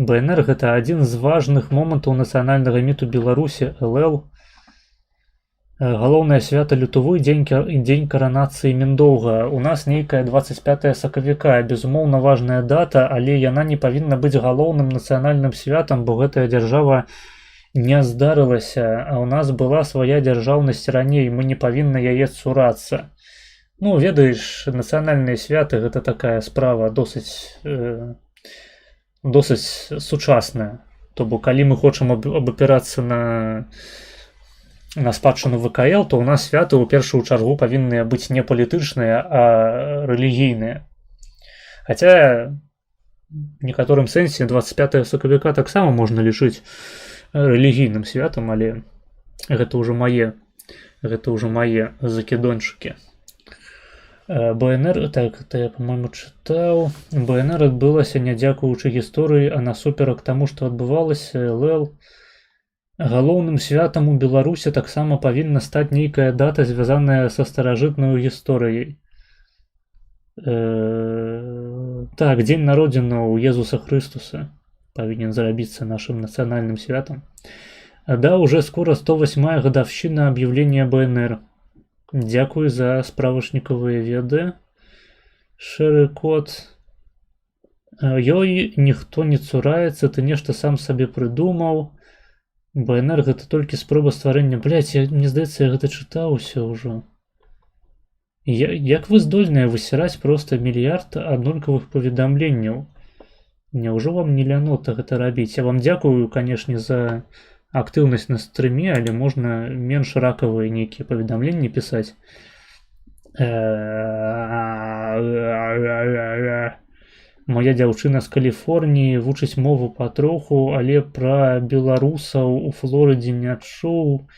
Speaker 1: БНР гэта адзін з важных момантаў нацыянальнага міту Беларусі, ЛЛ. Галоўнае свята Літвы, дзень каранацыі Міндоўга. У нас нейкая 25 сакавіка, безумоўна важная дата, але яна не павінна быць галоўным нацыянальным святам, бо гэтая дзяржава не здарылася, а ў нас была свая дзяржаўнасць раней, мы не павінны яе цурацца. Ну, ведаеш, нацыянальныя святы гэта такая справа досыць сучасная. То бок, калі мы хочам абапірацца на спадчыну ВКЛ, то ў нас святы ў першую чаргу павінны быць не палітычныя, а рэлігійныя. Хаця в некаторым сэнсе 25 сакавіка таксама можна лічыць рэлігійным святам, але гэта ўжо мае закідончыкі. БНР, так, это я, по-моему, чытаў. БНР адбылася не дзякуючы гісторыі, а насуперак таму, што адбывалася. ЛЛ. Галоўным святам у Беларусі таксама павінна стаць нейкая дата, звязаная са старажытнаю гісторыяй. Так, дзень народзінаў Езуса Хрыстуса павінен зрабіцца нашым нацыянальным святам. Да, уже скоро 108-я гадаўшчына аб'яўлення БНР. Дзякуй за справачнікавыя веды. Шэры кот. Ёй ніхто не цураецца, ты нешта сам сабе прыдумаў. БНР гэта толькі спроба стварэння. Мне здаецца, я гэта чытаў усё ўжо. Як вы здольныя высіраць проста мільярд аднолькавых паведамленняў? Няўжо вам не лянота гэта рабіць? Я вам дзякую, канешне, за актыўнасць на стрыме, але можна менш ракавыя нейкія паведамленні пісаць. Моя дзяўчына з Каліфорніі вучыць мову патроху, але пра беларусаў у Флорыдзе не чуў.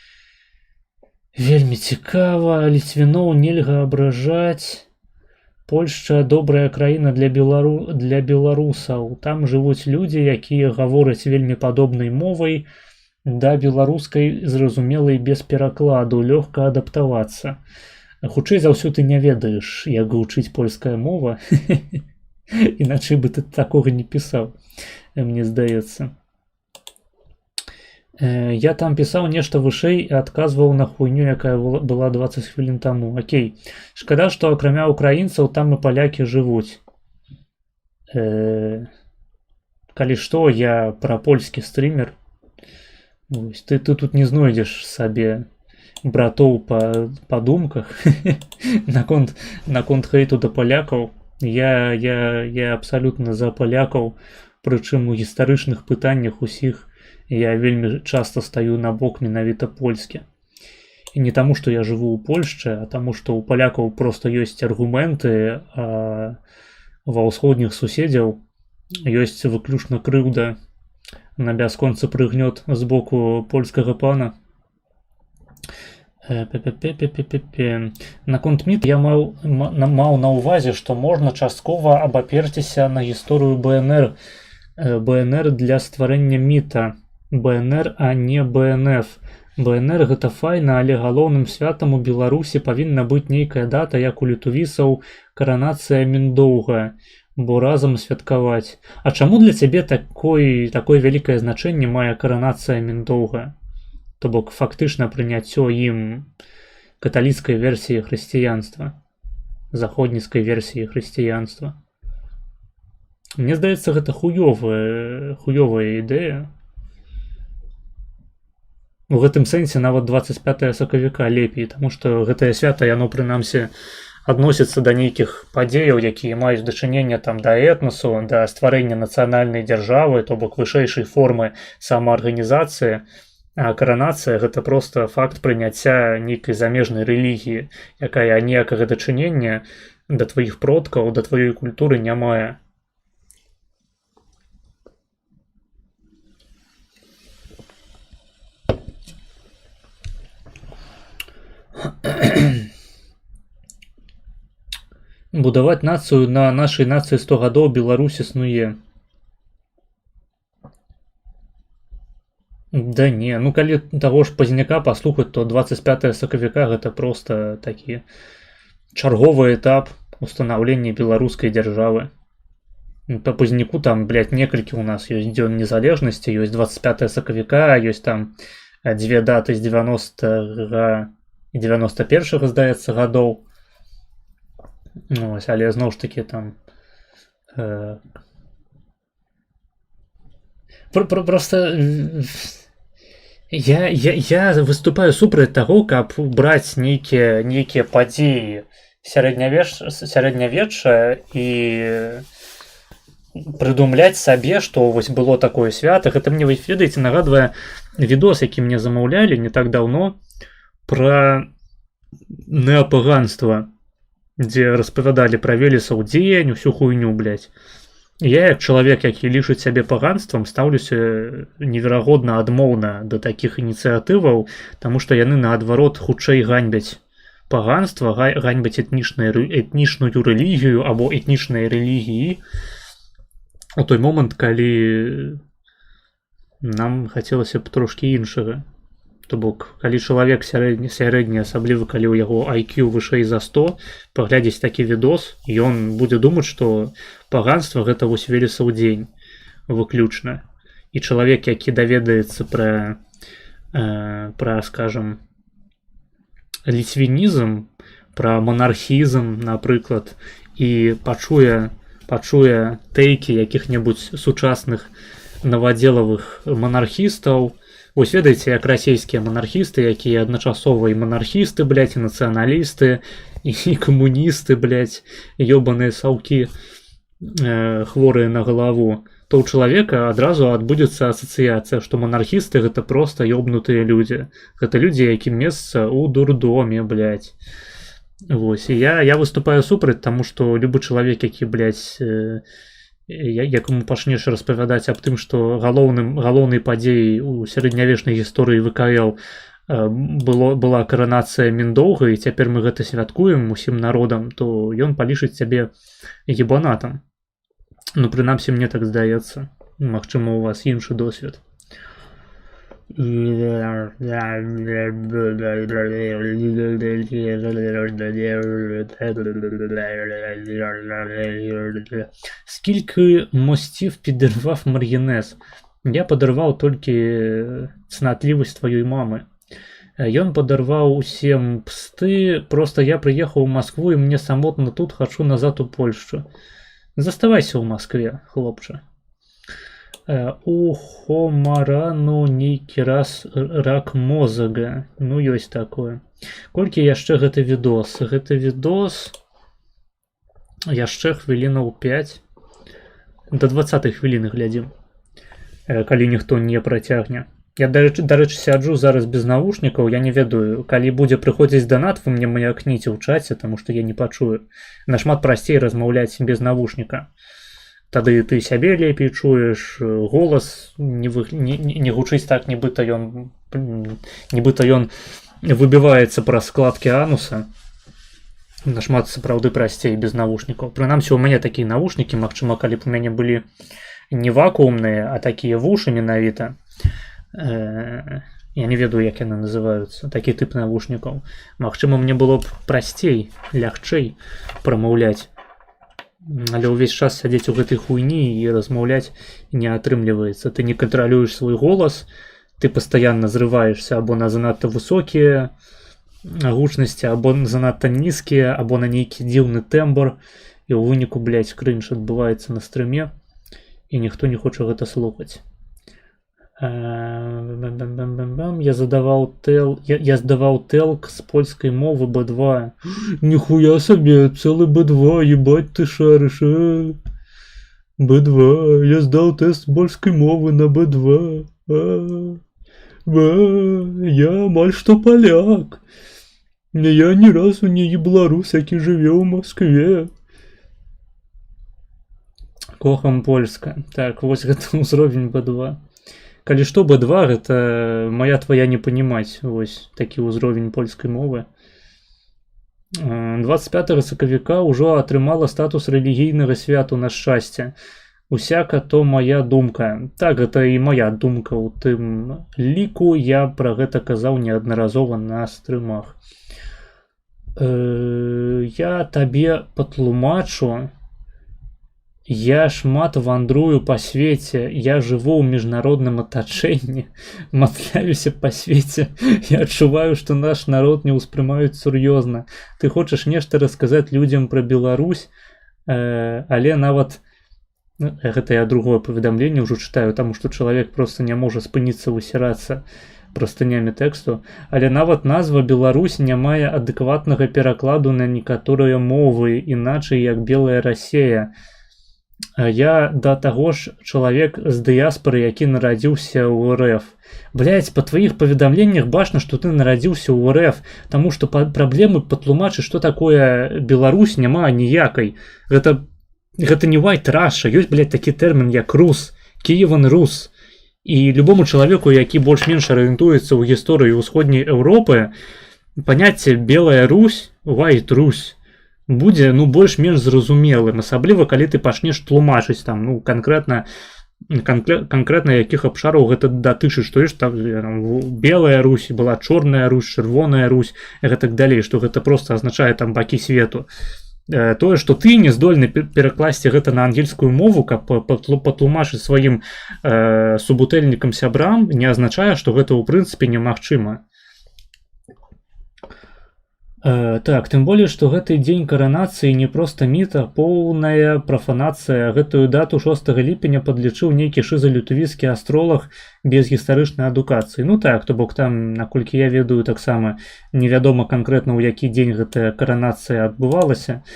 Speaker 1: Вельмі цікава, ліцвіноў нельга абражаць. Польшча добрая краіна для беларусаў. Там жывуць людзі, якія гавораць вельмі падобнай мовай, да беларускай зразумелай без перакладу, лёгка адаптавацца. Хутчэй за ўсё ты не ведаеш, як гучыць польская мова. Іначай бы ты такога не пісаў, мне здаецца. Я там пісаў нешта вышэй і адказваў на хуйню, якая была 20 хвілін таму. Окей. Шкада, што акрамя украінцаў там і палякі жывуць. Калі што, я прапольскі стрімер. Ты тут не знойдзеш сабе братоў па думках. Наконт хейту да палякаў. Я абсалютна за палякаў, прычым у гістарычных пытаннях усіх я вельмі часта стаю на бок менавіта польскі. І не таму, што я жыву ў Польшчы, а таму, што ў палякаў проста ёсць аргументы, а ва ўсходніх суседзяў ёсць выключна крыўда на бясконцы прыгнёт з боку польскага пана. Наконт міт я маў на ўвазе, што можна часткова абаперціся на гісторыю БНР. БНР для стварэння міта. БНР, а не БНФ. БНР гэта файна, але галоўным святам у Беларусі павінна быць нейкая дата, як у літувісаў каранацыя Міндоўга. бо разам святкаваць. А чаму для цябе такое вялікае значэнне мае каранацыя Міндоўга? То бок фактычна прыняццё ім каталіцкай версіі хрысціянства, заходніцкай версіі хрысціянства. Мне здаецца, гэта хуёвая ідэя. У гэтым сэнсе нават 25 сакавіка лепей, таму што гэтае свята, яно прынамсі адносіцца да нейкіх падзеяў, якія маюць дачыненне там да этнасу, да стварэння нацыянальнай дзяржавы, то бок вышэйшай формы самаарганізацыі. А каранацыя гэта проста факт прыняцця нейкай замежнай рэлігіі, якая ніякага дачынення да тваіх продкаў, да тваёй культуры не мае. Будаваць нацыю на нашай нацыі 100 гадоў Беларусь існуе. Да не, ну калі таго ж Пазняка паслухаць, то 25 сакавіка гэта проста такі чарговы этап устанаўлення беларускай дзяржавы. Па Пазняку там, некалькі у нас ёсць дзён незалежнасці, ёсць 25 сакавіка, ёсць там дзве даты з 90-га і 91-га, здаецца, гадоў. Але зноў ж такі там просто я выступаю супраць таго, каб браць нейкія падзеі сярэднявечча і прыдумляць сабе, што вось было такое свята. Гэта мне, вы ведаеце, нагадвае відос, які мне замаўлялі не так даўно, пра неапаганства, дзе распавядалі пра Велеса ў дзень, усю хуйню, Я, як чалавек, які лічыць сябе паганствам, стаўлюся неверагодна адмоўна да такіх ініцыятываў, таму што яны, наадварот, хутчэй ганьбяць паганства, ганьбяць этнічную рэлігію або этнічныя рэлігіі у той момант, калі нам хацелася б трошкі іншага. То бок, калі чалавек сярэдні, асабліва калі ў яго IQ вышэй за 100, паглядзець такі відос, ён будзе думаць, што паганства гэта вось Велесаў дзень выключна. І чалавек, які даведаецца пра, скажам, ліцвінізм, пра манархізм, напрыклад, і пачуе тэйкі якіх-небудзь сучасных навадзелавых манархістаў. Вось ведаеце, як расійскія манархісты, якія адначасова і манархісты, і нацыяналісты, і камуністы, ёбаныя саўкі, хворыя на галаву, то ў чалавека адразу адбудзецца асацыяцыя, што манархісты гэта проста ёбнутыя людзі. Гэта людзі, якім месца ў дурдоме, Вось, і я выступаю супраць, таму што любы чалавек, які, якому пачнеш распавядаць аб тым, што галоўнай падзеяй у сярэднявечнай гісторыі ВКЛ была каранацыя Міндоўга, і цяпер мы гэта святкуем усім народам, то ён палічыць цябе ебанатам. Ну, прынамсі, мне так здаецца. Магчыма, у вас іншы досвед. Скільки мостів підірвав Мар'їнез? Я падарваў толькі цнатлівасць тваёй мамы. Ён падарваў усе псты, просто я прыехаў у Москву, і мне самотна тут, хачу назад у Польшчу. Заставайся ў Москве, хлопча. У Хомарану нейкі раз рак мозага. Ну, ёсць такое. Колькі яшчэ гэты відос? Гэты відос яшчэ хвілінаў 5. До 20 хвіліны глядзім. Калі ніхто не працягне. Я, дарэчы, сяджу зараз без навушнікаў, я не ведаю, калі будзе прыходзіць данат, вы мне маякніце ў чаце, таму што я не пачую. Нашмат прасцей размаўляць без навушніка. Тады ты сябе лепей чуеш, голас не гучыць так, нібыта ён выбіваецца праз складкі ануса. Нашмат сапраўды прасцей без навушнікаў. Прынамсі, у мяне такія навушнікі, магчыма, калі б у мяне былі не вакуумныя, а такія вушы менавіта. Я не ведаю, як яны называюцца, такі тып навушнікаў. Магчыма, мне было б прасцей, лягчэй прамаўляць Але ўвесь час сядзець у гэтай хуйні і размаўляць не атрымліваецца. Ты не кантралюеш свой голас, ты пастаянна зрываешься або на занадта высокія гучнасці, або занадта нізкія, або на нейкі дзіўны тэмбр, і ў выніку, блядь, крынж адбываецца на стрыме, і ніхто не хоча гэта слухаць. Я здаваў тэлк з польскай мовы Б2. Ніхуя сабе, цэлы Б2, ебать ты шарыш, Б2, я здаў тэст польскай мовы на Б2. Я амаль што паляк. Я ні разу не беларус, які жыве ў Маскве. Кохам польска. Так, вось гэта ўзровень Б2. Калі што, Б2 гэта моя твоя не панімаць. Вось такі ўзровень польскай мовы. 25 сакавіка ўжо атрымала статус рэлігійнага святу на шчасце. Усяка то моя думка. Так, гэта і моя думка ў тым ліку. Я пра гэта казаў неаднаразова на стрымах. Я табе патлумачу. Я шмат вандрую па свеце, я жыву ў міжнародным атачэнні, матляюся па свеце, я адчуваю, што наш народ не ўспрымаюць сур'ёзна. Ты хочаш нешта расказаць людзям пра Беларусь, але нават... Гэта я другое паведамленне ўжо чытаю, таму што чалавек проста не можа спыніцца высірацца прастынямі тэксту, але нават назва Беларусь не мае адэкватнага перакладу на некаторыя мовы, іначай як Белая Расея. Я да таго ж чалавек з дыяспары, які нарадзіўся ў РФ. Блядь, па тваіх паведамленнях бачна, што ты нарадзіўся ў РФ, таму што праблемы патлумачыць, што такое Беларусь, няма ніякай. Гэта не white Russia, ёсць, блядь, такі тэрмін як рус, Киеван рус. І любому чалавеку, які больш-менш арыентуецца ў гісторыі ўсходняй Еўропы, паняцце Белая Русь, white Русь будзе, больш-менш зразумелым, асабліва калі ты пачнеш тлумачыць там, канкрэтна якіх абшараў гэта датычыць, што ёсць там Белая Русь, была Чорная Русь, Чырвоная Русь і гэтак далей, што гэта проста азначае там бакі свету. Тое, што ты не здольны перакласці гэта на ангельскую мову, каб патлумачыць сваім субутэльнікам сябрам, не азначае, што гэта ў прынцыпе немагчыма. Так, тым болей, што гэты дзень каранацыі не проста міт, а поўная прафанацыя. Гэтую дату 6 ліпеня падлічыў нейкі шыза-лютвійскі астролаг без гістарычнай адукацыі. Так, то бок там, наколькі я ведаю, таксама невядома канкрэтна, ў які дзень гэтая каранацыя адбывалася.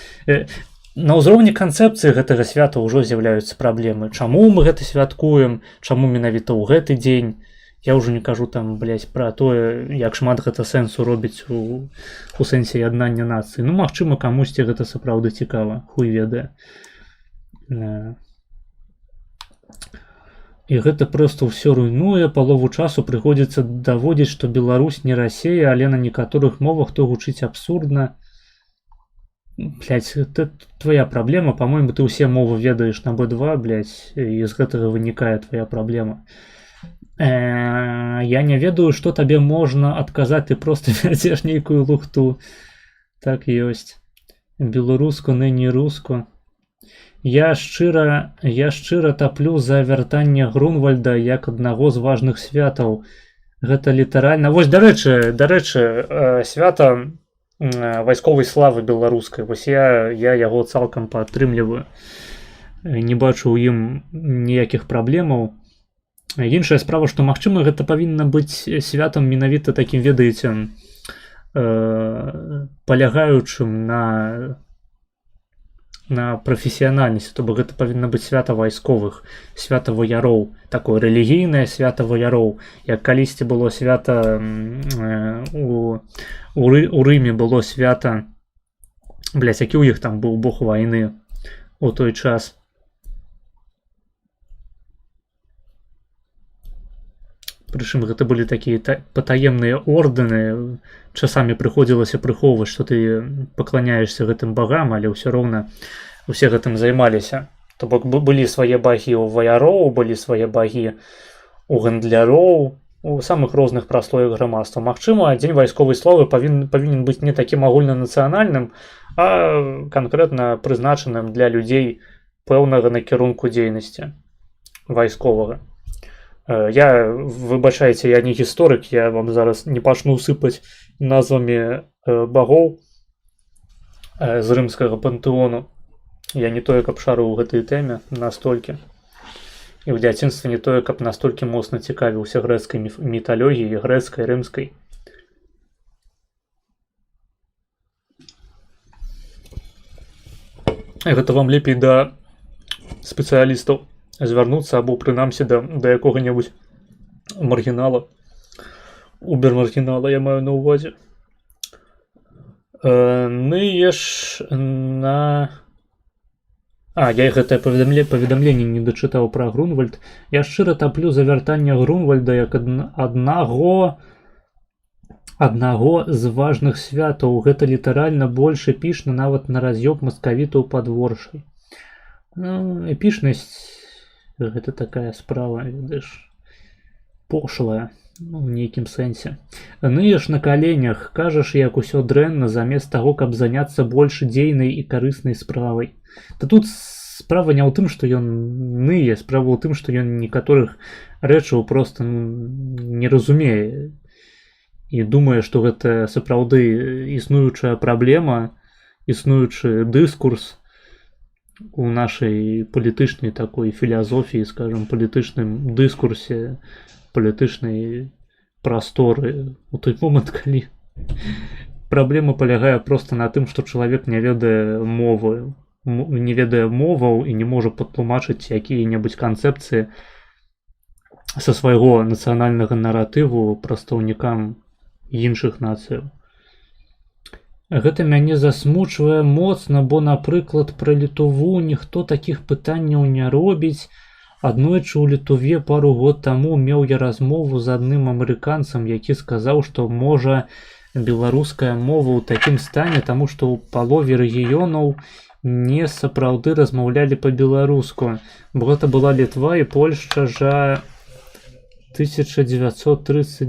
Speaker 1: На ўзроўні канцэпцыі гэтага свята ўжо з'яўляюцца праблемы. Чаму мы гэта святкуем? Чаму менавіта ў гэты дзень? Я ўжо не кажу там, блядь, пра тое, як шмат гэта сэнсу робіць у сэнсе яднання нацыі. Магчыма, камусьці гэта сапраўды цікава, хуй ведае. І гэта проста ўсё руйнуе, палову часу прыходзіцца даводзіць, што Беларусь не Расея, але на некаторых мовах то гучыць абсурдна. Блядь, это твоя праблема, па-мойму, ты ўсе мовы ведаеш на Б2, блядь, і з гэтага вынікае твоя праблема. Я не ведаю, што табе можна адказаць, ты проста вядзеш нейкую лухту. Так ёсць. Беларуску, ныне руску. Я шчыра таплю за вяртанне Грунвальда як аднаго з важных святаў. Гэта літаральна... Вось, дарэчы, свята вайсковай славы беларускай. Вось я яго цалкам падтрымліваю. Не бачу ў ім ніякіх праблемаў. Іншая справа, што, магчыма, гэта павінна быць святам менавіта такім, ведаеце, палягаючым на прафесіянальнасці, то бок гэта павінна быць свята вайсковых, свята ваяроў, такое рэлігійнае свята ваяроў, як калісьці было свята у Рыме было свята, блядь, які ў іх там быў бог вайны у той час. Прычым гэта былі такія патаемныя ордэны, часамі прыходзілася прыхоўваць, што ты пакланяешься гэтым багам, але ўсё роўна усе гэтым займаліся. То бок былі свае багі ў ваяроў, былі свае багі у гандляроў, у самых розных праслоях грамадства. Магчыма, дзень вайсковай славы павінен быць не такім агульнанацыянальным, а канкрэтна прызначаным для людзей пэўнага накірунку дзейнасці вайсковага. Я, выбачайце, я не гісторык, я вам зараз не пачну сыпаць назвамі багоў з рымскага пантэону. Я не тое, каб шару ў гэтай тэме настолькі. І ў дзяцінстве не тое, каб настолькі моцна цікавіўся грэцкай міталогіяй, грэцкай, рымскай. Гэта вам лепей да спецыялістаў звярнуцца або прынамсі да якога-небудзь маргінала, убер-маргінала я маю на ўвазе. Ныеш на... я гэтае паведамленне не дачытаў пра Грунвальд. Я шчыра таплю за вяртанне Грунвальда як аднаго з важных святаў. Гэта літаральна больш эпічна нават на раз'ёб маскавітаў падворшай. Эпічнасць гэта такая справа, ведаеш, пошлая, в нейкім сэнсе. Ныеш на каленях, кажаш, як усё дрэнна, замест таго, каб заняцца больш дзейнай і карыснай справай. Та тут справа не ў тым, што ён ные, справа ў тым, што ён некаторых рэчаў проста не разумее і думае, што гэта сапраўды існуючая праблема, існуючы дыскурс у нашай палітычнай такой філасофіі, скажем, палітычным дыскурсе, палітычнай прасторы. У той момант, калі праблема палягае проста на тым, што чалавек не ведае моваў і не можа патлумачыць якія-небудзь канцэпцыі са свайго нацыянальнага наратыву прадстаўнікам іншых нацыяў. Гэта мяне засмучвае моцна, бо, напрыклад, пра Літву ніхто такіх пытанняў не робіць. Аднойчы ў Літве пару год таму меў я размову з адным амерыканцам, які сказаў, што можа беларуская мова ў такім стане, таму што ў палове рэгіёнаў не сапраўды размаўлялі па-беларуску, бо гэта была Літва і Польшча жа 1939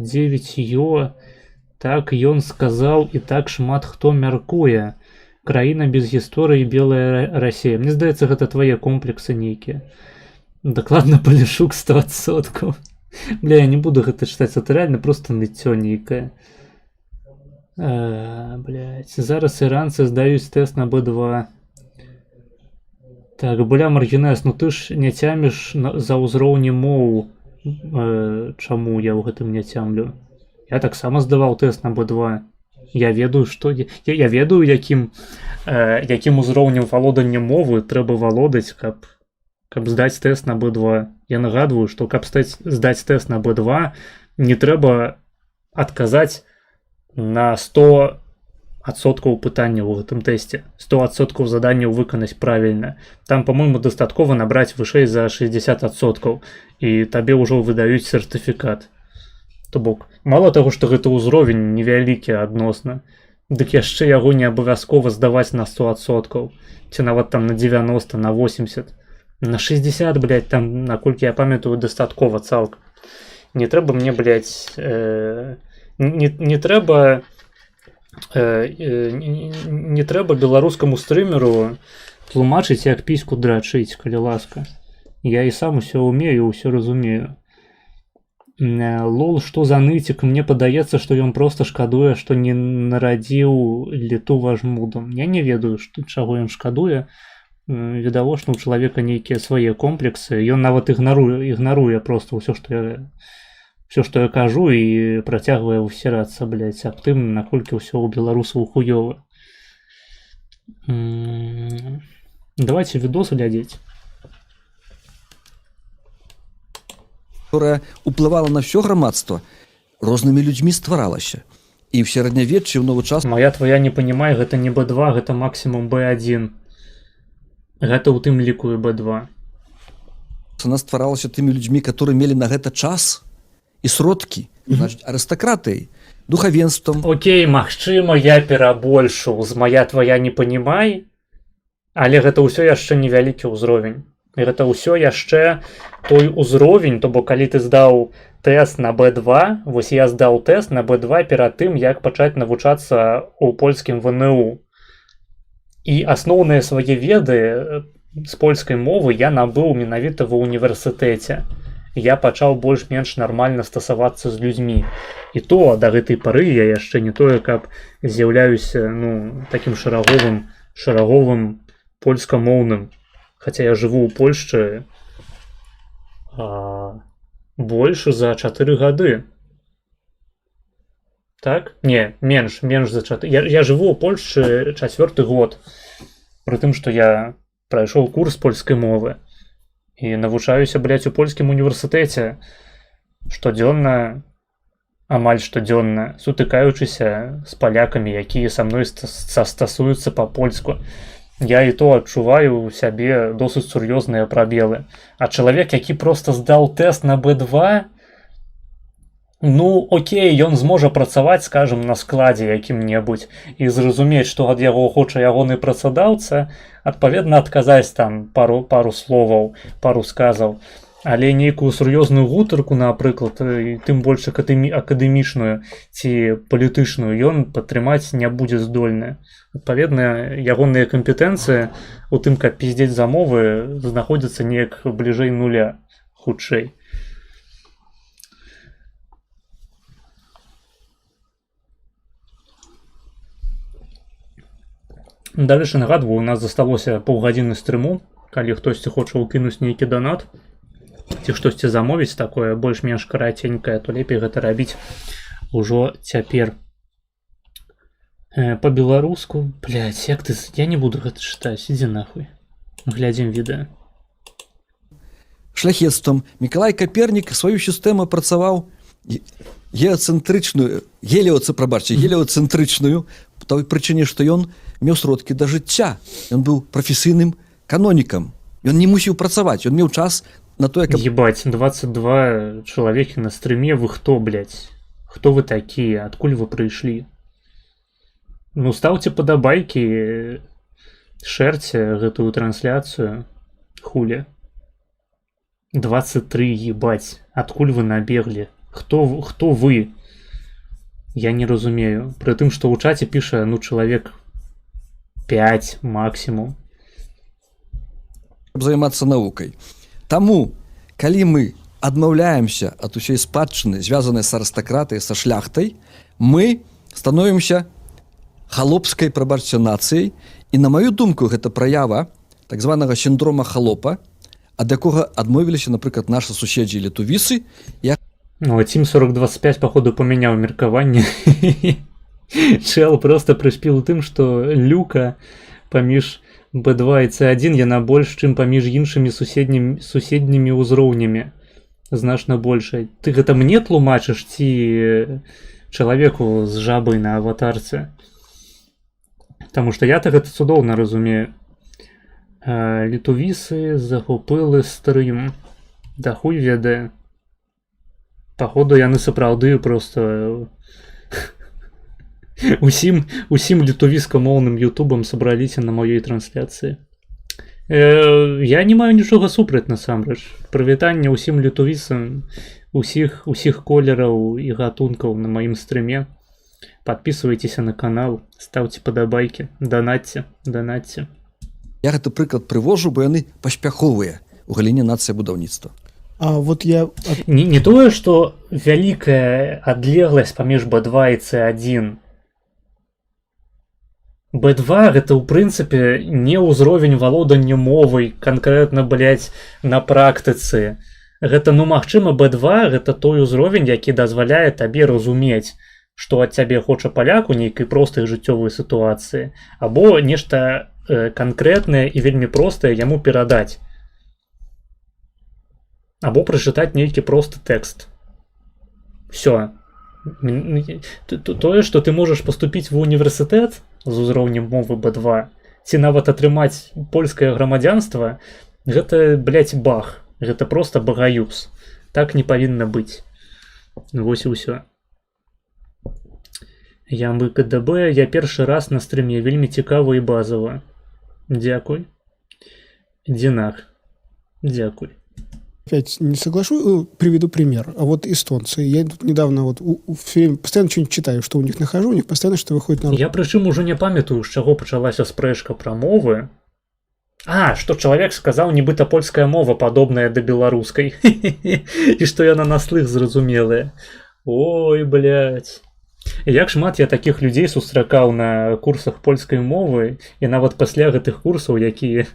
Speaker 1: Так ён сказаў, і так шмат хто мяркуе. Краіна без гісторыі, белая Расія. Мне здаецца, гэта твае комплексы нейкія. Дакладна Палішук 100%. Бля, я не буду гэта чытаць, это реально просто ныццё нейкае. Блядь, зараз іранцы здаюць тэст на Б2. Так, бля, Маргінес, ну ты ж не цяміш за ўзроўні моў. Чаму я ў гэтым не цямлю? Я таксама здаваў тэст на Б2. Я ведаю, што... Я ведаю, якім узроўнем валодання мовы трэба валодаць, каб здаць тэст на Б2. Я нагадваю, што каб здаць тэст на Б2, не трэба адказаць на 100% пытанняў у гэтым тэсце. 100% заданняў выканаць правільна. Там, па-мойму, дастаткова набраць вышэй за 60%, і табе ўжо выдаюць сертыфікат. То бок, мало таго, што гэта ўзровень невялікі адносна, дык яшчэ яго не абавязкова здаваць на 100%, ці нават там на 90, на 80, на 60, блядь, там, наколькі я памятаю, дастаткова цалкам. Не трэба мне, блядь, не трэба беларускаму стрымеру тлумачыць, як піську драчыць, калі ласка. Я і сам усё умею, усё разумею. Лол, што за ныцік, мне падаецца, што ён проста шкадуе, што не нарадзіў Літву важмудам. Я не ведаю, чаго ён шкадуе. Відавочна, у чалавека нейкія свае комплексы. Ён нават ігнаруе проста ўсё, што я кажу, і працягвае ўсірацца, блядь, аб тым, наколькі ўсё ў беларусаў хуёва. Давайте відос глядзець.
Speaker 4: Которая уплывала на ўсё грамадства, рознымі людзьмі стваралася. І ў сярэднявеччы, ў новы час...
Speaker 1: Моя твоя не панімай, гэта не Б2, гэта максімум Б1. Гэта ў тым ліку і Б2.
Speaker 4: Яна стваралася тымі людзьмі, которые мелі на гэта час і сродкі, значыць, арыстакратыяй, духавенствам.
Speaker 1: Окей, магчыма, я перабольшу з моя твоя не панімай, але гэта ўсё яшчэ невялікі ўзровень. І гэта ўсё яшчэ той узровень, то бок калі ты здаў тэст на Б2, вось я здаў тэст на Б2 перад тым, як пачаць навучацца ў польскім ВНУ. І асноўныя свае веды з польскай мовы я набыў менавіта ва ўніверсітэце. Я пачаў больш-менш нармальна стасавацца з людзьмі. І то да гэтай пары я яшчэ не тое, каб з'яўляюся такім шараговым польскамоўным. Хаця я жыву ў Польшчы больш за 4 гады. Так? Не, менш за 4. Я жыву ў Польшчы 4-й год. Пры тым, што я прайшоў курс польскай мовы. І навучаюся, у польскім універсітэце штодзённа, амаль штодзённа, сутыкаючыся з палякамі, якія са мной стасуюцца па-польску. Я і то адчуваю ў сябе досыць сур'ёзныя прабелы. А чалавек, які проста здаў тэст на B2, окей, ён зможа працаваць, скажам, на складзе якім-небудзь і зразумець, што ад яго хоча ягоны працадаўца, адпаведна адказаць там пару словаў, пару сказаў. Але нейкую сур'ёзную гутарку, напрыклад, тым больш акадэмічную ці палітычную, ён падтрымаць не будзе здольны. Адпаведна, ягоныя кампетэнцыі у тым, каб піздзець за мовы, знаходзяцца неяк бліжэй нуля, хутчэй. Далейшы нагадваю, у нас засталося паўгадзіны стрыму. Калі хтосьці хоча ўкінуць нейкі донат ці штосьці замовіць такое больш-менш караценькае, то лепей гэта рабіць ужо цяпер. Па-беларуску, я не буду гэта чытаць, ідзі нахуй. Глядзім відэа.
Speaker 4: Шляхецтвам Мікалай Капернік сваю сістэму працаваў геліоцэнтрычную по той прычыне, што ён меў сродкі да жыцця. Ён быў прафесійным канонікам. Ён не мусіў працаваць, ён меў час на тое, каб...
Speaker 1: Ебать, 22 чалавекі на стрыме, вы хто, блядь? Хто вы такія? Адкуль вы прыйшлі? Стаўце падабайкі, шэрце гэтую трансляцыю. Хуля. 23, ебать. Адкуль вы набеглі? Хто вы? Я не разумею. Пры тым, што ў чаце піша, чалавек 5 максімум.
Speaker 4: Займацца навукай. Таму, калі мы адмаўляемся ад усёй спадчыны, звязанай з арыстакратыяй, са шляхтай, мы становімся халопскай, прабачце, нацыяй. І на маю думку, гэта праява так званага сіндрома халопа, ад якога адмовіліся, напрыклад, нашы суседзі літувісы.
Speaker 1: Тим 4025, походу, памяняў меркаванне. Чел просто прышпіў тым, што люка паміж B2 і C1 яна больш, чым паміж іншымі суседнімі ўзроўнямі. Значна большай. Ты гэта мне тлумачыш ці чалавеку з жабай на аватарцы? Таму што я так гэта цудоўна разумею. Літувісы захопили стрым. Да хуй ведае. Походу, яны сапраўды просто усім літувіскамоўным ютубам сабраліся на маёй трансляцыі. Я не маю нічога супраць, насамрэч. Прывітанне ўсім літувісам, усіх колераў і гатункаў на маім стрыме. Подписывайтеся на канал, ставьте падабайкі, донатьте.
Speaker 4: Я гэты прыклад прывожу, бо яны паспяховыя у галіне нацыябудаўніцтва.
Speaker 5: А вот я...
Speaker 1: Не тое, што вялікая адлегласць паміж B2 і C1. B2 гэта, ў прынцыпе, не ўзровень валодання мовай, канкрэтна, на практыцы. Гэта, магчыма, B2 гэта той узровень, які дазваляе табе разумець, што ад цябе хоча паляк у нейкай простай жыццёвай сітуацыі, або нешта канкрэтнае і вельмі простае яму перадаць. Або прачытаць нейкі просты тэкст. Всё. Тое, што ты можаш паступіць ва ўніверсітэт з узроўнем мовы B2, ці нават атрымаць польскае грамадзянства, гэта, бах. Гэта проста багаюз. Так не павінна быць. Вось і ўсё. Я КДБ, я першы раз на стрыме, вельмі цікава і базава. Дзякуй. Дзінах. Дзякуй.
Speaker 5: опять не соглашу, приведу пример. А вот эстонцы, я тут недавно вот все время постоянно что-нибудь читаю, что у них нахожу, у них постоянно что выходит на...
Speaker 1: Я прычым ужо не памятаю, з чаго пачалася спрэчка пра мовы. Што чалавек сказаў, нібыта польская мова падобная да беларускай. І што яна на слых зразумелая. Ой, блядь. Як шмат я такіх людзей сустракаў на курсах польскай мовы, і нават пасля гэтых курсаў, якія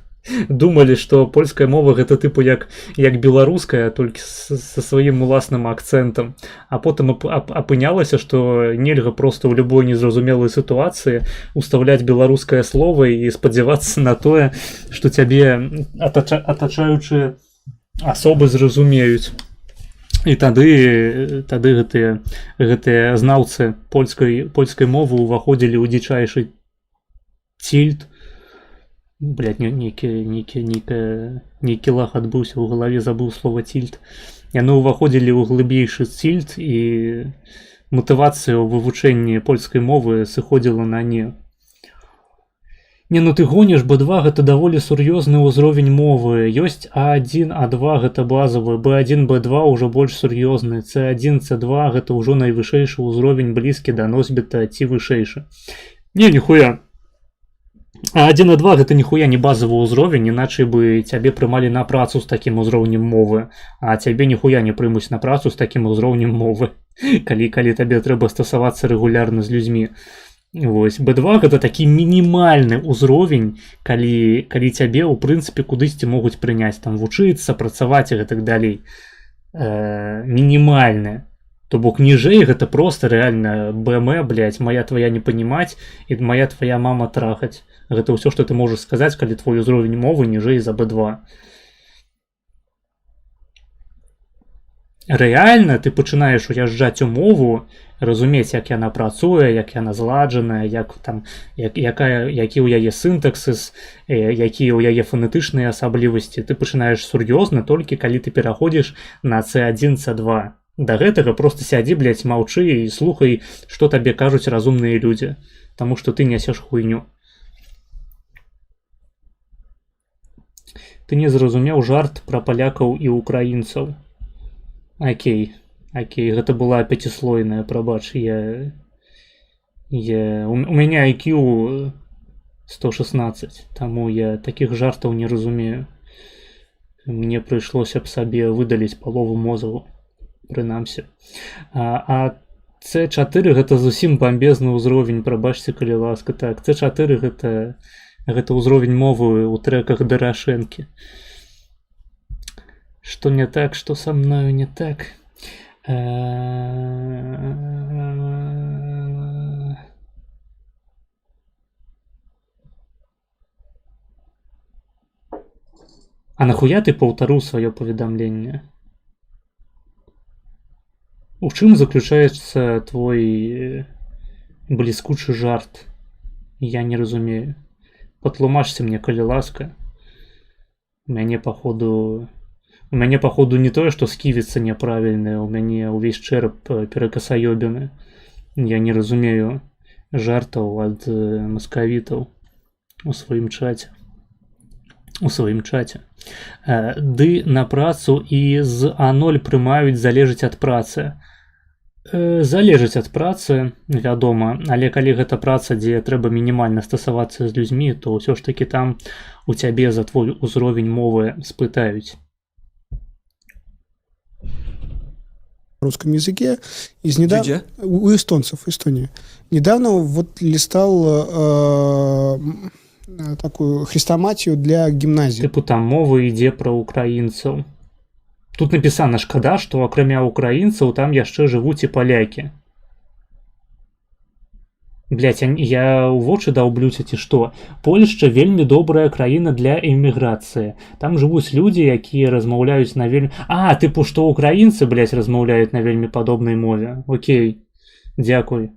Speaker 1: думалі, што польская мова гэта тыпу як беларуская, толькі са сваім уласным акцэнтам. А потым апынялася, што нельга проста ў любой незразумелай сітуацыі устаўляць беларускае слова і спадзявацца на тое, што цябе атачаючыя асобы зразумеюць. І тады гэтыя знаўцы польскай мовы ўваходзілі ў дзічайшы цільт. Блядь, нейкі лах адбыўся ў галаве, забыў слова цільт. Яны ўваходзілі ў глыбейшы цільт, і матывацыя ў вывучэнні польскай мовы сыходзіла на не. Ну ты гониш, B2 гэта даволі сур'ёзны ўзровень мовы. Ёсць А1, А2 гэта базавы, B1, B2 ўжо больш сур'ёзны, C1, C2 гэта ўжо найвышэйшы ўзровень, блізкі да носьбіта ці вышэйшы. Ніхуя. А1 і 2 гэта ніхуя не базавы ўзровень, іначай бы цябе прымалі на працу з такім узроўнем мовы, а цябе ніхуя не прымуць на працу з такім узроўнем мовы, калі табе трэба стасавацца рэгулярна з людзьмі. Вось, B2 гэта такі мінімальны ўзровень, калі цябе ў прынцыпе кудысьці могуць прыняць, там вучыцца, працаваць і гэтак далей. Мінімальны. То бок ніжэй гэта проста рэальна БМ, блядь, моя твоя не панімаць і моя твоя мама трахаць. Гэта ўсё, што ты можаш сказаць, калі твой узровень мовы ніжэй за B2. Рэальна ты пачынаеш уязджаць у мову, разумець, як яна працуе, як яна зладжаная, які ў яе сінтаксіс, якія ў яе фанетычныя асаблівасці. Ты пачынаеш сур'ёзна толькі калі ты пераходзіш на C1, C2. Да гэтага проста сядзі, блядь, маўчы і слухай, што табе кажуць разумныя людзі, таму што ты нясеш хуйню. Ты не зразумеў жарт пра палякаў і ўкраінцаў. Окей, гэта была пяціслойная, прабач, у мяне IQ 116, таму я такіх жартаў не разумею. Мне прыйшлося б сабе выдаліць палову мозгу. Прынамсі. А C4 гэта зусім бамбезны ўзровень, прабачце, калі ласка. Так, C4 гэта ўзровень мовы ў трэках Дарашэнкі. Што не так, што са мною не так. А нахуя ты паўтарыў сваё паведамленне? У чым заключаецца твой бліскучы жарт? Я не разумею. Патлумачце мне, калі ласка. У мяне, паходу, не тое, што сківіца няправільная, у мяне ўвесь чэрап перакасаёбены. Я не разумею жартаў ад маскавітаў у сваім чаце. Ды на працу і з А0 прымаюць залежыць ад працы. Залежыць ад працы, вядома, але калі гэта праца, дзе трэба мінімальна стасавацца з людзьмі, то ўсё ж такі там у цябе за твой узровень мовы спытаюць.
Speaker 5: Русском языке у эстонцев, Эстония. Недавно вот листал такую хрестоматию для гімназіі.
Speaker 1: Тыпу там мова ідзе пра ўкраінцаў. Тут напісана, шкада, што акрамя ўкраінцаў там яшчэ жывуць і палякі. Блядь, я ў вочы даўблюся ці што? Польшча вельмі добрая краіна для эміграцыі. Там жывуць людзі, якія размаўляюць на вельмі... тыпу, што ўкраінцы, блядь, размаўляюць на вельмі падобнай мове. Окей, дзякуй.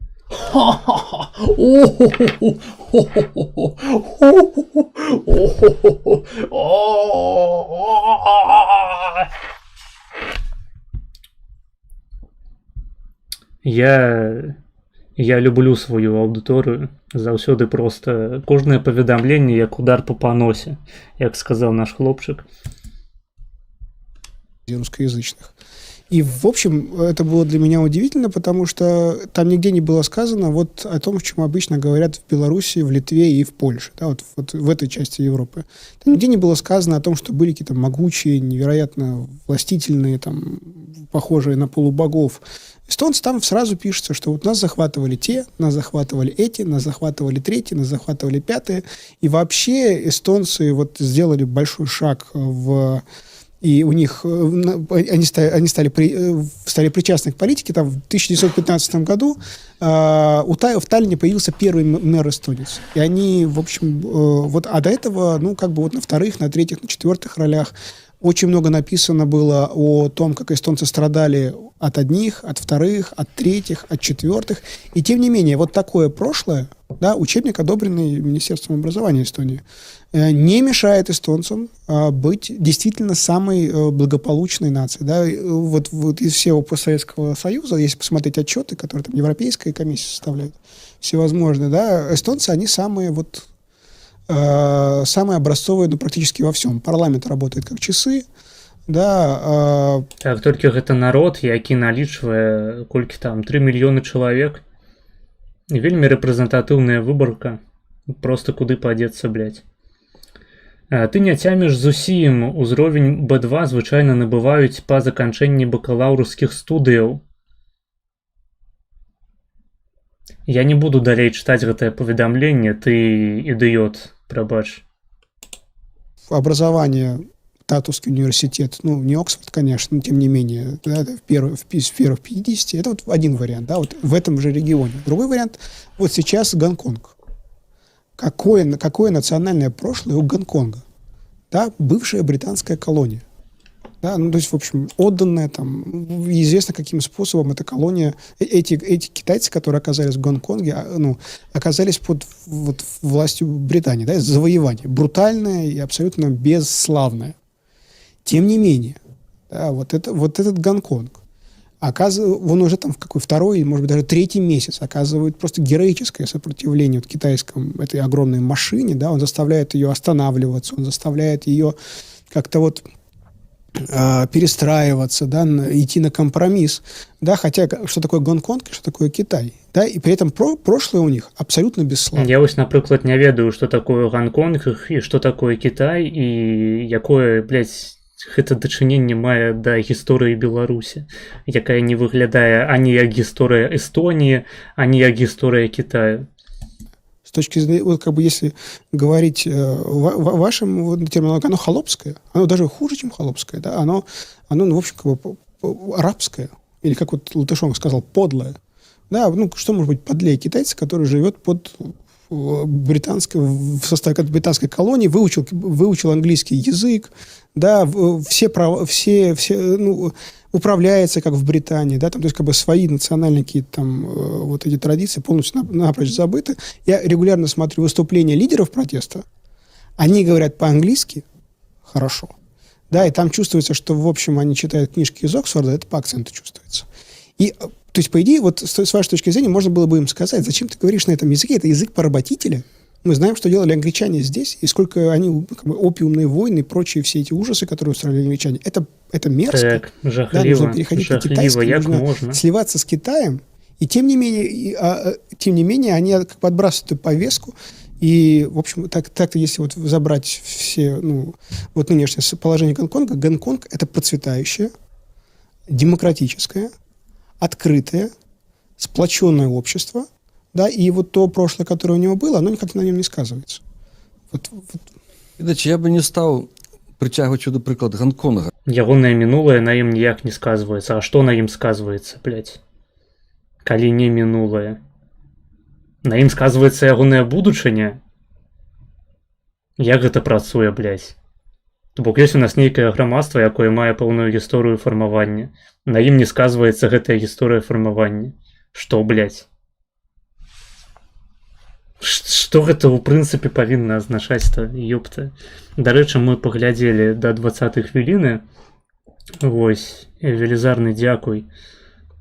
Speaker 1: Я люблю сваю аўдыторыю, заўсёды проста кожнае паведамленне як удар па паносе, як сказаў наш хлопчык.
Speaker 5: русскоязычных. И, в общем, это было для меня удивительно, потому что там нигде не было сказано вот о том, о чем обычно говорят в Беларуси, в Литве и в Польше, да, вот в этой части Европы. Там нигде не было сказано о том, что были какие-то могучие, невероятно властительные, там, похожие на полубогов. Эстонцы там сразу пишется, что вот нас захватывали те, нас захватывали эти, нас захватывали третьи, нас захватывали пятые. И вообще эстонцы вот сделали большой шаг и у них они стали причастны к политике. Там в 1915 году в Таллине появился первый мэр эстонец. И они, в общем, а до этого, ну, как бы вот на вторых, на третьих, на четвертых ролях очень много написано было о том, как эстонцы страдали от одних, от вторых, от третьих, от четвертых. И тем не менее, вот такое прошлое, да, учебник, одобренный Министерством образования Эстонии, не мешает эстонцам быть действительно самой благополучной нацией. Да. Вот из всего постсоветского союза, если посмотреть отчеты, которые там Европейская комиссия составляет, всевозможные, да, эстонцы, они самые образцовые, ну, практически во всем. Парламент работает как часы, да.
Speaker 1: Так, толькі гэта народ, які налічвае колькі там 3 мільёны чалавек. Вельмі рэпрэзентатыўная выбарка. Просто куды падзецца, блядь. Ты не цяміш зусім. Узровень B2 звычайна набываюць па заканчэнні бакалаўрскіх студыяў. Я не буду далей чытаць гэтае паведамленне, ты ідыёт, прабач.
Speaker 5: Образование, Татовский университет, ну, не Оксфорд, конечно, но тем не менее, да, это в первых 50, это вот один вариант, да, вот в этом же регионе. Другой вариант, вот сейчас Гонконг. Какое национальное прошлое у Гонконга? Да, бывшая британская колония. Да, ну, то есть, в общем, отданная там, известно каким способом эта колония, эти китайцы, которые оказались в Гонконге, ну, оказались под вот, властью Британии, да, завоевание, брутальное и абсолютно бесславное. Тем не менее, да, вот этот Гонконг, он уже там в какой второй, может быть, даже третий месяц оказывает просто героическое сопротивление вот китайскому, этой огромной машине, да, он заставляет ее останавливаться, он заставляет ее как-то вот перестраиваться, да, идти на компромисс, да, хотя что такое Гонконг и что такое Китай, да, и при этом прошлое у них абсолютно бесславно.
Speaker 1: Я вось, напрыклад, не ведаю, что такое Гонконг и что такое Китай и якое, блядь, гэта дачыненне мае да гісторыі Беларусі, якая не выглядае ані як гісторыя Эстоніі, ані як гісторыя Китая.
Speaker 5: С точки зрения, вот как бы если говорить вашим терминологией, оно холопское, оно даже хуже, чем холопское, да, оно ну, в общем, как бы арабское, или как вот Латышонок сказал, подлое. Да, ну, что может быть подлее китайца, который живет в составе британской колонии, выучил английский язык, да, ну, управляется, как в Британии, да, там, то есть, как бы свои национальные какие-то там вот эти традиции полностью напрочь забыты. Я регулярно смотрю выступления лидеров протеста, они говорят по-английски хорошо, да, и там чувствуется, что, в общем, они читают книжки из Оксфорда, это по акценту чувствуется. И, то есть, по идее, вот с вашей точки зрения, можно было бы им сказать, зачем ты говоришь на этом языке, это язык поработителя. Мы знаем, что делали англичане здесь, и сколько они, как бы, опиумные войны и прочие все эти ужасы, которые устраивали англичане. Это мерзко.
Speaker 1: Так, жахливо,
Speaker 5: да, нужно переходить на китайский, нужно
Speaker 1: можно
Speaker 5: сливаться с Китаем. И тем не менее, они как бы отбрасывают эту повестку. И, в общем, так-то, если вот забрать все, ну, вот нынешнее положение Гонконга, Гонконг — это процветающее, демократическое, открытое, сплоченное общество, да, и вот то прошлое, которое у него было, оно никак на нем не сказывается.
Speaker 4: Я бы не стал притягивать сюда приклад Гонконга.
Speaker 1: Ягонае мінулае на ім ніяк не сказваецца. А што на ім сказваецца, блядь? Калі не мінулае. На ім сказваецца ягонае будучыня? Як гэта працуе, блядь? То бок ёсць у нас нейкае грамадства, якое мае пэўную гісторыю фармавання. На ім не сказваецца гэтая гісторыя фармавання. Што, блядь? Што гэта ў прынцыпе павінна азначаць-то, ёпта. Дарэчы, мы паглядзелі да 20 хвіліны. Вось, велізарны дзякуй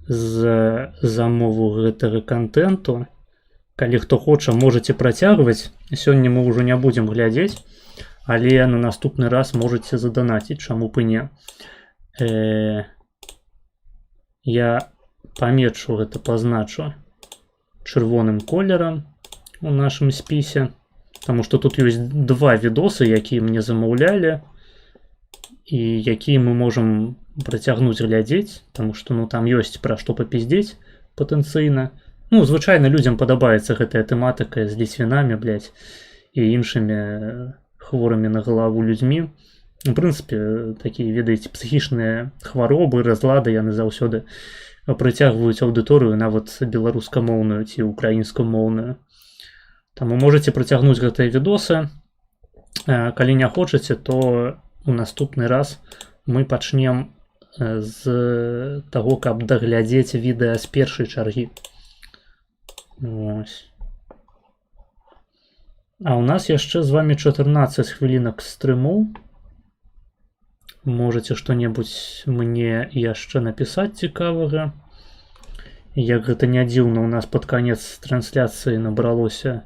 Speaker 1: за замову гэтага контенту. Калі хто хоча, можаце працягваць. Сёння мы ўжо не будзем глядзець, але на наступны раз можаце заданаціць, чаму б і не. Я памечу гэта, пазначу чырвоным колерам у нашым спісе, таму што тут ёсць два відосы, якія мне замаўлялі і якія мы можам працягнуць глядзець, таму што ну там ёсць пра што папіздзець патэнцыйна. Ну, звычайна людзям падабаецца гэтая тэматыка з ліцвінамі, блядь, і іншымі хворымі на галаву людзьмі. У прынцыпе, такія, ведаеце, псіхічныя хваробы, разлады, яны заўсёды прыцягваюць аўдыторыю, нават беларускамоўную ці украінскамоўную. Таму можаце працягнуць гэтыя відосы. Калі не хочаце, то у наступны раз мы пачнем з таго, каб даглядзець відэа з першай чаргі. Ось. А у нас яшчэ з вамі 14 хвілінак стрыму. Можаце што-небудзь мне яшчэ напісаць цікавага. Як гэта не дзіўна, у нас пад канец трансляцыі набралося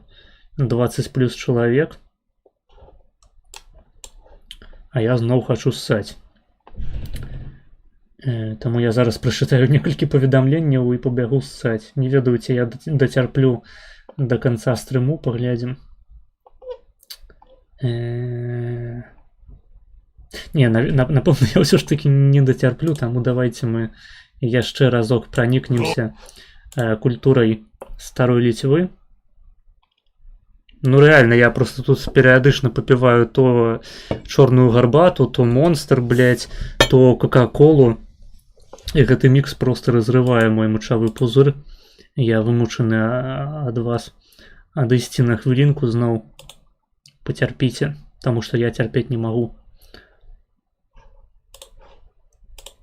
Speaker 1: 20 плюс чалавек. А я зноў хачу ссаць. Таму я зараз прачытаю некалькі паведамленняў і пабягу ссаць. Не ведаю, ці я дацярплю да канца стрыму, паглядзім. Не, напэўна, я ўсё ж такі не дацярплю, таму давайте мы яшчэ разок пранікнемся культурай старой Ліцвы. Ну рэальна, я просто тут перыядычна папіваю то чорную гарбату, то монстр, блядь, то кока-колу. І гэты мікс просто разрывае мой мачавы пузыр. Я вымучаны ад вас адысці на хвілінку зноў. Пацярпіце, таму што я цярпець не магу.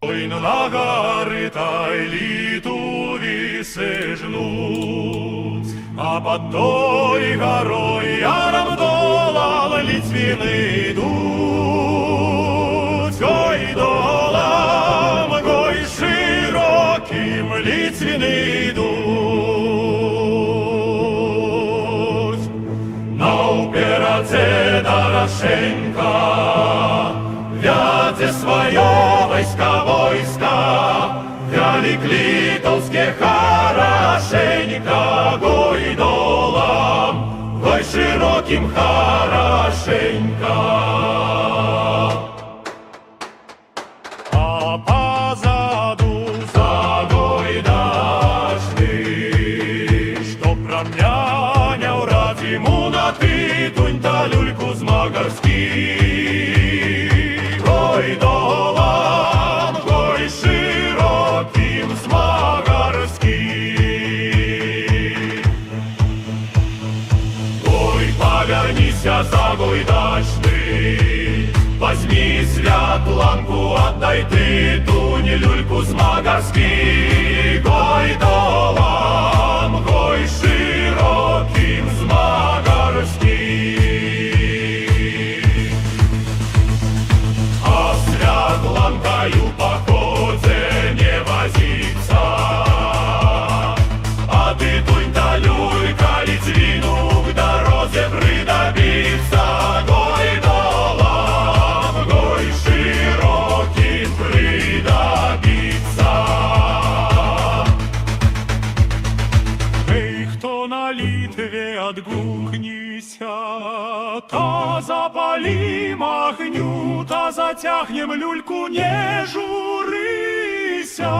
Speaker 3: Ой, ну на горы тай літуві сижнуть, а под той горой яром долал ліцвіни йдуть. Ой, долам, гой широким ліцвіни йдуть. Наупераце Дорошенка вядзе свое войска, вялик литовске хорошенько, гой долам, гой широким хорошенько. А позаду загой дожди, что промнянял рад ему на ты, тунь-то люльку з Магарський. Гой долам, гой широким з Магарський. Гой, повернися, загой дачный, возьми святланку, отдай ты тунь люльку з Магарський. Гой долам, гой широким з Магарський. Святланкою походе не возиться, а ты тунь-то люлька Ліцвіну к дорозе придобиться. Гой долам, гой широким придобиться. Эй, кто на Литве отгукнися, та запалим огню, та затягнем люльку, не журися.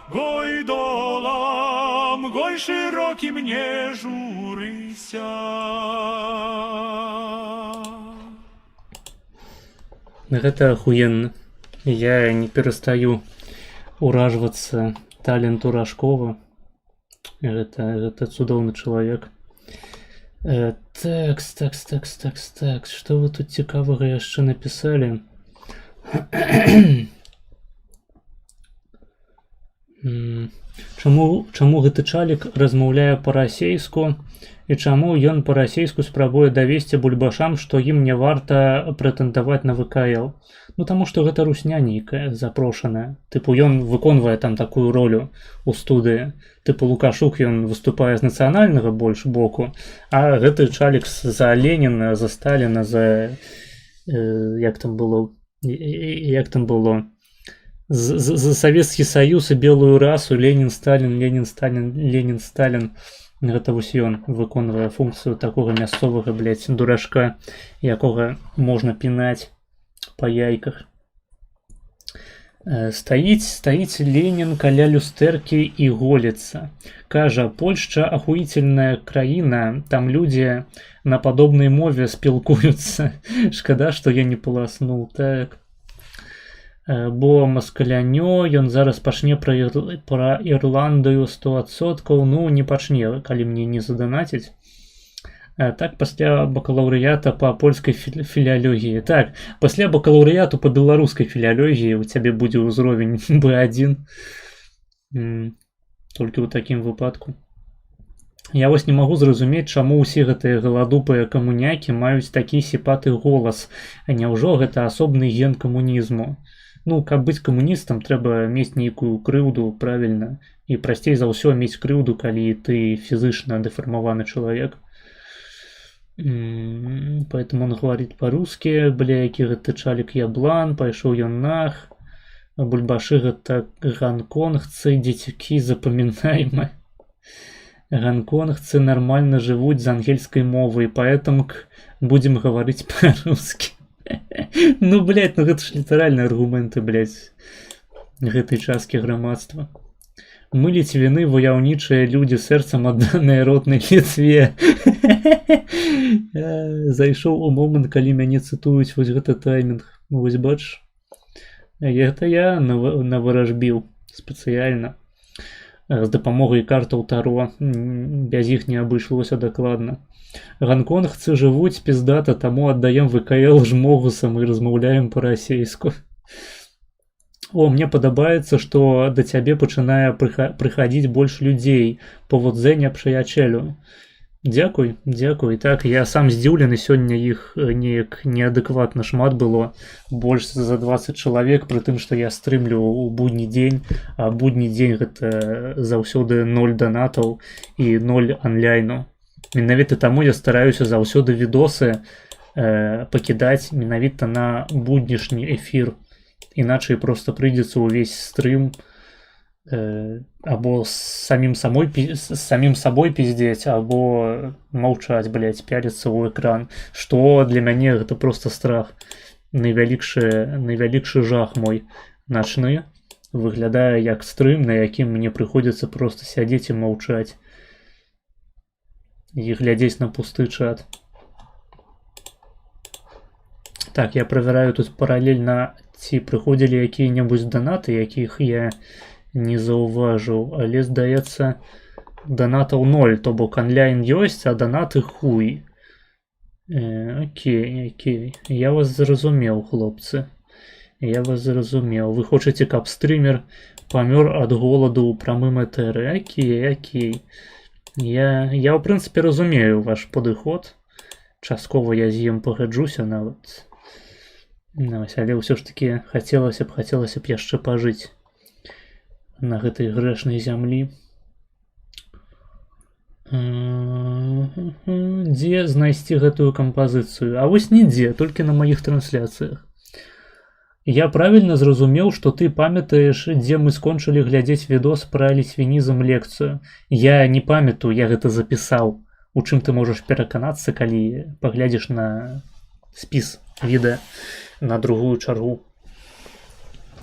Speaker 3: Гой долам, гой широким, не журися.
Speaker 1: Гэта ахуенна. Я не перастаю уражвацца таленту Рашкова. Гэта цудоўны чалавек. Тэкст. Што вы тут цікавага яшчэ напісалі? Чаму гэты чалік размаўляе па-расейску і чаму ён па-расейску спрабуе давесці бульбашам, што ім не варта прэтэндаваць на ВКЛ? Ну таму што гэта русня нейкая запрошаная. Тыпу ён выконвае там такую ролю у студыі. Тыпу Лукашук ён выступае з нацыянальнага больш боку, а гэты чалік за Леніна, за Сталіна, за як там было за Советский Союз и белую расу Ленин, Сталин, Ленин, Сталин, Ленин, Сталин. Гэта вось ён выконвае функцыю такога мясцовага, блядь, дурашка, якога можна пінаць па яйках. Стаіць Ленін каля люстэркі і голіцца. Кажа, Польшча ахуительная краіна, там людзі на падобнай мове спілкуюцца. Шкада, што я не поласнуў, так. Бо маскалянё, ён зараз пачне пра Ірландыю 100%, ну не пачне, калі мне не заданаціць. Так, пасля бакалаўрыята па польскай філіялогіі. Так, пасля бакалаўрыяту па беларускай філіялогіі у цябе будзе ўзровень B1. Толькі ў такім выпадку. Я вось не магу зразумець, чаму ўсе гэтыя галадупыя камунякі маюць такі сіпаты голас. А няўжо гэта асобны ген камунізму? Ну, каб быць камуністам, трэба мець нейкую крыўду, правільна. І прасцей за ўсё мець крыўду, калі ты фізычна дэфармаваны чалавек. Поэтому он говорит по-русски, бля, які гэты чалік яблан, пайшоў ён нах, бульбашы гэта ганконгцы, дзецюкі, запамінайма. Ганконгцы нормально живут з ангельской мовой, поэтому будем говорить по-русски. Ну, блядь, ну гэта ж літаральныя аргументы, блядь, гэтай часткі грамадства. Мы ліцвіны, ваяўнічыя людзі, сэрцам адданыя роднай Літве. Зайшоў у момант, калі мяне цытуюць, вось гэта таймінг. Вось бачыш. Гэта я наваражбіў спецыяльна. З дапамогай картаў Таро. Без іх не абышлося дакладна. Ганконгцы жывуць піздата, таму аддаем ВКЛ жмогусам і размаўляем па-расейску. О, мне падабаецца, што да цябе пачынае прыхадзіць больш людзей па водзэня прыячэлю. Дзякуй, дзякуй. Так, я сам здзіўлены, сёння іх неяк неадэкватна шмат было. Больш за 20 чалавек, пры тым, што я стрымлю ў будні дзень, а будні дзень гэта заўсёды 0 данатаў і 0 анляйну. Менавіта таму я стараюся заўсёды відосы пакідаць менавіта на буднішні эфір. Іначай проста прыйдзецца ўвесь стрым або самім сабой пиздеть, або маўчаць, блядь, пяліцца ў экран. Што для мяне гэта проста страх. Найвялікшы жах мой начны выглядае як стрым, на якім мне прыходзіцца проста сядзець і маўчаць. І глядзець на пусты чат. Так, я правяраю тут паралельна, ці прыходзілі якія-небудзь данаты, якіх я не заўважыў, але, здаецца, данатаў 0, то бок онлайн ёсць, а данаты хуй. Окей, я вас зразумеў, хлопцы. Я вас зразумеў. Вы хочаце, каб стрымер памёр ад голаду ў прамым этэры? Окей. Я, ў прынцыпе, разумею ваш падыход. Часткова я з ім пагаджуся нават. Але ўсё ж такі хацелася б яшчэ пажыць на гэтай грэшнай зямлі. Дзе знайсці гэтую кампазіцыю? А вось нідзе, толькі на маіх трансляцыях. Я правільна зразумеў, што ты памятаеш, дзе мы скончылі глядзець відос пра ліцвінізм лекцыю. Я не памятаю, я гэта запісаў. У чым ты можаш пераканацца, калі паглядзіш на спіс відэа на другую чаргу.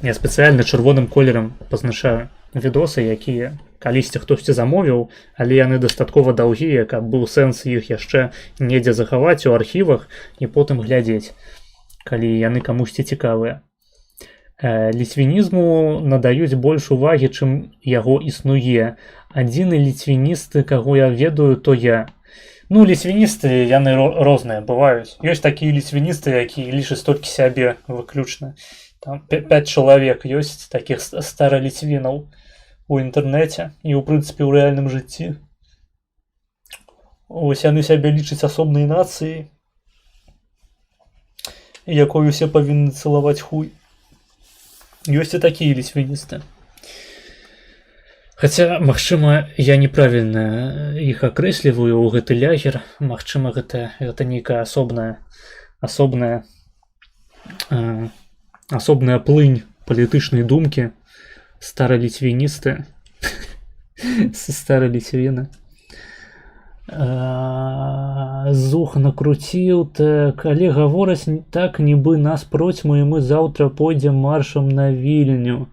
Speaker 1: Я спецыяльна чырвоным колерам пазначаю відосы, якія калісьці хтосьці замовіў, але яны дастаткова даўгія, каб быў сэнс іх яшчэ недзе захаваць у архівах і потым глядзець, калі яны камусьці цікавыя. Ліцвінізму надаюць больш увагі, чым яго існуе. Адзіны ліцвіністы, каго я ведаю, то я. Ну, ліцвіністы, яны розныя бываюць. Ёсць такія ліцвіністы, якія лічаць толькі сябе выключна. Там 5 чалавек ёсць такіх стараліцвінаў у інтэрнэце і, ў прынцыпе, ў рэальным жыцці. Вось яны сябе лічаць асобнай нацыяй, якой усе павінны цалаваць хуй. Ёсць і такія ліцвіністы. Хаця, магчыма, я неправільна іх акрэсліваю ў гэты лягер. Магчыма, гэта нейкая асобная плынь палітычнай думкі, стараліцвіністы, стараліцвіны. Зух накруціў, так, але гавораць так, нібы нас процьму, і мы заўтра пойдзем маршам на Вільню.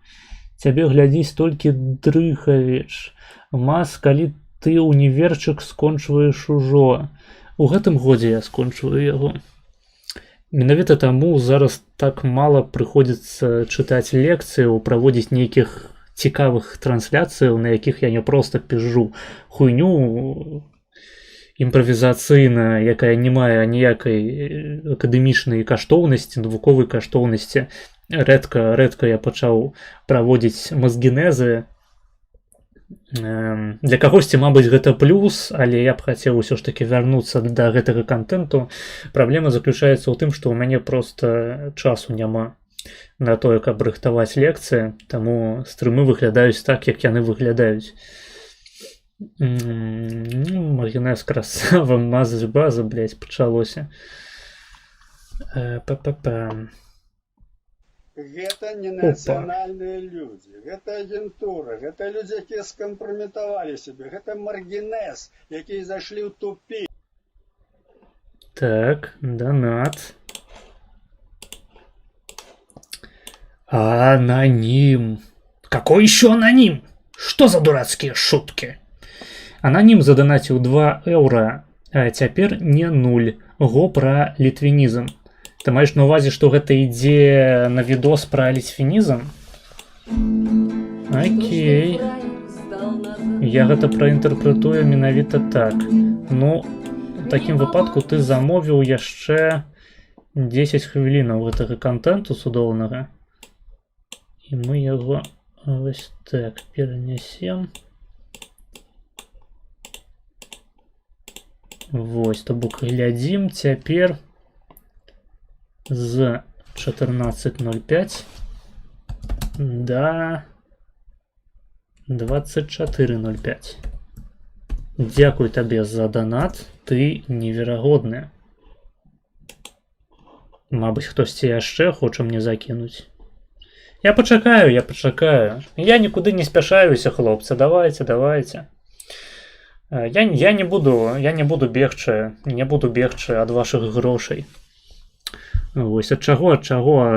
Speaker 1: Цябе глядзіць толькі Дрыхавіч. Мас, калі ты універчык скончваеш ужо. У гэтым годзе я скончваю яго. Менавіта таму зараз так мала прыходзіцца чытаць лекцыяў, праводзіць нейкіх цікавых трансляцыяў, на якіх я не проста піжу хуйню імправізацыйна, якая не мае аніякай акадэмічнай каштоўнасці, навуковай каштоўнасці. Рэдка я пачаў праводзіць мазгенезы. Для кагосьці, мабыць, гэта плюс, але я б хацеў усё ж такі вярнуцца да гэтага контенту. Праблема заключаецца ў тым, што ў мяне проста часу няма на тое, каб рыхтаваць лекцыі, таму стрымы выглядаюць так, як яны выглядаюць. Маргінез красава, мазаць база, блядь, пачалося.
Speaker 7: Гэта не нацыянальныя людзі, гэта агентура, гэта людзі, якія скампраметавалі сябе, гэта маргінез, якія зайшлі ў тупік.
Speaker 1: Так, донат. Аноним. Какой еще аноним? Что за дурацкие шутки? Аноним задонатил 2 евро, а теперь не 0. Го про литвинизм. Ты маешь на увазе, что это ідзе на видос про литвинизм? Окей. Я гэта праінтэрпрэтую менавіта так. Ну, в такім выпадку ты замовіў яшчэ 10 хвілінаў гэтага контенту цудоўнага. І мы яго вось так перанесем. Вось, то бок глядзім цяпер з 14:05 да 24:05. Дзякуй табе за донат, ты неверагодны. Мабыць, хтосьці яшчэ хоча мне закінуць. Я пачакаю. Я нікуды не спяшаюся, хлопцы, давайте. Я не буду бегчы ад вашых грошай. Вось ад чаго,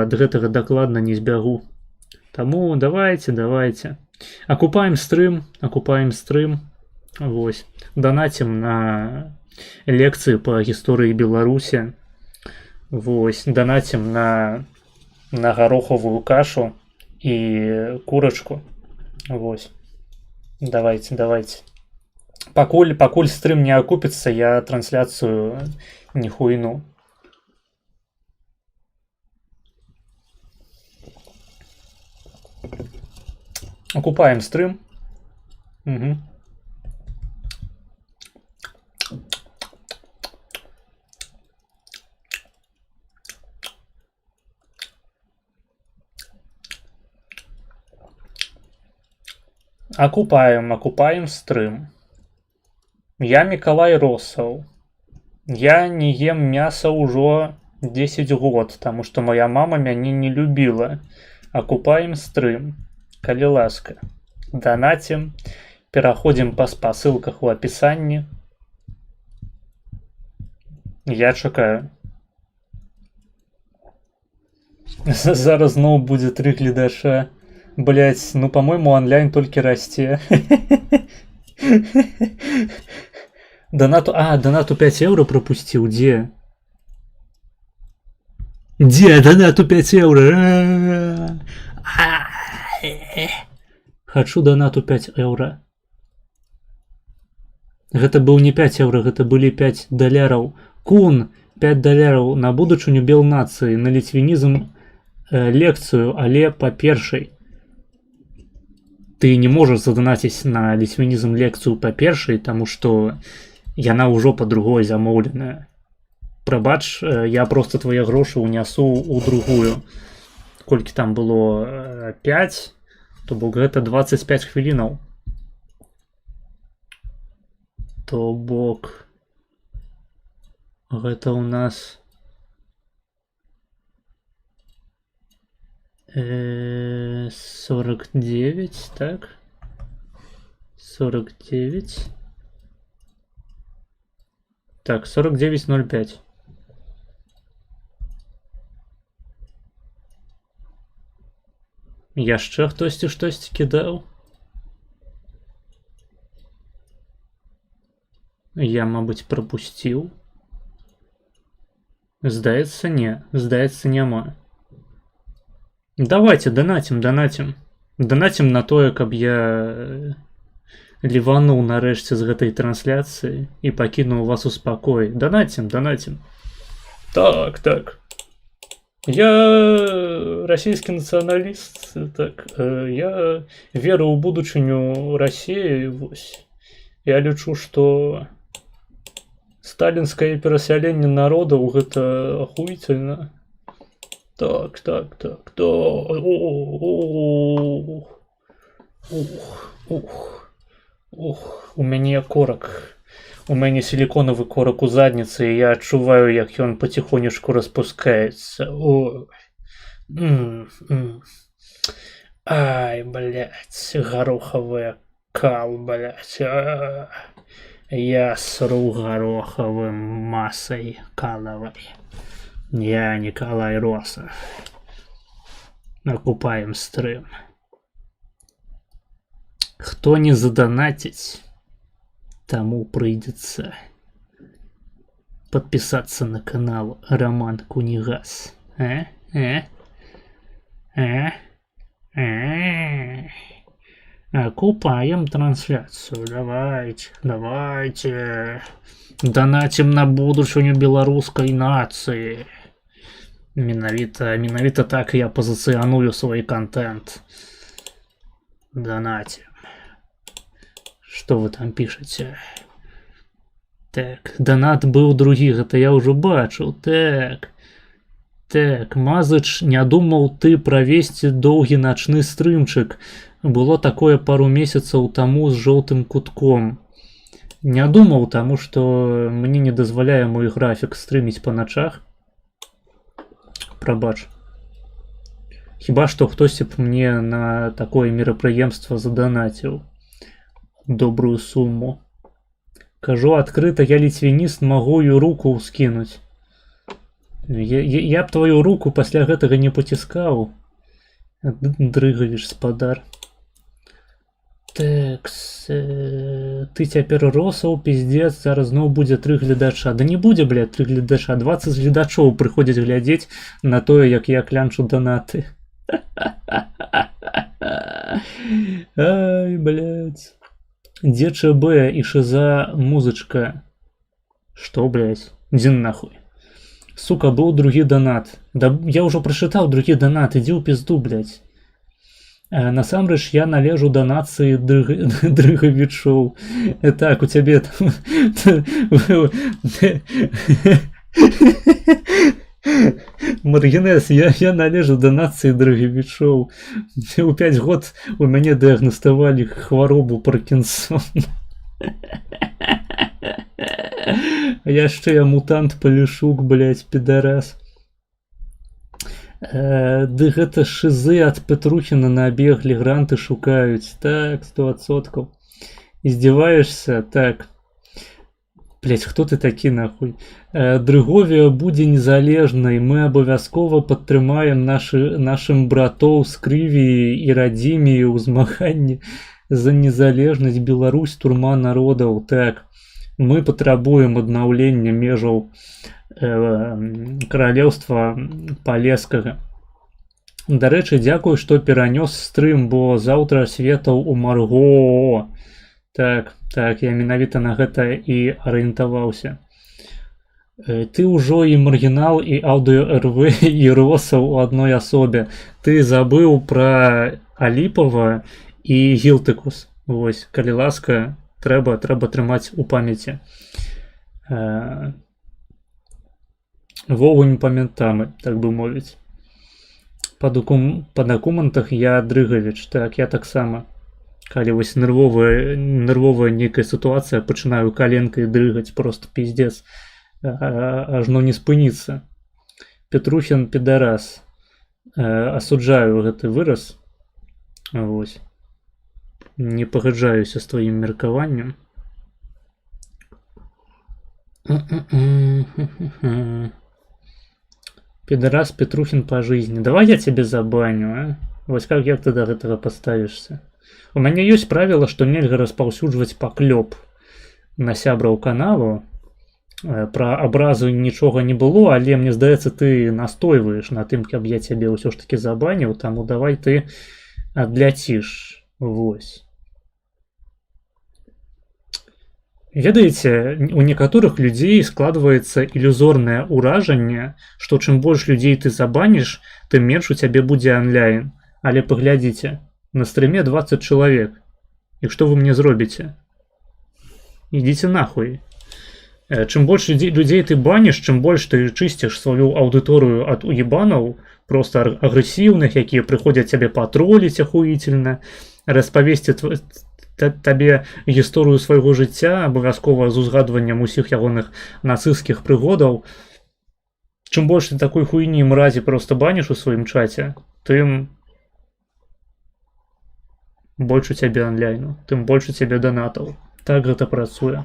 Speaker 1: ад гэтага дакладна не збягу. Таму давайте. Акупаем стрым. Вось. Донатим на лекцыі па гісторыі Беларусі. Вось. Донатим на гароховую кашу і курачку. Вось. Давайте. Пакуль стрым не акупіцца, я трансляцыю не хуйну. Окупаем стрим. Угу. Окупаем стрим. Я Миколай Росаў. Я не ем мяса ўжо 10 год, таму што моя мама мяне не любіла. Окупаем стрим. Калі ласка, донатим, пераходзім па спасылках у апісанні. Я чакаю. Зараз зноў будзе 3 гледача. Блять, ну, по-моему, онлайн толькі расце. Донату 5 евро пропустил, где? Донату 5 евро? Хочу донату 5 евро. Гэта быў не 5 евро, гэта былі 5 доляраў. Кун, 5 доляраў на будучыню белнацыі, на літвінізм лекцыю, але па першай. Ты не можаш заданаціць на літвінізм лекцыю па першай, таму што яна ўжо па другой замоўленая. Прабач, я проста твае грошы ўнясу ў другую. Колькі там было 5, то бок гэта 25 хвілінаў. То бок гэта ў нас 49, так. 49. Так, 49.05. Яшчэ хтосьці штосьці кідаў? Я, мабыць, прапусціў. Здаецца, не. Здаецца, няма. Давайте, донатим. Донатим на тое, каб я лівануў нарэшце з гэтай трансляцыі і пакінуў вас у спакоі. Донатим. Так. Я расійскі нацыяналіст. Так, я веру ў будучыню Расіі, вось. Я лічу, што сталінскае перасяленне народаў гэта ахуительна. Так. У мяне корак. У мяне сіліконавы корак у задніцы, і я адчуваю, як ён паціхонечку распускаецца. Ай, блядь, гороховая кал, блядь. Я сру гороховым массой каловой. Я Николай Росов. Окупаем стрим. Кто не задонатить, тому придется подписаться на канал Роман Кунигас. Окупаем трансляцию. Давайте. Донатим на будущую белорусской нации. Менавіта так я позиционую свой контент. Донатим. Что вы там пишете? Так, донат был других, это я уже бачу. Так, Мазыч не думал ты провести долгий ночный стрымчик. Было такое пару месяцев тому с желтым кутком. Не думал, тому что мне не дозволяе мой график стрымить по ночах. Прабач. Хіба што хтось б мне на такое мерапрыемства задонатил добрую сумму. Кажу открыто, я ліцвініст, могу и руку скинуть. Я б твою руку пасля гэтага не паціскаў. Дрыгавіш, спадар. Так, ты цяпер Росаў, пиздец, зараз зноў будзе 3 гледача. Да не будзе, блядь, 3 гледача. 20 гледачоў прыходзяць глядзець на тое, як я клянчу донаты. Ай, блядь. Дзе ЧБ і Шиза музычка? Что, блядь? Дзе нахуй? Сука, был другі донат. Да я ўжо прачытаў другі донат, ідзі ў пізду, блядь. Насамрэч я належу да нацыі дрыгавічоў. Так, у цябе там... Маргінес, я належу да нацыі дрыгавічоў. У 5 год у мяне дыягнаставалі хваробу Паркінсона. Яшчэ я мутант Палішук, блядь, пидарас. Ды гэта Шизы ад Петрухіна набеглі, гранты шукаюць. Так, 100%. Издеваешься? Так. Блять, хто ты такі нахуй? Дрыговія будзе незалежнай. Мы абавязкова падтрымаем нашым братоў з Крывіі і Радзіміі ў змаганні за незалежнасць. Беларусь, турма народаў. Так. Мы патрабуем аднаўлення межаў каралеўства Палескага. Дарэчы, дзякую, што перанёс стрым, бо заўтра светаў у Марго. Так, я менавіта на гэта і арыентаваўся. Ты ўжо і маргінал, і аўдыо РВ, і Росаў у адной асобе. Ты забыў пра Аліпава і Гілтыкус. Вось, калі ласка, трэба трымаць у памяці. Вогонь памятамы, так бы мовіць. Па дакументах я Дрыгавіч, так, я таксама. Калі вось нервовая нейкая сітуацыя, пачынаю каленкай дрыгаць, просто пиздец. Ажно не спыніцца. Петрухін пидарас. Асуджаю гэты выраз. Вось. Не пагаджаюся з тваім меркаваннем. Пидорас Петрухин по жизни. Давай я тебе забаню, а? Вось как ты до гэтага поставишься? У мяне ёсць правіла, што нельга распаўсюджваць паклёп на сябраў каналу. Пра абразу нічога не было, але мне здаецца, ты настойваеш на тым, каб я цябе ўсё ж таки забаніў, таму давай ты адляціш. Вось. Ведаеце, у некаторых людзей складваецца ілюзорнае ўражанне, што чым больш людзей ты забаніш, тым менш у цябе будзе онлайн. Але паглядзіце, на стриме 20 чалавек. І што вы мне зробіце? Ідзіце нахуй. Чым больш людзей ты баніш, чым больш ты чысціш сваю аўдыторыю ад уебанаў, просто агрэсіўных, якія прыходзяць цябе патроліць ахуительна, распавесці табе гісторыю свайго жыцця, абавязкова з узгадваннем усіх ягоных нацысцкіх прыгодаў. Чым больш ты такой хуйні мразі просто баніш у сваім чаце, тым больш у цябе онлайну, тым больш у цябе донатаў. Так гэта працуе.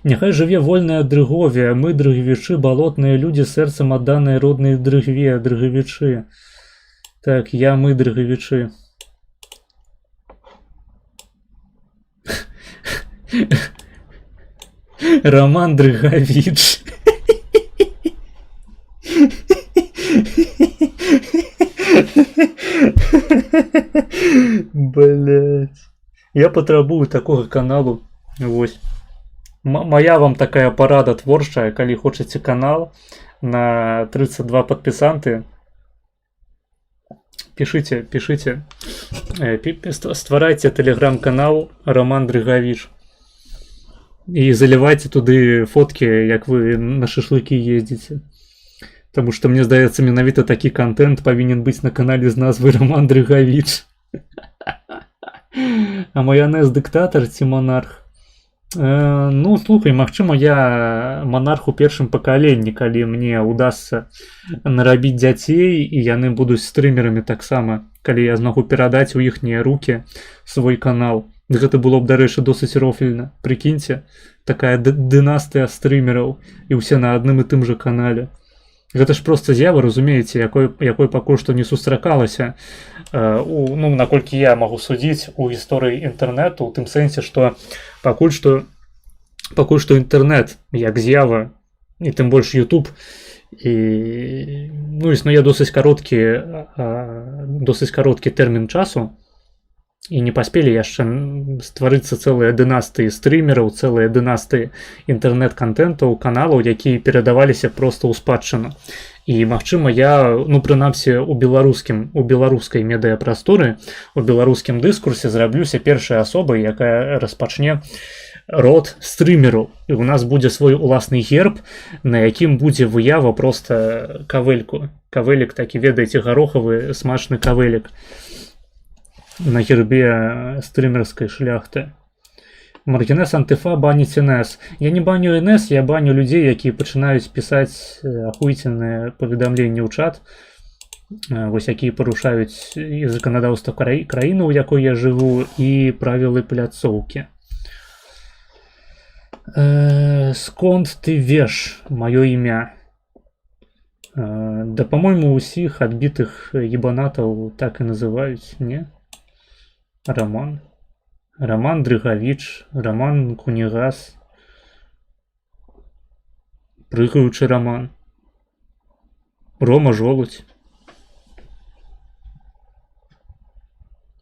Speaker 1: Няхай жыве вольная Дрыговія, мы, дрыгавічы, балотныя людзі, сэрцам адданыя роднай дрыгве, дрыгавічы. Так, мы, дрыгавічы. Роман Дрыгавіч. Блять. Я патрабую такога каналу. Вось. Моя вам такая парада творчая, калі хочаце канал на 32 падпісанты. Пішыце. Стварайце тэлеграм-канал Роман Дрыгавіч. І залівайце туды фоткі, як вы на шашлыкі ездзіце. Таму што мне здаецца, менавіта такі контент павінен быць на канале з назвай Роман Дрыгавіч. А маянез дыктатар ці монарх? Ну, слухай, магчыма, я монарх у першым пакаленні, калі мне удасся нарабіць дзяцей, і яны будуць стрымерамі таксама, калі я змагу перадаць у іхнія рукі свой канал. Гэта было б, дарэчы, досыць рофільна. Прыкіньце, такая дынастыя стрымераў, і ўсе на адным і тым жа канале. Гэта ж проста з'ява, разумееце, якой пакуль што не сустракалася. Ну, наколькі я магу судзіць у гісторыі інтэрнэту, у тым сэнсе, што пакуль што інтэрнэт як з'ява, і тым больш YouTube, ну, існуе досыць кароткі тэрмін часу, і не паспелі яшчэ стварыцца цэлыя дынастыі стрымераў, цэлыя дынастыі інтэрнэт-кантэнтаў, каналаў, якія перадаваліся проста ў спадчыну. І, магчыма, я, ну, прынамсі, у беларускай медыяпрасторы, у беларускім дыскурсе зраблюся першай асобай, якая распачне род стрымераў. І у нас будзе свой уласны герб, на якім будзе выява проста кавэльку. Кавэлік такі, ведаеце, гарохавы смачны кавэлік на гербе стрымерскай шляхты. Маргінес антыфа баніць НС. Я не баню НС, я баню людзей, якія пачынаюць пісаць ахуйценныя паведамленні ў чат, вось якія парушаюць і заканадаўства краіны, у якой я жыву, і правілы пляцоўкі. Сконт ты веш, маё імя. Да, по-мойму, усіх адбітых ебанатаў так і называюць, не? Роман Дрыгавіч, Роман Кунігас, прыгаючы Роман, Рома Жолудь,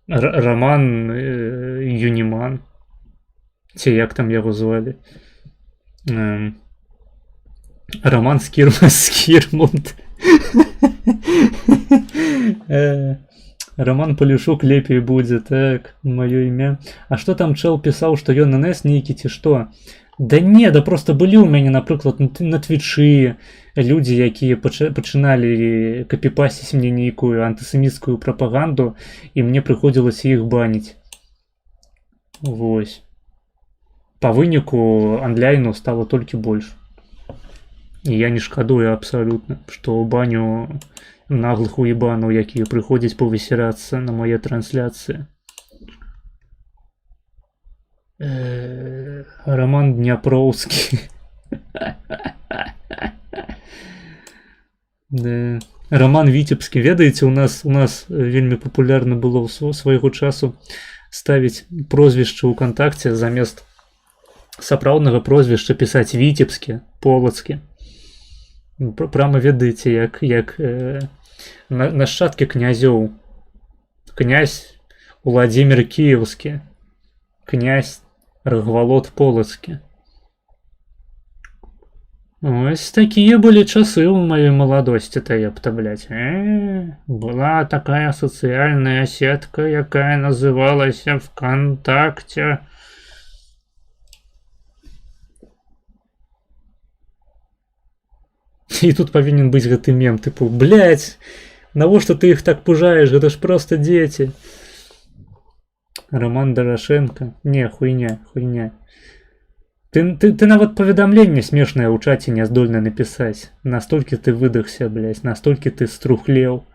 Speaker 1: Роман Юніман, ці як там яго звалі, Роман Скірмунд. Роман Полюшук лепей будзе, так, маё імя. А што там чэл пісаў, што ён НС нейкі ці што? Да не, да просто былі ў мяне, напрыклад, на твічы людзі, якія пачыналі капіпасіць мне нейкую антысеміцкую прапаганду, і мне прыходзілася іх баніць. Вось. Па выніку онлайну стало толькі больш. І я не шкадую абсалютна, што баню наглых уебанаў, якія прыходзяць павысірацца на мае трансляцыі. Роман Дняпроўскі. Да. Роман Вітебскі. Ведаеце, у нас вельмі папулярна было свайго часу ставіць прозвішча ў кантакце замест сапраўднага прозвішча пісаць Вітебскі, Полацкі. Прямо ведаеце, як нашчадкі князёў. Князь Владзімір Кіеўскі, князь Рагвалод Полацкі. Ось такие были часы в моей молодости-то, ёпта, блядь. Была такая социальная сетка, якая называлась ВКонтакте. И тут повинен быть гэты мем, типу, блядь, навошта ты их так пужаешь, это ж просто дети. Роман Дорошенко. Не, хуйня. Ты нават паведамленне смешнае ў чаце не здольны напісаць. Настолькі ты выдохся, блядь, настолькі ты струхлеў.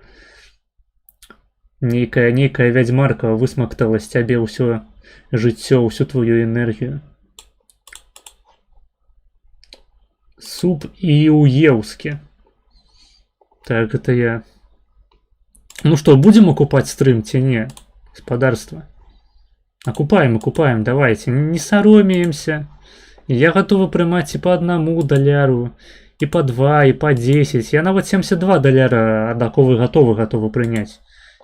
Speaker 1: Нейкая вядзьмарка высмактала з цябе ўсё жыццё, усю твою энергію. Суп Іўеўскі. Так, это я. Ну что, будем окупать стрим, ці не? Господарство. Окупаем, давайте. Не соромеемся. Я готовы прымаць і по $1, і по 2, і по 10. Я нават $72 ад аковы готовы прыняць.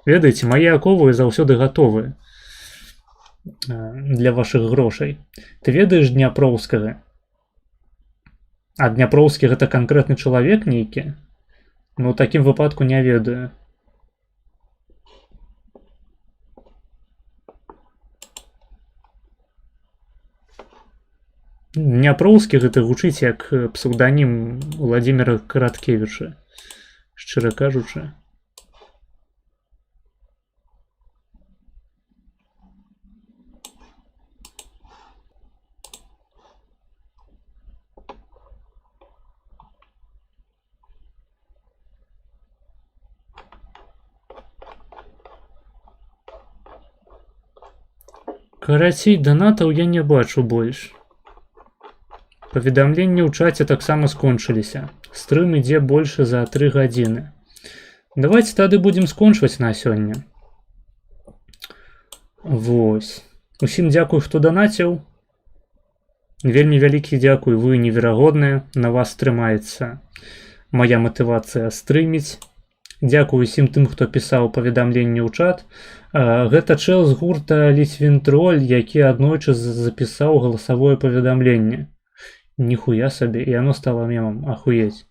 Speaker 1: Ведаеце, мае аковы заўсёды гатовы для вашых грошай. Ты ведаеш Дняпроўскага? А Дняпроўскі гэта канкрэтны чалавек нейкі? Ну, у такім выпадку не ведаю. Дняпроўскі гэта гучыць як псеўданім Владзіміра Караткевіча, шчыра кажучы. Карацей, донатаў я не бачу больш. Паведамленні ў чаце таксама скончыліся. Стрым ідзе больше за 3 гадзіны. Давайте тады будзем скончваць на сёння. Вось. Усім дзякуй, хто данаціў. Вельмі вялікі дзякуй, вы неверагодныя. На вас трымаецца моя матывацыя стрыміць. Дзякуй усім тым, хто пісаў паведамленні ў чат. Гэта чэл з гурта Ліцвінтроль, які аднойчы запісаў галасавое паведамленне. Ніхуя сабе, і оно стало мемом, ахуеть.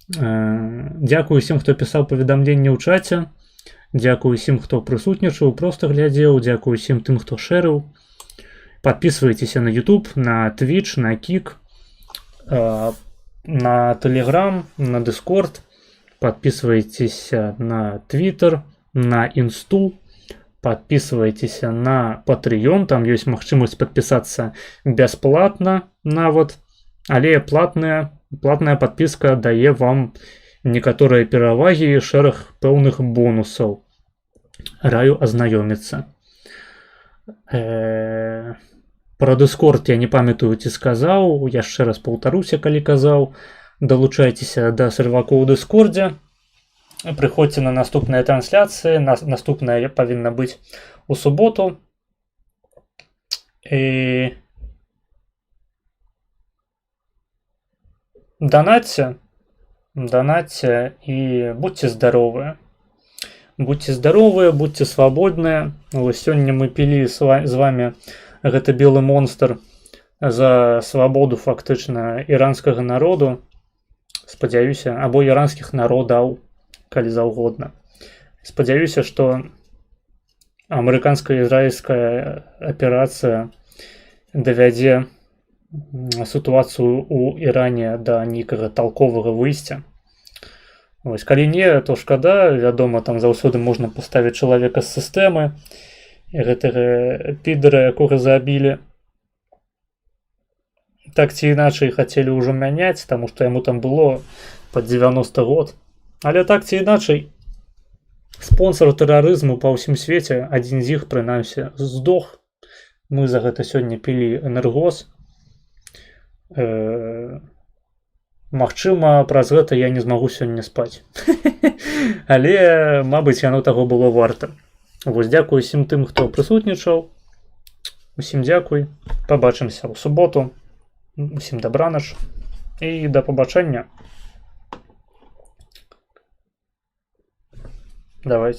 Speaker 1: Дзякую усім, хто пісаў паведамленне ў чаце. Дзякую усім, хто прысутнічаў, проста глядзеў. Дзякую усім тым, хто шэрыў. Подписывайтесь на YouTube, на Twitch, на Kik, на Telegram, на Discord. Подписывайтесь на Twitter, на Инсту. Подписывайтесь на Patreon, там есть магчымасць подписаться бесплатно нават, але платная подписка дае вам некаторыя перавагі і шэраг пэўных бонусаў. Раю азнаёміцца. Про Discord я не памятаю, ці сказаў, яшчэ раз паўтаруся, калі казаў. Далучайцеся да сервакоў у Дыскордзе. Прыходзьце на наступныя трансляцыі. Наступная павінна быць у суботу. І донатьте і будьце здаровыя. Будьце здаровыя, будьце свабодныя. Сёння мы пілі з вами гэты белы монстр за свабоду фактычна іранскага народу. Спадзяюся, або іранскіх народаў, калі заўгодна. Спадзяюся, што амерыканска-ізраільская аперацыя давядзе сітуацыю ў Іране да нейкага талковага выйсця. Вось, калі не, то шкада, вядома, там заўсёды можна паставіць чалавека з сістэмы, гэтага підара, якога забілі. Так ці іначай хацелі ўжо мяняць, таму што яму там было пад 90 год. Але так ці іначай, спонсор тэрарызму па ўсім свеце, адзін з іх, прынамсі, здох. Мы за гэта сёння пілі энергоз. Магчыма, праз гэта я не змагу сёння спаць. Але, мабыць, яно таго было варта. Вось, дзякуй усім тым, хто прысутнічаў. Усім дзякуй. Пабачымся ў суботу. Усім дабранач. І да пабачэння. Давайте.